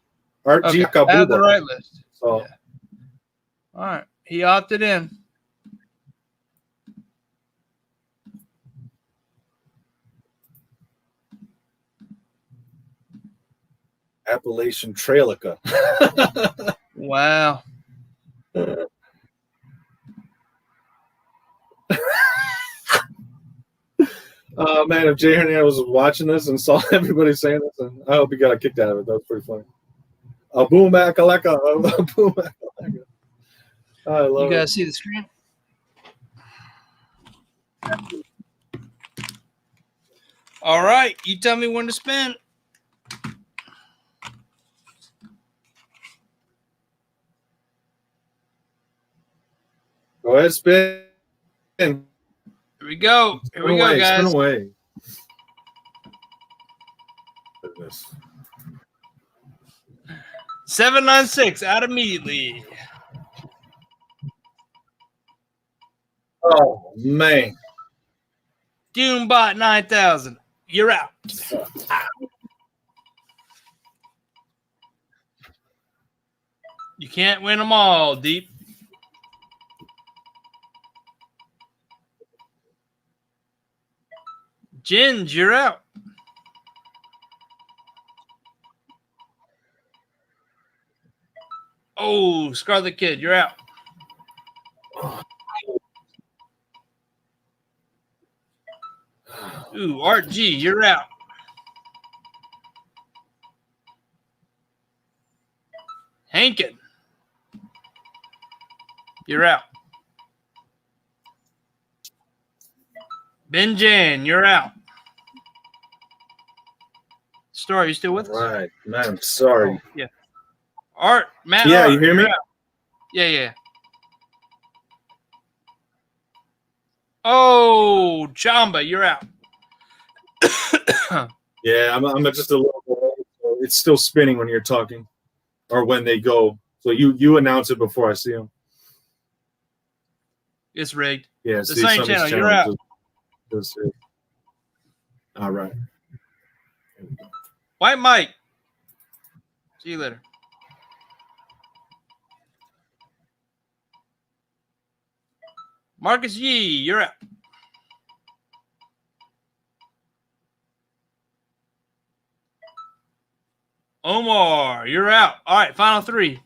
Art G. I have the right list. So. Yeah. All right. He opted in. Appalachian Trailica. Wow. Man, if Jay Hernandez was watching this and saw everybody saying this, and I hope he got kicked out of it. That was pretty funny. A boom akaleka. A boom akaleka. I love You guys see the screen? All right. You tell me when to spin. Go ahead, spin. Here we go. Here we go, guys. Spin away. Goodness. 796 out immediately. Oh, man. Doombot 9000. You're out. You can't win them all, Deep. Ginge, you're out. Oh, Scarlet Kid, you're out. Ooh, Art G, you're out. Hankin, you're out. Ben Jan, you're out. Star, you still with us? All right, man. I'm sorry. Oh, yeah. Art, Matt. Yeah, Art, you hear me? out. Yeah. Oh, Jamba, you're out. Yeah, I'm just a little bit late, so it's still spinning when you're talking, or when they go. So you announce it before I see them. It's rigged. Yeah, the same channel. You're out. All right. White Mike. See you later. Marcus Yee, you're out. Omar, you're out. All right, final three.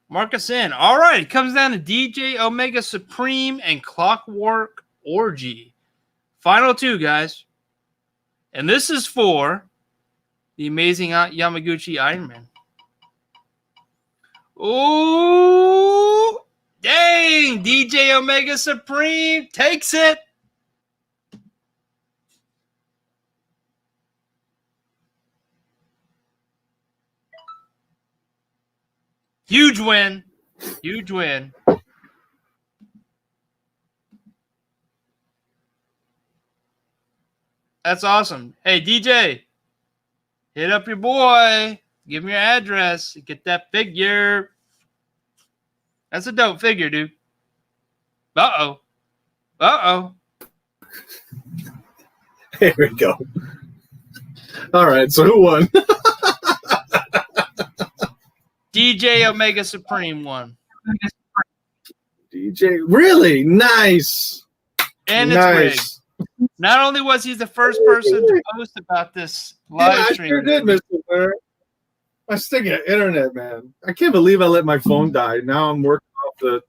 Mark us in. All right, it comes down to DJ Omega Supreme and Clockwork Orgy. Final two, guys. And this is for the amazing Yamaguchi Iron Man. Ooh, dang. DJ Omega Supreme takes it. Huge win. Huge win. That's awesome. Hey, DJ, hit up your boy. Give him your address. Get that figure. That's a dope figure, dude. Uh-oh. Uh-oh. Here we go. All right, so who won? DJ Omega Supreme won. DJ, really? Nice. And it's rigged. Not only was he the first person to post about this live stream. I sure did, Mr. Blair. I stick at internet, man. I can't believe I let my phone die. Now I'm working off the,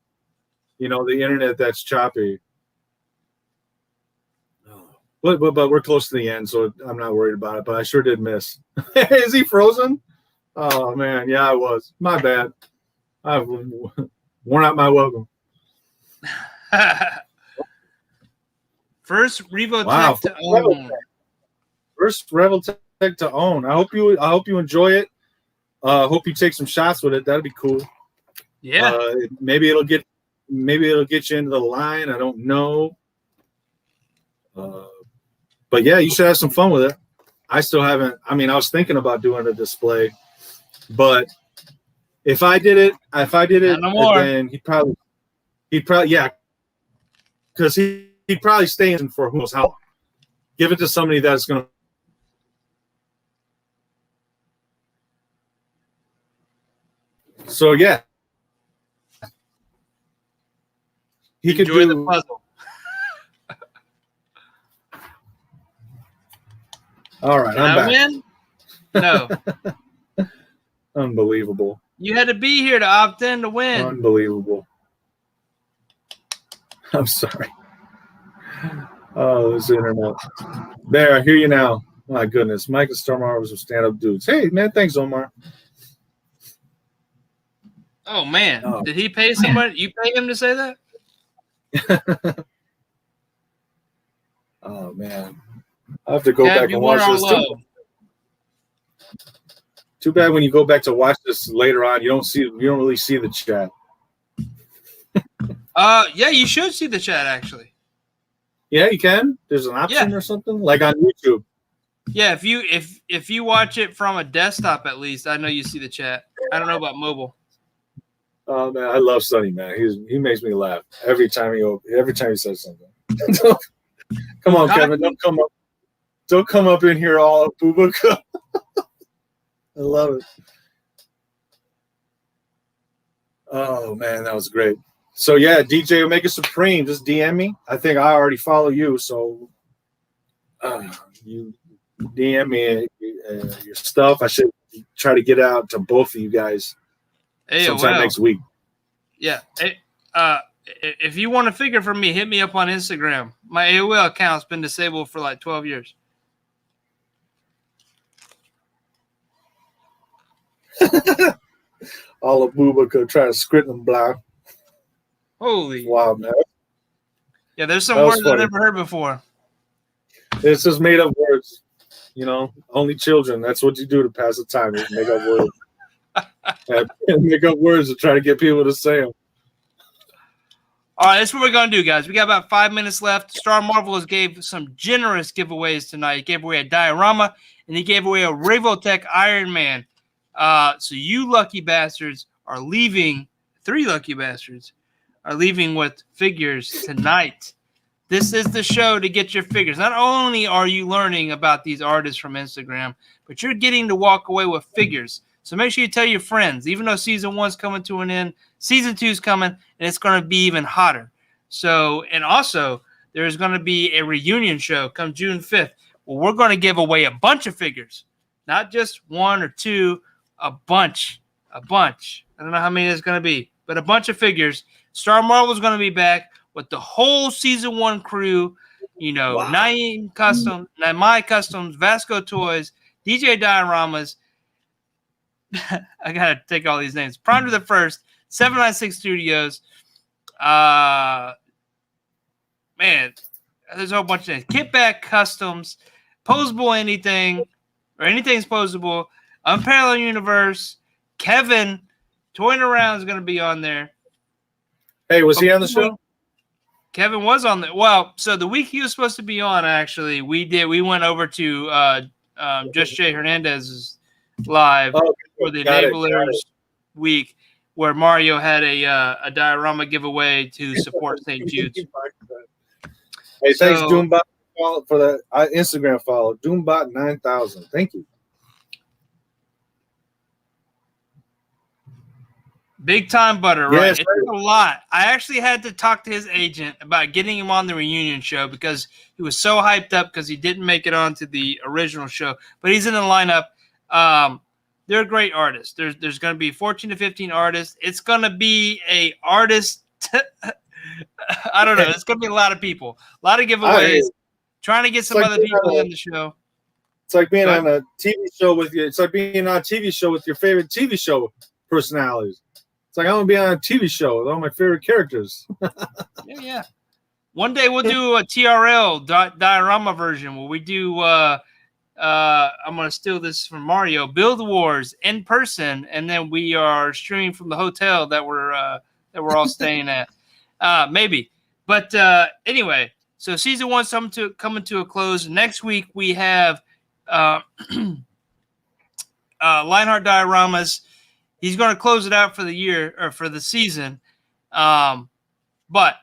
the internet that's choppy. But we're close to the end, so I'm not worried about it. But I sure did miss. Is he frozen? Oh man, yeah, I was. My bad. I've worn out my welcome. First Revotech to own. First Revoltech to own. I hope you enjoy it. Hope you take some shots with it. That'd be cool. Yeah. Maybe it'll get you into the line. I don't know. But yeah, you should have some fun with it. I still haven't. I mean, I was thinking about doing a display, but if I did it, then he'd probably, yeah, because he'd probably stay in for who knows how long. Give it to somebody that's going to. So yeah, he could enjoy do the puzzle. All right, Can I'm I back. win? No. Unbelievable. You had to be here to opt in to win. Unbelievable. I'm sorry. Oh, this internet. There, I hear you now. My goodness. Mike and StarMarvel was some stand-up dudes. Hey, man, thanks, Omar. Oh, man. Oh. Did he pay somebody? You pay him to say that? Oh, man. I have to go back and watch this. Too bad when you go back to watch this later on, you don't really see the chat. Yeah, you should see the chat actually. Yeah, you can. There's an option or something like on YouTube. Yeah, if you watch it from a desktop at least, I know you see the chat. I don't know about mobile. Oh man, I love Sonny, man. He makes me laugh every time he says something. Come on, Kevin, don't come up in here all boobook. I love it. Oh man, that was great. So yeah, DJ Omega Supreme, just DM me. I think I already follow you, so you DM me your stuff. I should try to get out to both of you guys sometime next week. Yeah. Hey, if you want a figure from me, hit me up on Instagram. My AOL account's been disabled for like 12 years. All of Booba try to script them block. Holy. Wow, man. Yeah, there's some words I've never heard before. It's just made up words. Only children. That's what you do to pass the time. Is make up words. Make up words to try to get people to say them. All right, that's what we're going to do, guys. We got about 5 minutes left. StarMarvel gave some generous giveaways tonight. He gave away a Diorama, and he gave away a Revotech Iron Man. So you lucky bastards are leaving, 3 lucky bastards are leaving with figures tonight. This is the show to get your figures. Not only are you learning about these artists from Instagram, but you're getting to walk away with figures. So make sure you tell your friends, even though season 1's coming to an end, season 2's coming, and it's going to be even hotter. So, and also, there's going to be a reunion show come June 5th. Well, we're going to give away a bunch of figures, not just one or two, a bunch. I don't know how many it's going to be, but a bunch of figures. StarMarvel is going to be back with the whole season 1 crew. Naeem Customs, My Customs, Vasco Toys, DJ Dioramas. I gotta take all these names. Prime to the First, 796 Studios. Man, there's a whole bunch of names. Kitback Customs, Posable Anything, or Anything's Posable, Unparalleled Universe, Kevin, Toying Around is gonna be on there. Hey, was he on the show? Kevin was on the so the week he was supposed to be on, actually, we went over to Just Jay Hernandez's live for the Enablers week, where Mario had a diorama giveaway to support St. Jude's. Hey, thanks, Doombot, for the Instagram follow. Doombot 9000. Thank you. Big time butter, right? Yes, it took a lot. I actually had to talk to his agent about getting him on the reunion show because he was so hyped up because he didn't make it onto the original show. But he's in the lineup. They're great artists. There's going to be 14 to 15 artists. It's going to be a artist. I don't know. It's going to be a lot of people. A lot of giveaways. Trying to get some other people in the show. It's like being on a TV show with you. It's like being on a TV show with your favorite TV show personalities. It's like I want to be on a TV show with all my favorite characters. Yeah. One day we'll do a TRL diorama version where we do. I'm gonna steal this from Mario. Build Wars in person, and then we are streaming from the hotel that we're all staying at. Maybe, but anyway. So season 1's coming to a close. Next week we have Lionheart Dioramas. He's going to close it out for the year or for the season. But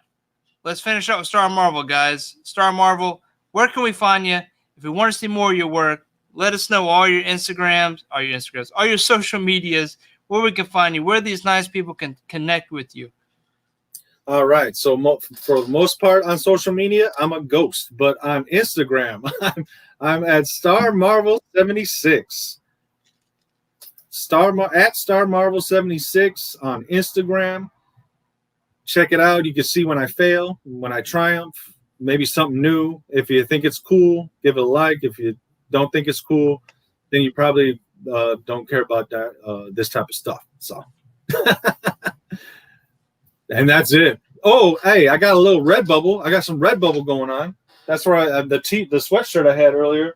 let's finish up with StarMarvel, guys. StarMarvel, where can we find you? If we want to see more of your work, let us know all your Instagrams, all your social medias, where we can find you, where these nice people can connect with you. All right. So for the most part on social media, I'm a ghost, but on Instagram, I'm at StarMarvel76. At StarMarvel76 on Instagram. Check it out. You can see when I fail, when I triumph, maybe something new. If you think it's cool, give it a like. If you don't think it's cool, then you probably don't care about that this type of stuff. So, and that's it. Oh, hey, I got a little Redbubble. I got some Redbubble going on. That's where the sweatshirt I had earlier.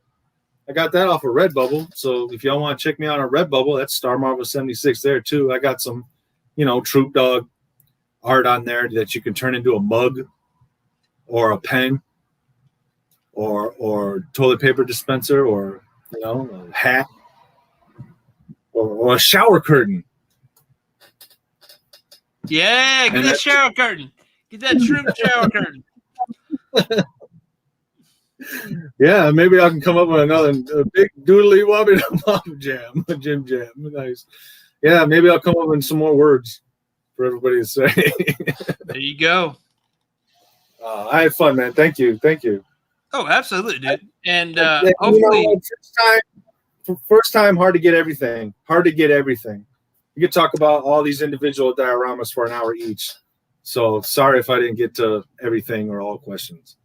I got that off of Redbubble. So if y'all want to check me out on Redbubble, that's StarMarvel76 there too. I got some, Troop Dog art on there that you can turn into a mug or a pen or toilet paper dispenser or, a hat or a shower curtain. Yeah, get that shower curtain. Get that Troop shower curtain. Yeah, maybe I can come up with another big doodly wobbly mom jam, a Jim Jam. Nice. Yeah, maybe I'll come up with some more words for everybody to say. There you go. I had fun, man. Thank you. Oh, absolutely, dude. And hopefully, first time, hard to get everything. You could talk about all these individual dioramas for an hour each. So sorry if I didn't get to everything or all questions.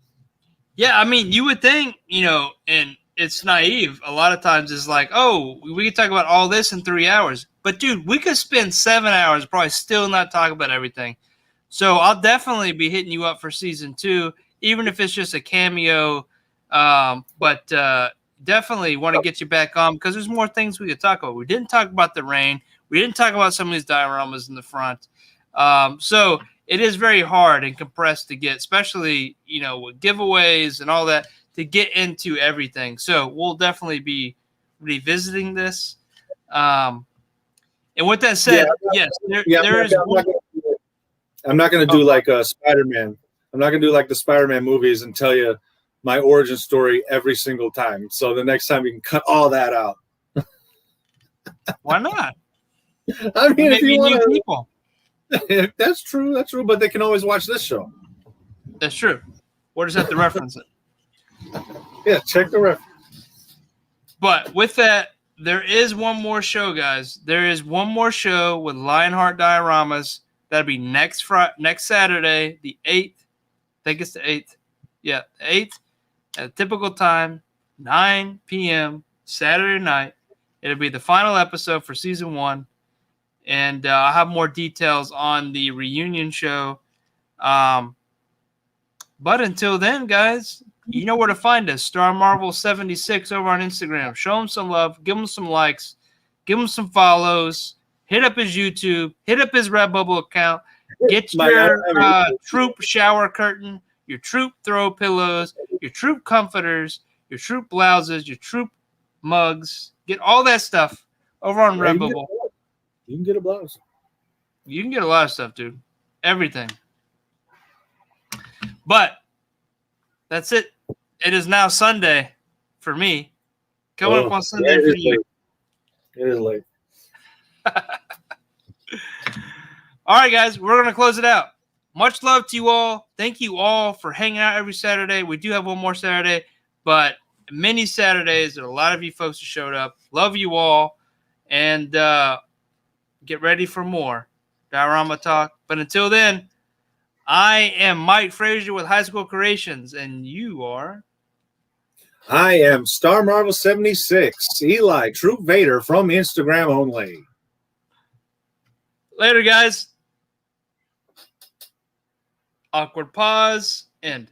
Yeah, I mean, you would think, and it's naive. A lot of times it's like, oh, we could talk about all this in 3 hours. But, dude, we could spend 7 hours probably still not talk about everything. So I'll definitely be hitting you up for season 2, even if it's just a cameo. But definitely want to get you back on because there's more things we could talk about. We didn't talk about the rain. We didn't talk about some of these dioramas in the front. So it is very hard and compressed to get, especially, with giveaways and all that, to get into everything. So we'll definitely be revisiting this. And with that said, there is. I'm not going to do like a Spider-Man. I'm not going to do like the Spider-Man movies and tell you my origin story every single time. So the next time you can cut all that out. Why not? I mean, if you want people. That's true. But they can always watch this show. That's true. We'll just have to reference it. Yeah, check the reference. But with that, there is one more show, guys. There is one more show with Lionheart Dioramas. That'll be next Saturday, the 8th. I think it's the 8th. Yeah, the 8th at a typical time, 9 p.m. Saturday night. It'll be the final episode for season 1. And I'll have more details on the reunion show. But until then, guys, you know where to find us. StarMarvel76 over on Instagram. Show him some love. Give him some likes. Give him some follows. Hit up his YouTube. Hit up his Redbubble account. Get your troop shower curtain, your troop throw pillows, your troop comforters, your troop blouses, your troop mugs. Get all that stuff over on Redbubble. You can get a blouse. You can get a lot of stuff, dude. Everything. But that's it. It is now Sunday for me. Coming up on Sunday for you. It is late. All right, guys. We're going to close it out. Much love to you all. Thank you all for hanging out every Saturday. We do have one more Saturday, but many Saturdays. There are a lot of you folks who showed up. Love you all. And get ready for more Diorama Talk. But until then, I am Mike Frazier with High School Creations, and you are? I am StarMarvel76, Eli Troop Vader from Instagram only. Later, guys. Awkward pause, and